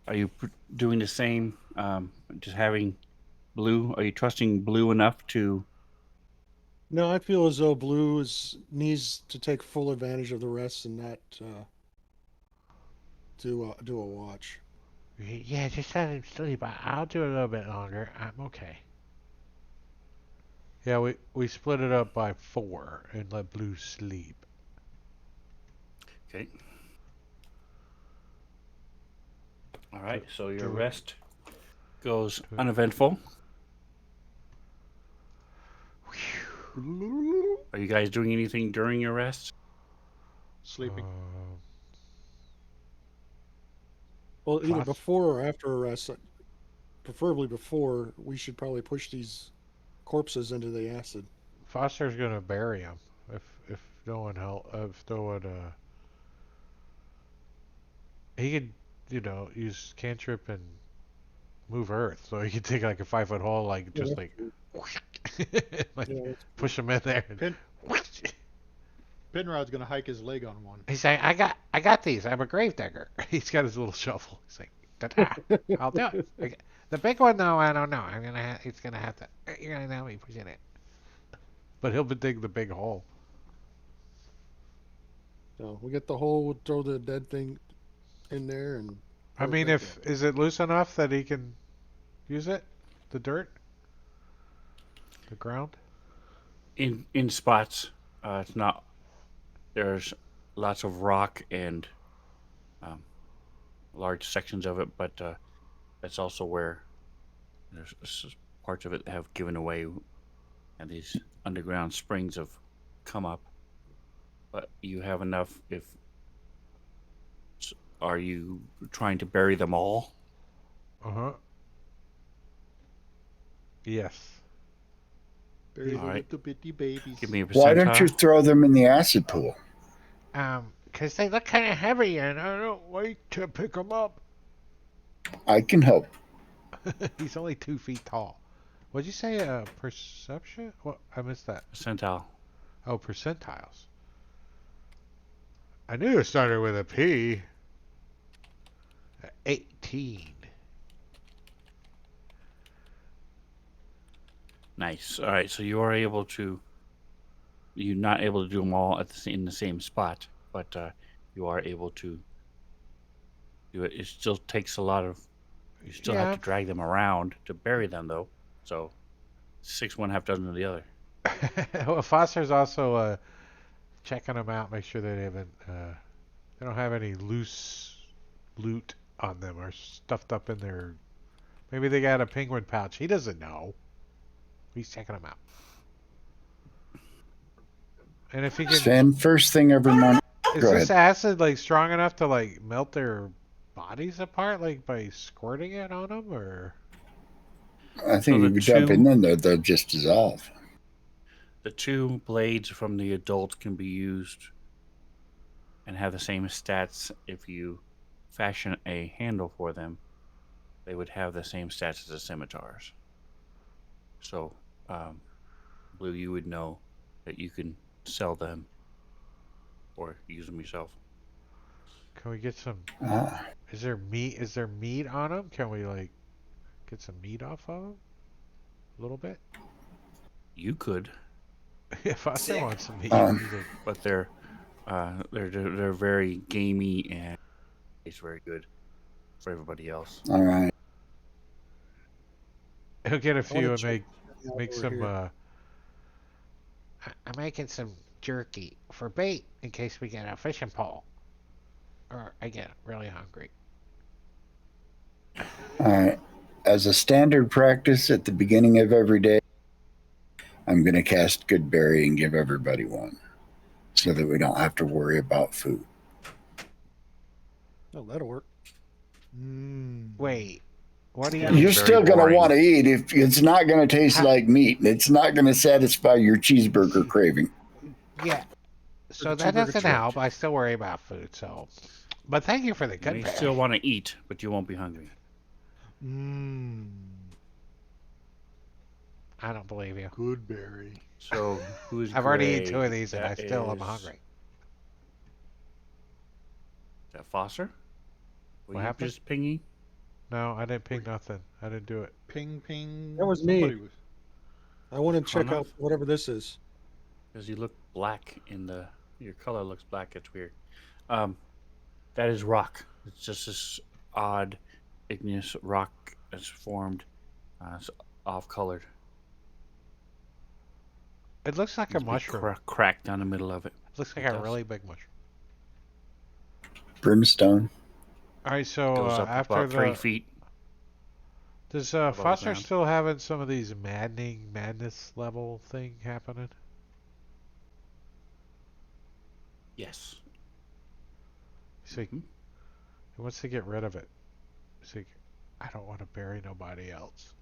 are you doing the same? Just having Blue? Are you trusting Blue enough to? No, I feel as though Blue needs to take full advantage of the rest and not do a watch. Yeah, just let him sleep. I'll do a little bit longer. I'm okay. Yeah, we split it up by 4 and let Blue sleep. Okay. All right, so your do it. rest goes Do it. uneventful. Are you guys doing anything during your rest? Sleeping. Well, either Foss- before or after a rest, preferably before, we should probably push these corpses into the acid. Foster's gonna bury him if no one if no one he could use cantrip and move Earth, so he could take like a 5-foot hole, like just like, like Yeah, push him in there. And, Penrod's gonna hike his leg on one. He's saying, I got these. I'm a gravedigger. he's got his little shovel. He's like, ta-ta, I'll do it. The big one though, I don't know. It's gonna have to. You're gonna know me pushing it. But he'll dig the big hole. So we get the hole, we'll throw the dead thing in there, and I mean, is it loose enough that he can use it? The dirt, the ground. In spots, it's not. There's lots of rock and large sections of it, but that's also where there's parts of it that have given away, and these underground springs have come up. But you have enough. Are you trying to bury them all? Yes. Bury the All right. little bitty babies. Give me a percentile. Why don't you throw them in the acid pool? Because they look kind of heavy and I don't wait to pick them up. I can help. He's only 2 feet tall. What'd you say? Perception? What? I missed that. Percentile. Oh, percentiles. I knew it started with a P. 18. Nice. All right, so you are able to. You're not able to do them all in the same spot, but you are able to do it. It still takes a lot of. You still have to drag them around to bury them, though. So 6 one, half dozen of the other. Well, Foster's also checking them out, make sure they haven't. They don't have any loose loot on them or stuffed up in their. Maybe they got a penguin pouch. He doesn't know. He's checking them out. And if he can. Sven, first thing every morning. Is this acid like strong enough to like melt their bodies apart, like by squirting it on them, or? I think So if the you dump it two- in there, they'll just dissolve. The 2 blades from the adult can be used and have the same stats if you fashion a handle for them. They would have the same stats as the scimitars. So, Blue, you would know that you can sell them or use them yourself. Can we get some? Ah, Is there meat? Is there meat on them? Can we like get some meat off of them? A little bit. You could, If I Sick. want some meat, Um, he's like, but they're very gamey and it's very good for everybody else. all right. he'll get a I want few to and check make over some. here. I'm making some jerky for bait in case we get a fishing pole. Or I get really hungry. All right. As a standard practice at the beginning of every day, I'm going to cast Good Berry and give everybody one so that we don't have to worry about food. Oh, that'll work. Wait, what do you That'd be You're very still going to boring. want to eat if it's not going to taste Ha- like meat. It's not going to satisfy your cheeseburger craving. Yeah, so the that cheeseburger doesn't trick. help. I still worry about food, so. But thank you for the You good may berry. still want to eat, but you won't be hungry. I don't believe you. Good berry. So who's I've already eaten 2 gray? of these and I That still am is- hungry. Is that Foster? Were What you happened? just pinging? no, I didn't ping nothing. I didn't do it. Ping, ping. That was me. Somebody was. I want to check Enough. out whatever this is. Because you look black in the. Your color looks black. It's weird. That is rock. It's just this odd, igneous rock that's formed. It's off-colored. It looks like a There's big mushroom. crack down the middle of it. It looks like It a does. really big mushroom. Brimstone. All right, so Goes up after about 3 the feet. does above the Foster ground. still having some of these madness level thing happening? Yes. So Mhm. he wants to get rid of it. He's like, I don't want to bury nobody else.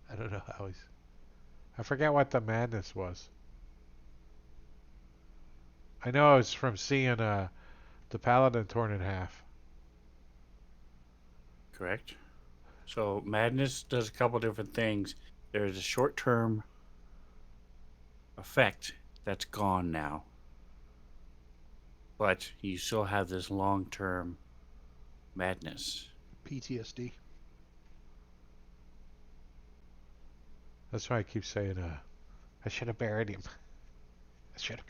I don't know how he's. I forget what the madness was. I know it was from seeing the paladin torn in half. Correct. So madness does a couple different things. There's a short-term effect that's gone now, but you still have this long-term madness. PTSD. That's why I keep saying I should have buried him. I should have.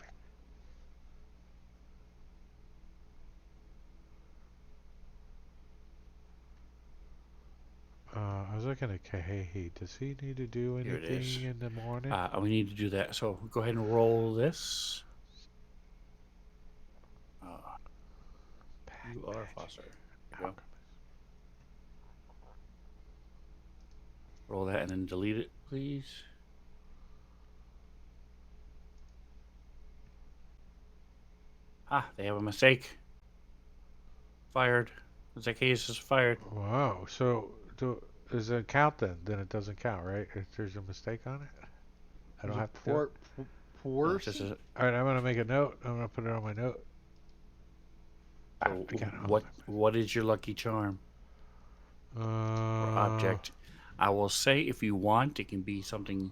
I was looking at Kahehi. Does he need to do Here it is. anything in the morning? We need to do that. So go ahead and roll this. You are Foster. There you go. Roll that and then delete it, please. They have a mistake. Fired. Zacchaeus is fired. Wow. So does it count then? Then it doesn't count, right? If there's a mistake on it, I don't have to do it. No, it's just a- All right, I'm gonna make a note. I'm gonna put it on my note. so I got it on what is your lucky charm or object? I will say if you want, it can be something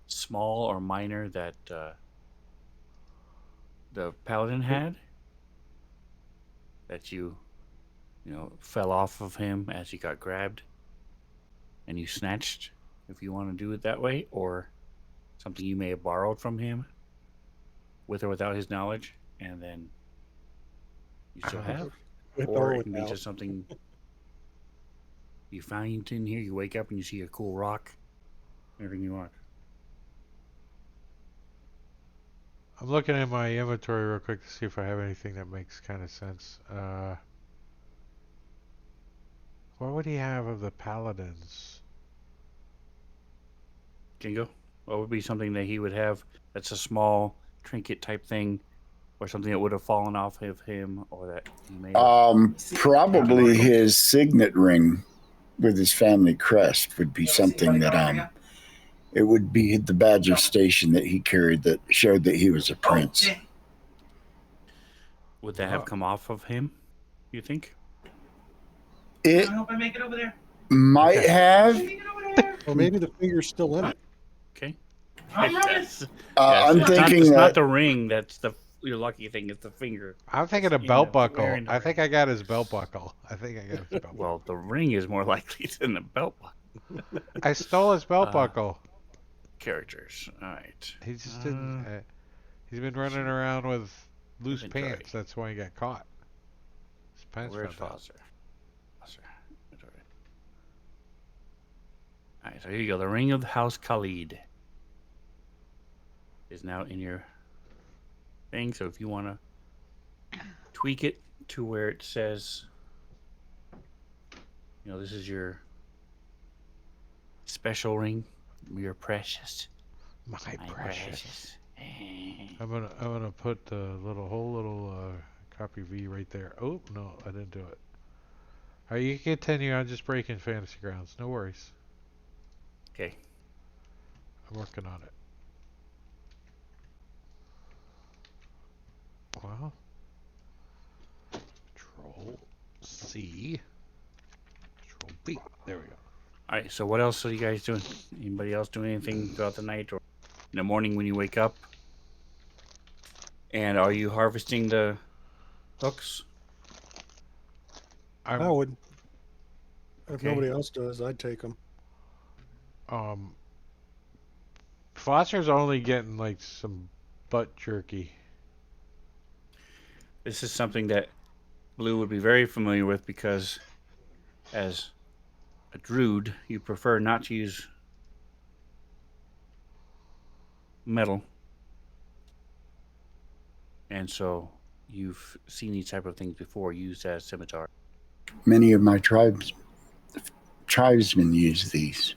small or minor that the paladin had that you fell off of him as he got grabbed and you snatched, if you want to do it that way, or something you may have borrowed from him with or without his knowledge, and then you still have. With Or or it can be without. just something you find in here, you wake up and you see a cool rock, everything you want. I'm looking at my inventory real quick to see if I have anything that makes kind of sense. What would he have of the paladins? Kingo? What would be something that he would have that's a small trinket type thing or something that would have fallen off of him, or that he may have. Probably his signet ring with his family crest would be something that it would be the badge of station that he carried that showed that he was a prince. Would that have come off of him? You think? It I hope I make it over there. might have. Make it over there. Or maybe the finger's still in it. Okay. I'm running. Yes. I'm it's thinking it's that not the ring. That's your lucky thing. It's the finger. I'm thinking a You know, belt buckle. wearing the I think ring. I got his belt buckle. I think I got his belt buckle. Well, the ring is more likely than the belt buckle. I stole his belt buckle. Characters. All right. He just didn't. He's been running around with loose Inventory. pants. That's why he got caught. His pants Where's fell down. Foster? Foster. Inventory. All right. So here you go. The ring of the House Khalid is now in your thing. So if you want to tweak it to where it says, this is your special ring, your precious. My My precious. precious. I'm gonna put the whole little copy V right there. Oh no, I didn't do it. All right, you can continue. I'm just breaking fantasy grounds. No worries. Okay. I'm working on it. Well, Control C, Control B. There we go. All right. So what else are you guys doing? Anybody else doing anything throughout the night or in the morning when you wake up? And are you harvesting the hooks? I'm, I would. If Okay. nobody else does, I'd take them. Foster's only getting like some butt jerky. This is something that Blue would be very familiar with because as a druid, you prefer not to use metal. And so you've seen these type of things before used as scimitar. many of my tribesmen use these.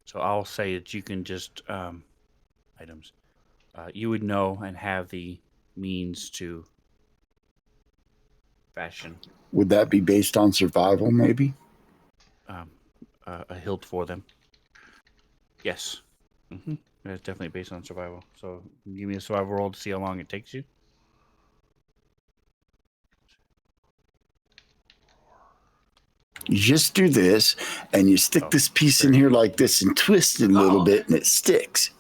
So I'll say that you can just items. You would know and have the means to fashion Would that be based on survival, maybe? a hilt for them. Yes. That's definitely based on survival. So give me a survival roll to see how long it takes you. You just do this, and you stick this piece in here like this and twist it a little bit, and it sticks.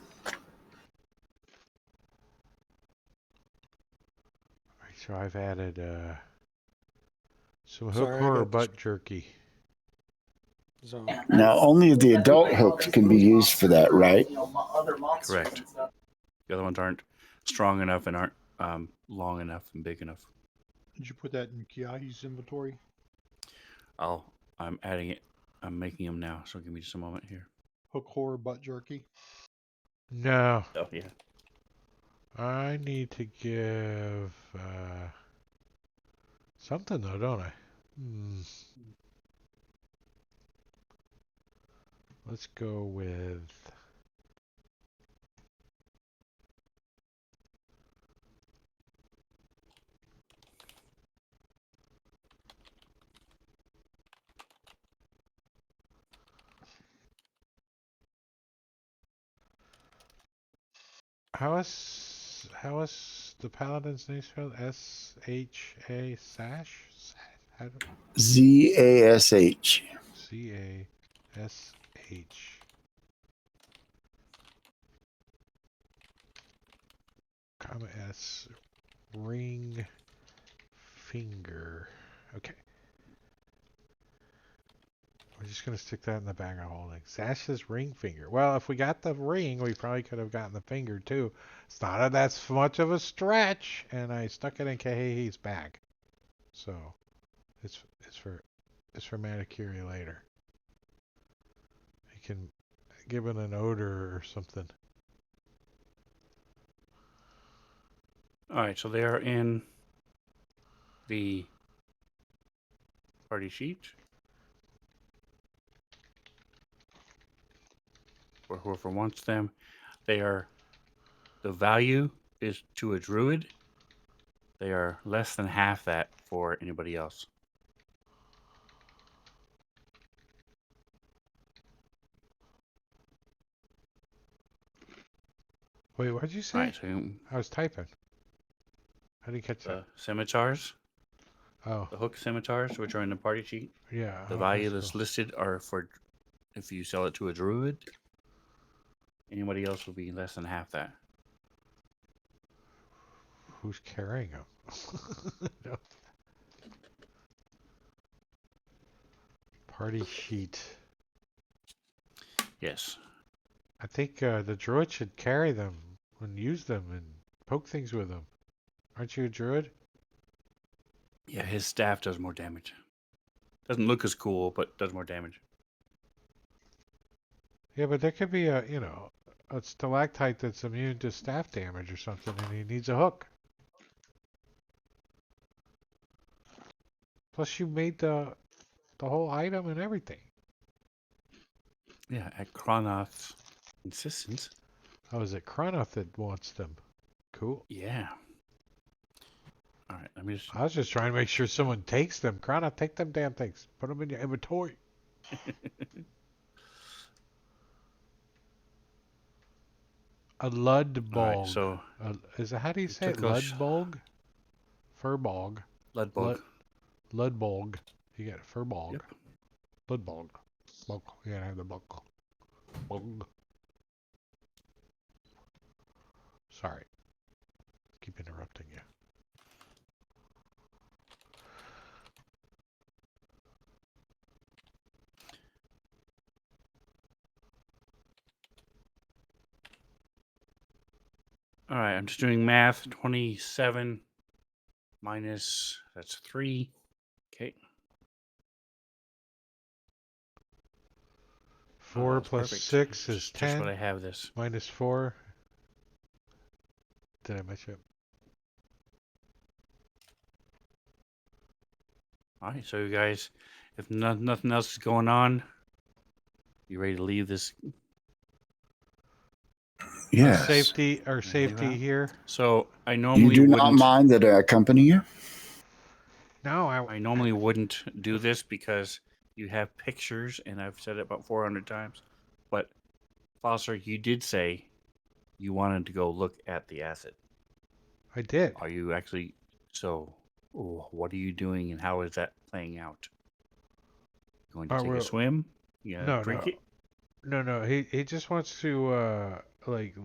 Alright, so I've added some hook Sorry, I horror got butt jerky. So Now, only the adult hooks can be used for that, right? Correct. The other ones aren't strong enough and aren't long enough and big enough. Did you put that in Kiahi's inventory? I'm adding it. I'm making them now. So give me just a moment here. Hook horror butt jerky. No, Oh yeah. I need to give something though, don't I? Let's go with how is the paladin's name spelled? S-H-A Sash? ZASH. C-A-S-H. Comma S. Ring finger. Okay. We're just going to stick that in the bag of holding. Sash's ring finger. Well, if we got the ring, we probably could have gotten the finger too. It's not that much of a stretch. And I stuck it in Kahehi's bag. So, it's for Manicure later. You can give it an odor or something. All right. So they are in the party sheet. Or whoever wants them. They are the value is to a druid. They are less than half that for anybody else. Wait, what'd you All say? right, so I was typing. How do you catch the that? scimitars, Oh, the hook scimitars, which are in the party sheet, yeah. the Oh, value that's that's cool. listed are for if you sell it to a druid. Anybody else will be less than half that. Who's carrying them? No. Party sheet. Yes. I think the druid should carry them and use them and poke things with them. Aren't you a druid? Yeah, his staff does more damage. Doesn't look as cool, but does more damage. Yeah, but there could be a stalactite that's immune to staff damage or something, and he needs a hook. Plus, you made the whole item and everything. Yeah, at Kronoth's insistence. Oh, is it Cronoth that wants them? Cool. Yeah. All right, let me just. I was just trying to make sure someone takes them. Cronoth, take them damn things. Put them in your inventory. A All right, Ludbog. so Is it, how do you it say it? took us Ludbog? Furbog. Leadbug. Ludbog. You got Furbog. Yep. Ludbog. Bog. You gotta have the bog. Bog. Sorry. Keep interrupting you. All right, I'm just doing math. 27 minus, that's 3. Okay. 4 that's plus perfect. 6 is Just what 10. I have this. Minus 4. Did I mess you up? All right, so you guys, if nothing else is going on, you ready to leave this? Yes. Our safety here. So I You normally do not wouldn't. mind that I accompany you? No, I normally wouldn't do this because you have pictures, and I've said it about 400 times. But Foster, you did say you wanted to go look at the acid. I did. Are you actually? So, what are you doing, and how is that playing out? Going to take a swim? Yeah, No, drink it. No. He just wants to like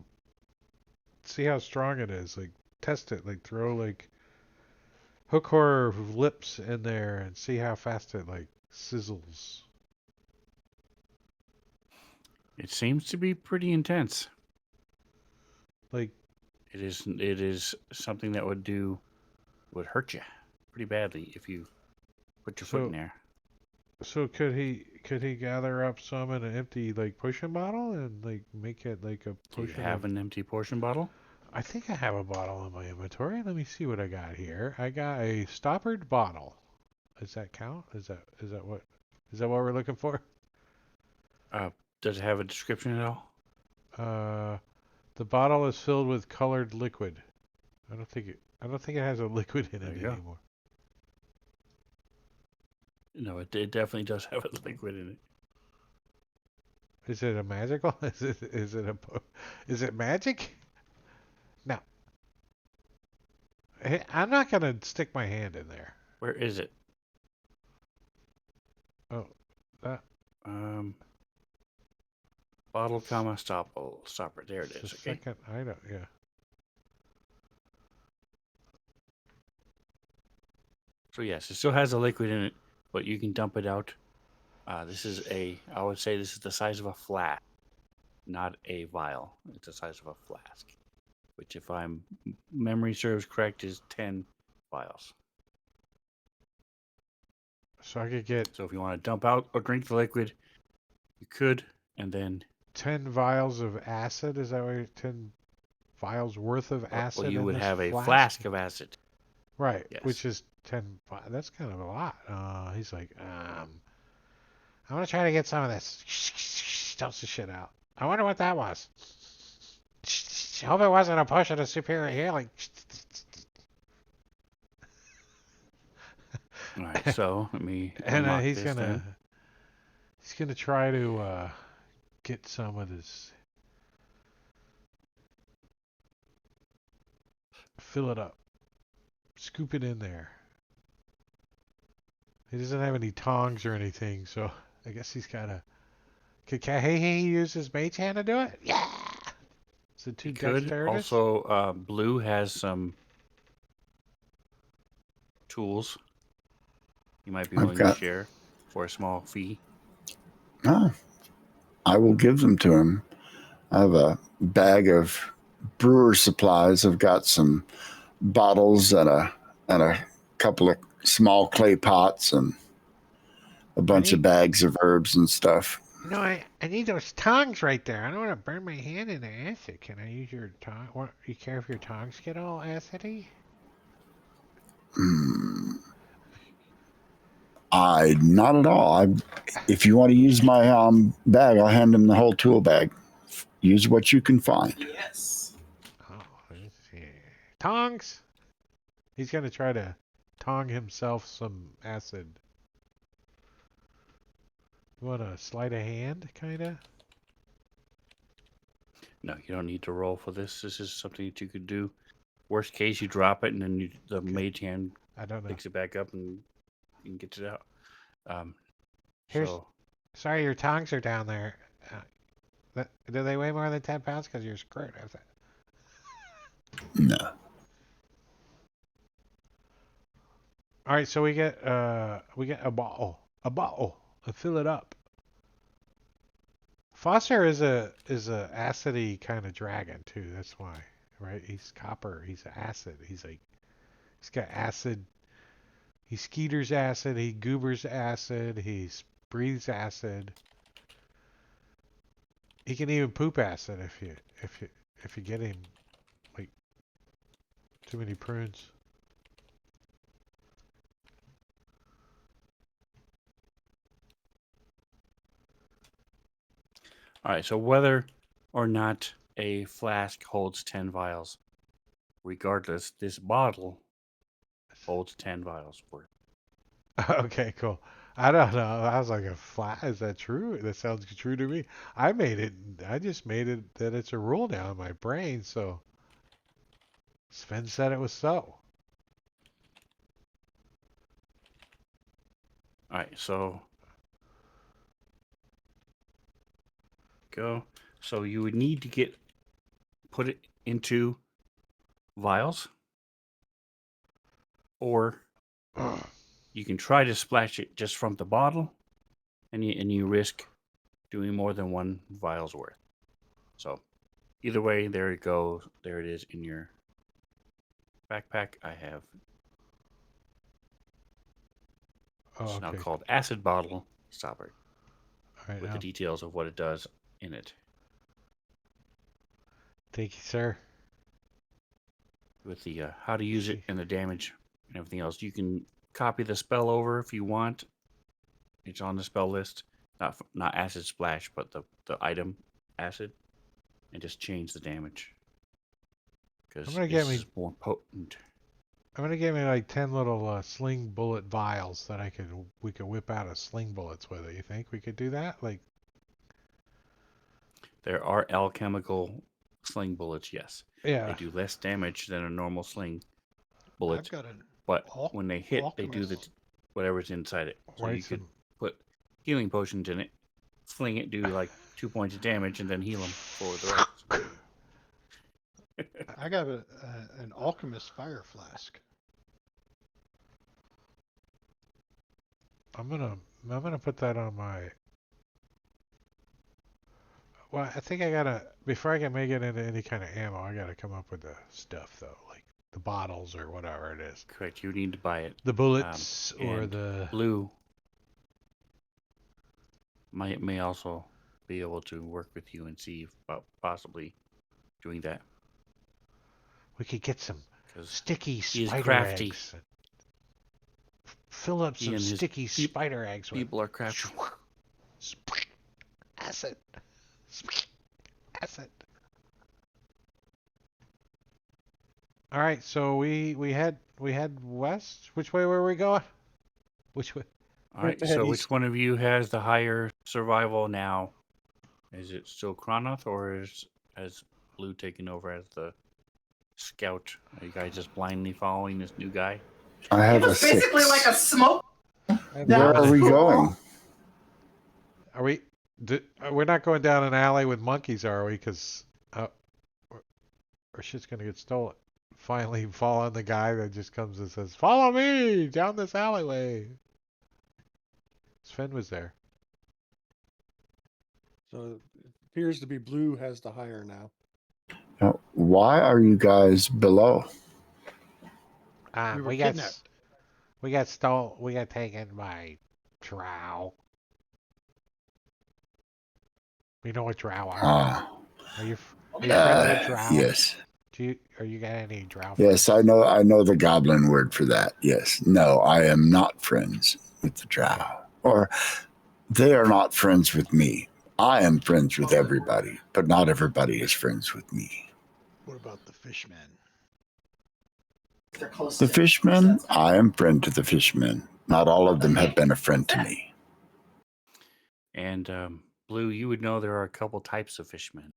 see how strong it is. Like test it. Like throw like hook horror lips in there and see how fast it like sizzles. It seems to be pretty intense. Like It is something that would hurt you pretty badly if you put your foot in there. So could he gather up some in an empty like potion bottle and like make it like a Do potion? you have an empty portion bottle? I think I have a bottle in my inventory. Let me see what I got here. I got a stoppered bottle. Does that count? Is that what we're looking for? Does it have a description at all? The bottle is filled with colored liquid. I don't think it has a liquid in There it you go. anymore. No, it definitely does have a liquid in it. Is it a magical? Is it magic? No. I'm not gonna stick my hand in there. Where is it? Oh, that. Bottle, comma, stopper. There it It's is. the Okay. second item. Yeah. So yes, it still has a liquid in it, but you can dump it out. I would say this is the size of a flask, not a vial. It's the size of a flask, which, if memory serves correct, is 10 vials. So I could get So if you want to dump out or drink the liquid, you could, and then 10 vials of acid. Is that what 10 vials worth of acid? well, you in would this have a flask? flask of acid. Right, Yes. which is 10. That's kind of a lot. He's like, I'm gonna try to get some of this. Dumps the shit out. I wonder what that was. I hope it wasn't a potion of superior healing. All right, so let me And unlock he's this then. gonna try to get some of this. Fill it up. Scoop it in there. He doesn't have any tongs or anything, so I guess he's gotta. Can he use his mage hand to do it? Yeah. Is it too You could dexterous? also, Blue has some tools you might be I've willing to got. share for a small fee. Oh, I will give them to him. I have a bag of brewer supplies. I've got some bottles and a couple of small clay pots and a bunch of bags of herbs and stuff. I need those tongs right there. I don't want to burn my hand in the acid. Can I use your tong? What, you care if your tongs get all acidy? I not at all. If you want to use my bag, I'll hand him the whole tool bag. Use what you can find. Yes. Oh, let's see. Tongs. He's gonna try to tong himself some acid. You want to sleight of hand, kinda? No, you don't need to roll for this. This is something that you could do. Worst case, you drop it, and then the mage hand I don't know. picks it back up and gets it out. Here's. So Sorry, your tongs are down there. Do they weigh more than 10 pounds? Because you're screwed with it. No. All right, so we get a bottle, and fill it up. Foster is a acidy kind of dragon too. That's why, right? He's copper. He's acid. He's got acid. He skeeters acid. He goobers acid. He breathes acid. He can even poop acid if you get him like too many prunes. all right. So whether or not a flask holds 10 vials, regardless, this bottle holds 10 vials worth. Okay, cool. I don't know. I was like, a flat? Is that true? That sounds true to me. I just made it that it's a rule now in my brain. So Sven said it was so. All right. So go. So you would need to put it into vials, or you can try to splash it just from the bottle, and you risk doing more than one vial's worth. So either way, there it goes. There it is in your backpack. I have it's now Okay. called acid bottle stopper All right. with the details of what it does in it. Thank you, sir. With the how to use it and the damage and everything else. You can copy the spell over if you want. It's on the spell list. Not acid splash, but the item acid, and just change the damage because I'm gonna get this me. is more potent. I'm gonna get me like 10 little sling bullet vials that we could whip out of sling bullets with it. You think we could do that? Like, There are alchemical sling bullets, yes. yeah. They do less damage than a normal sling bullet, I've got an but when they hit, they do alchemist. whatever's inside it. So Right, you could some- put healing potions in it, fling it, do like 2 points of damage, and then heal them for the rest. I got an alchemist fire flask. I'm gonna put that on my. Well, I think I gotta before I can make it into any kind of ammo, I gotta come up with the stuff though, like the bottles or whatever it is. Correct. You need to buy it. The bullets or and the. Blue may also be able to work with you and see about possibly doing that. We could get some 'Cause sticky he is spider crafty. eggs. Fill up He some and his sticky spider eggs with people are crafty. Acid. Acid. All right, so we head west. Which way were we going? Which way? All We have right. to head So which east. one of you has the higher survival now? Is it still Cronoth, or has Blue taken over as the scout? Are you guys just blindly following this new guy? I It have a was basically 6. like a smoke. I have That Where eleven. are we cool. going? Are we? We're not going down an alley with monkeys, are we? Because our shit's gonna get stolen. Finally, fall on the guy that just comes and says, "Follow me down this alleyway." Sven was there. So it appears to be Blue has the higher now. Now, why are you guys below? We were We got kidnapped. we got stole. We got taken by drow. You know what drow are? Ah, Are you friends with drow? yes. Are you got any drow Yes, friends? I know the goblin word for that. Yes. No, I am not friends with the drow. Okay. Or they are not friends with me. I am friends with everybody, but not everybody is friends with me. What about the fishmen? They're close The to fishmen, I am friend to the fishmen. Not all of them have been a friend to me. And Blue, you would know there are a couple types of fishmen.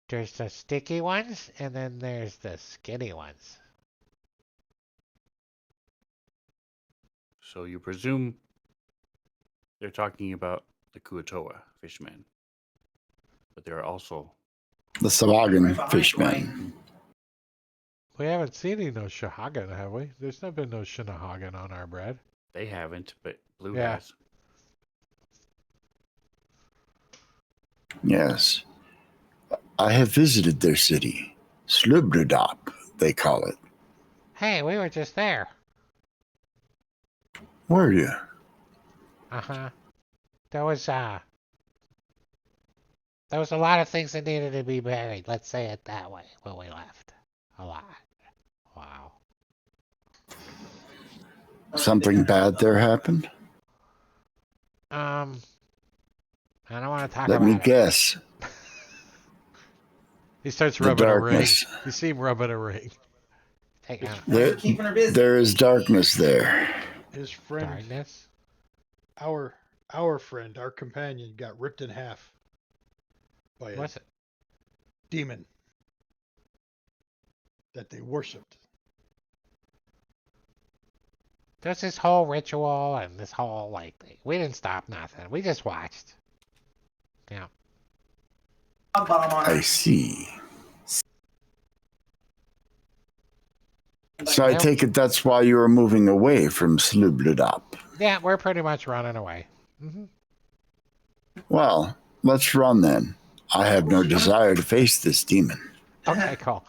There's the sticky ones, and then there's the skinny ones. So you presume they're talking about the Kuatoa fishmen. But there are also The Savagan fishmen. We haven't seen any no Shahagan, have we? There's not been no Shinahagan on our bread. they haven't, but Blue Yeah. has. Yes. I have visited their city. Slubredop, they call it. Hey, we were just there. Were you? Uh-huh. There was a lot of things that needed to be buried. Let's say it that way when we left. A lot. Wow. Something bad there happened? I don't want to talk Let me about it. guess. He starts The rubbing a ring. darkness. You see him rubbing a ring. Take out There, keeping her busy. there is darkness there. His friend, darkness. our friend, our companion, got ripped in half by a What's it? demon that they worshipped. There's this whole ritual and this whole like thing. We didn't stop nothing. We just watched. Yeah. I see. So I Yep. take it that's why you were moving away from Slubredop. Yeah, we're pretty much running away. Mm-hmm. Well, let's run then. I have no desire to face this demon. Okay, cool.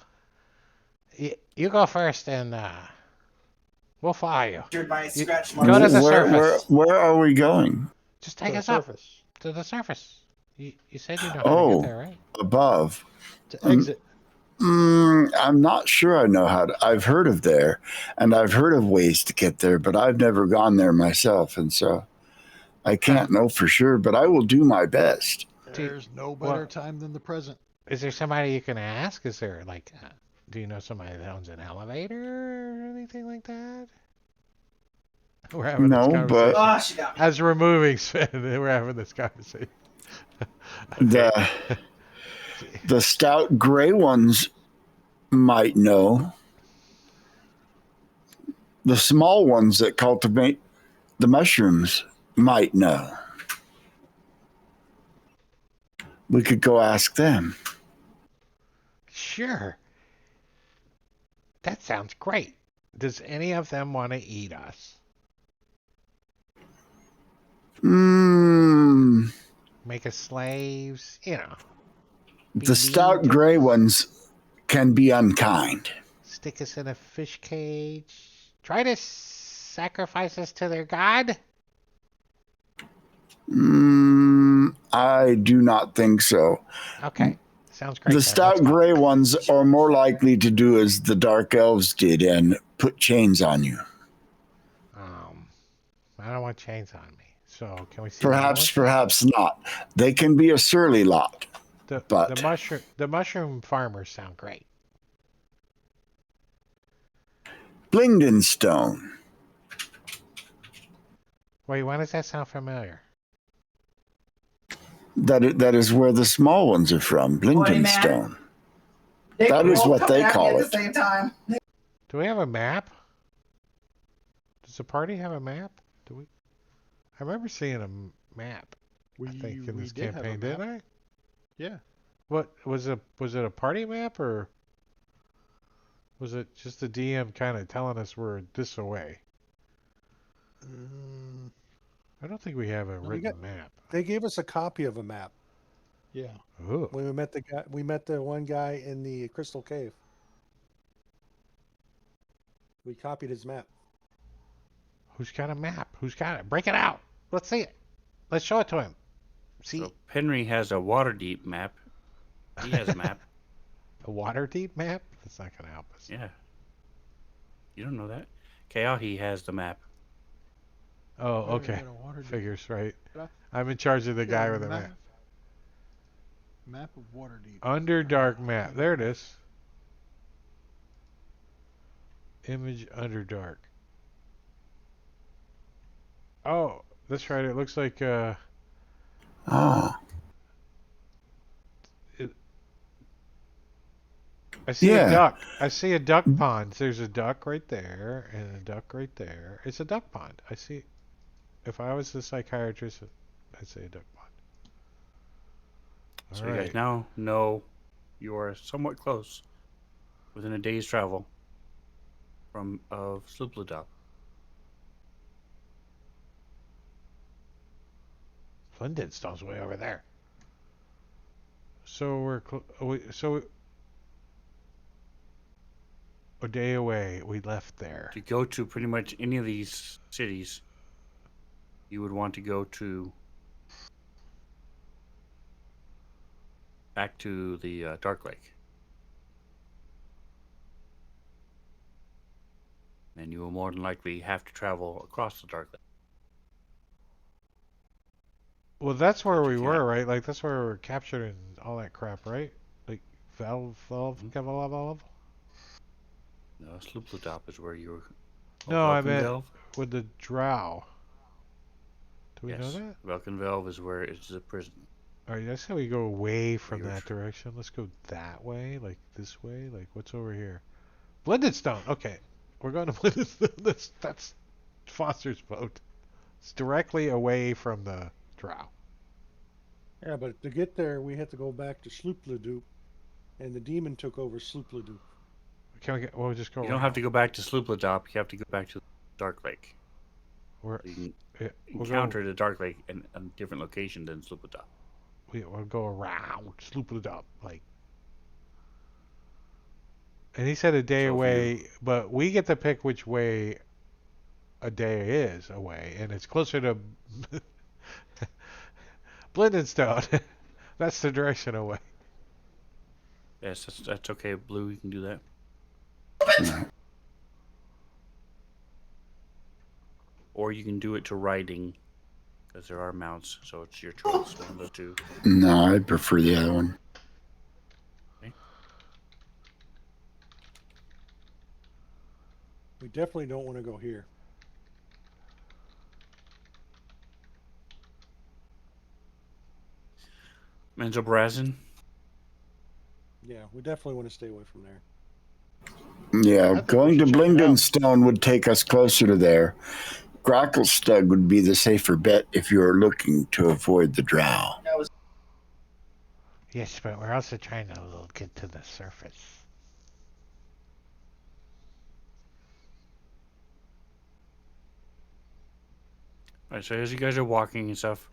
You go first, and we'll follow you. Go to the surface. Where are we going? Just To take the us up surface to the surface. You said you know how Oh. to get there, right? Above. to exit. I'm not sure I know how to. I've heard of there, and I've heard of ways to get there, but I've never gone there myself, and so I can't know for sure, but I will do my best. There's no better time than the present. Is there somebody you can ask? Is there like, do you know somebody that owns an elevator or anything like that? We're having this No, conversation. but she got me. As we're moving, Sven, we're having this conversation. the stout gray ones might know. The small ones that cultivate the mushrooms might know. We could go ask them. Sure. That sounds great. Does any of them want to eat us? Make us slaves, you know. The stout gray ones can be unkind. Stick us in a fish cage. Try to sacrifice us to their god? I do not think so. Okay. Sounds great. The then. stout Let's go. gray ones are more likely to do as the dark elves did and put chains on you. I don't want chains on me. So can we see? Perhaps not. They can be a surly lot. The But- mushroom farmers sound great. Blingden Stone. Wait, why does that sound familiar? That is where the small ones are from. Blingden map. Stone. They That were is all what they coming at me call at it. the same time. Do we have a map? Does the party have a map? Do we? I remember seeing a map. I think in this did have a campaign, map. didn't I? Yeah. What was it? Was it a party map or was it just the DM kind of telling us we're this away? I don't think we have a we written got- map. They gave us a copy of a map Yeah. Oh, when we met the guy. We met the one guy in the Crystal Cave. We copied his map. who's got a map? Who's got it? Break it out. Let's see it. Let's show it to him. See, So Henry has a water deep map. He has a map. a water deep map? That's not gonna help us. Yeah. You don't know that. Kayahi has the map. Oh, Where okay. had a water deep- Figures right. Yeah. I'm in charge of the guy with the map. Map of Waterdeep. Underdark map. There it is. Image Underdark. Oh, that's right. It looks like Ah, I see Yeah. a duck. I see a duck pond. There's a duck right there and a duck right there. It's a duck pond. I see. If I was the psychiatrist, I'd say a duck pond. So All you right. guys now know you are somewhat close, within a day's travel from of Slupladop. Flindinstone's way over there. So we're so a day away. We left there. To go to pretty much any of these cities, you would want to go to back to the Dark Lake. And you will more than likely have to travel across the Dark Lake. Well, that's where But we you were, can't. right? Like that's where we were captured and all that crap, right? Like valve. No, Slupladop is where you were. No, I meant Velkenvelve? with the drow. Do we know Yes. that? Velkenvelve is where it's a prison. All right, that's how we go away from you're that tr- direction. Let's go that way, like this way. Like what's over here? Blended Stone. Okay, we're going to Blended Stone. That's Foster's boat. It's directly away from the drow. Yeah, but to get there, we had to go back to Sloopledoop, and the demon took over Sloopledoop. Can we get? We'll just go. You don't have to go back to Slupladop. You have to go back to Dark Lake. We're, So you can yeah, we'll encounter the Dark Lake in a different location than Slupladop. we'll go around, sloop it up, like. And he said a day So if away, but we get to pick which way a day is away, and it's closer to Blindenstone. That's the direction away. Yes, that's okay. Blue, you can do that. Or you can do it to riding, because there are mounts, so it's your choice. One of the two. no, I prefer the other one. We definitely don't want to go here. Menzoberranzan. Yeah, we definitely want to stay away from there. Yeah, think going we to should check it Blingden out. Stone would take us closer to there. Gracklestug would be the safer bet if you are looking to avoid the drow. Yes, but we're also trying to get to the surface. All right, so as you guys are walking and stuff,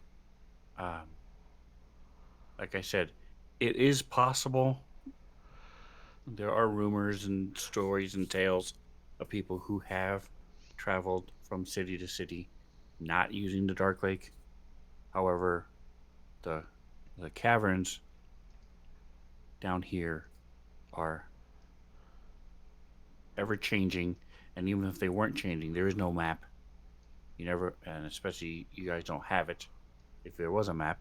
like I said, it is possible. There are rumors and stories and tales of people who have traveled from city to city, not using the Dark Lake. However, the caverns down here are ever changing, and even if they weren't changing, there is no map. You never, and especially you guys don't have it. If there was a map,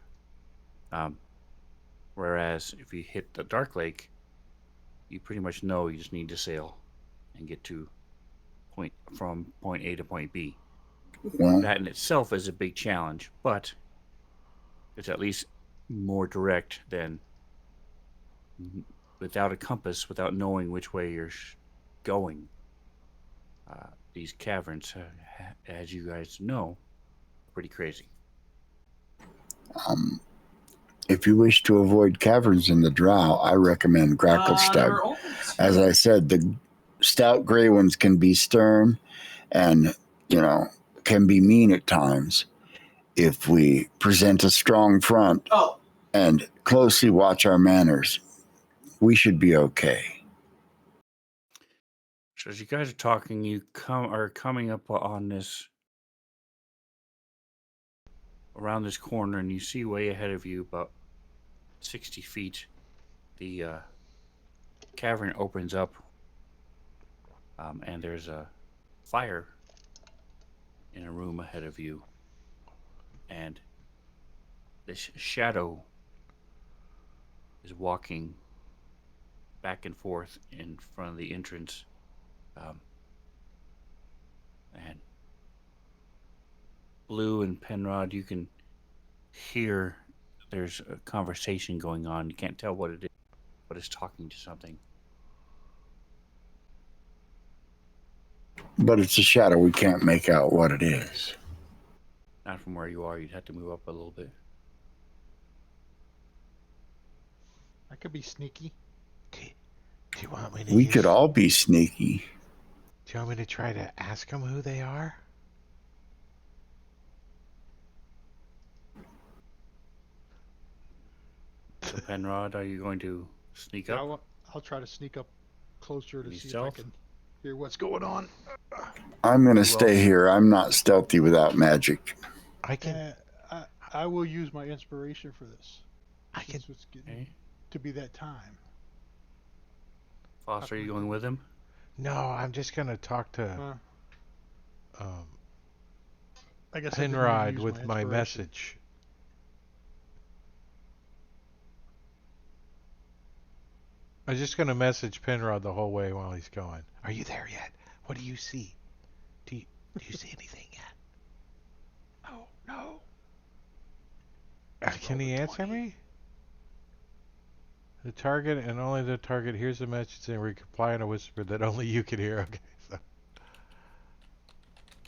whereas if you hit the Dark Lake, you pretty much know you just need to sail and get to from point A to point B. Well, That in itself is a big challenge, but it's at least more direct than without a compass, without knowing which way you're going. These caverns, as you guys know, are pretty crazy. um, if you wish to avoid caverns in the drow, I recommend Gracklestug. Never opened. As I said, the stout gray ones can be stern and, can be mean at times. If we present a strong front Oh, and closely watch our manners, we should be okay. So as you guys are talking, you are coming up on this around this corner, and you see way ahead of you, about 60 feet, the cavern opens up, and there's a fire in a room ahead of you, and this shadow is walking back and forth in front of the entrance, and Blue and Penrod, you can hear there's a conversation going on. You can't tell what it is, but it's talking to something. But it's a shadow. We can't make out what it is. Not from where you are. You'd have to move up a little bit. I could be sneaky. Do you want me to We use, could all be sneaky. Do you want me to try to ask them who they are? So Penrod, are you going to sneak Yeah, up? I'll try to sneak up closer to Any see stealth? if I can hear what's going on. I'm going to Who stay else? here. I'm not stealthy without magic. I can. I will use my inspiration for this. I can. Since it's getting Okay. to be that time. Foster, are you going with him? No, I'm just gonna talk to I guess I didn't Penrod use with my inspiration. message. I'm just gonna message Penrod the whole way while he's going. Are you there yet? What do you see? Do you see anything yet? No. Can he answer me? The target and only the target hears the message and reply in a whisper that only you can hear. Okay, so.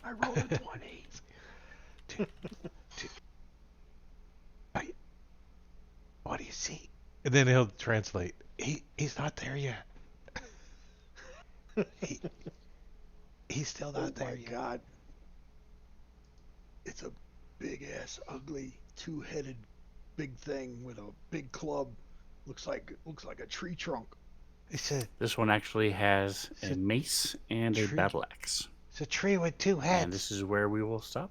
I rolled a 20. What do you see? And then he'll translate. He's not there yet. He's still not there yet. God. It's a big ass, ugly, two-headed big thing with a big club. Looks like a tree trunk. It's a This one actually has It's a a mace and a tree. battle axe. It's a tree with two heads. And this is where we will stop.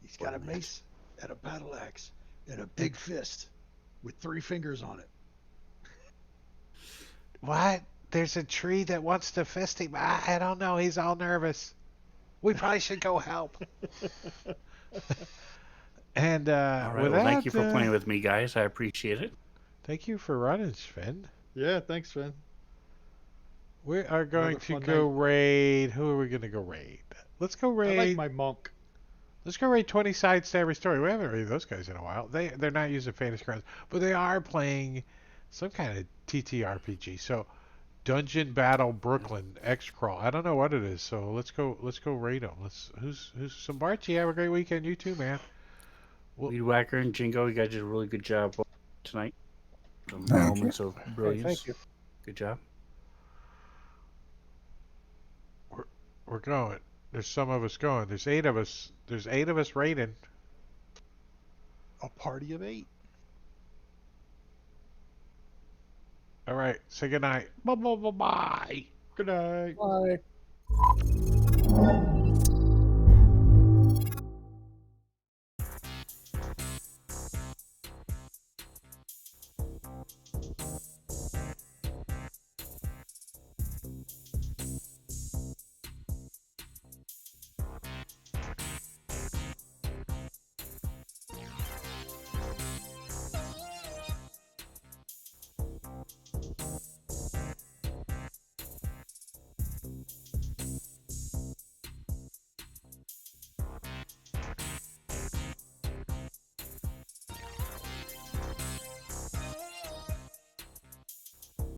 He's got a mace and a battle axe and a big fist with 3 fingers on it. What? There's a tree that wants to fist him. I don't know. He's all nervous. We probably should go help. And All right, with well, that, thank you for playing with me, guys. I appreciate it. Thank you for running, Sven. Yeah, thanks, Sven. We are going Another to fun go night. raid. Who are we going to go raid? Let's go raid. I like my monk. Let's go raid 20 sides to every story. We haven't raided those guys in a while. They're not using Fantasy Grounds, but they are playing some kind of TTRPG. So Dungeon Battle Brooklyn X Crawl. I don't know what it is. So let's go raid them. Who's some Barchi? Have a great weekend. You too, man. Weed Whacker and Jingo, you guys did a really good job tonight. Some Thank you. moments of brilliance. Thank you. Good job. We're going. There's some of us going. There's 8 of us. There's 8 of us raiding. A party of 8. All right. Say goodnight. Bye. Good night. Bye.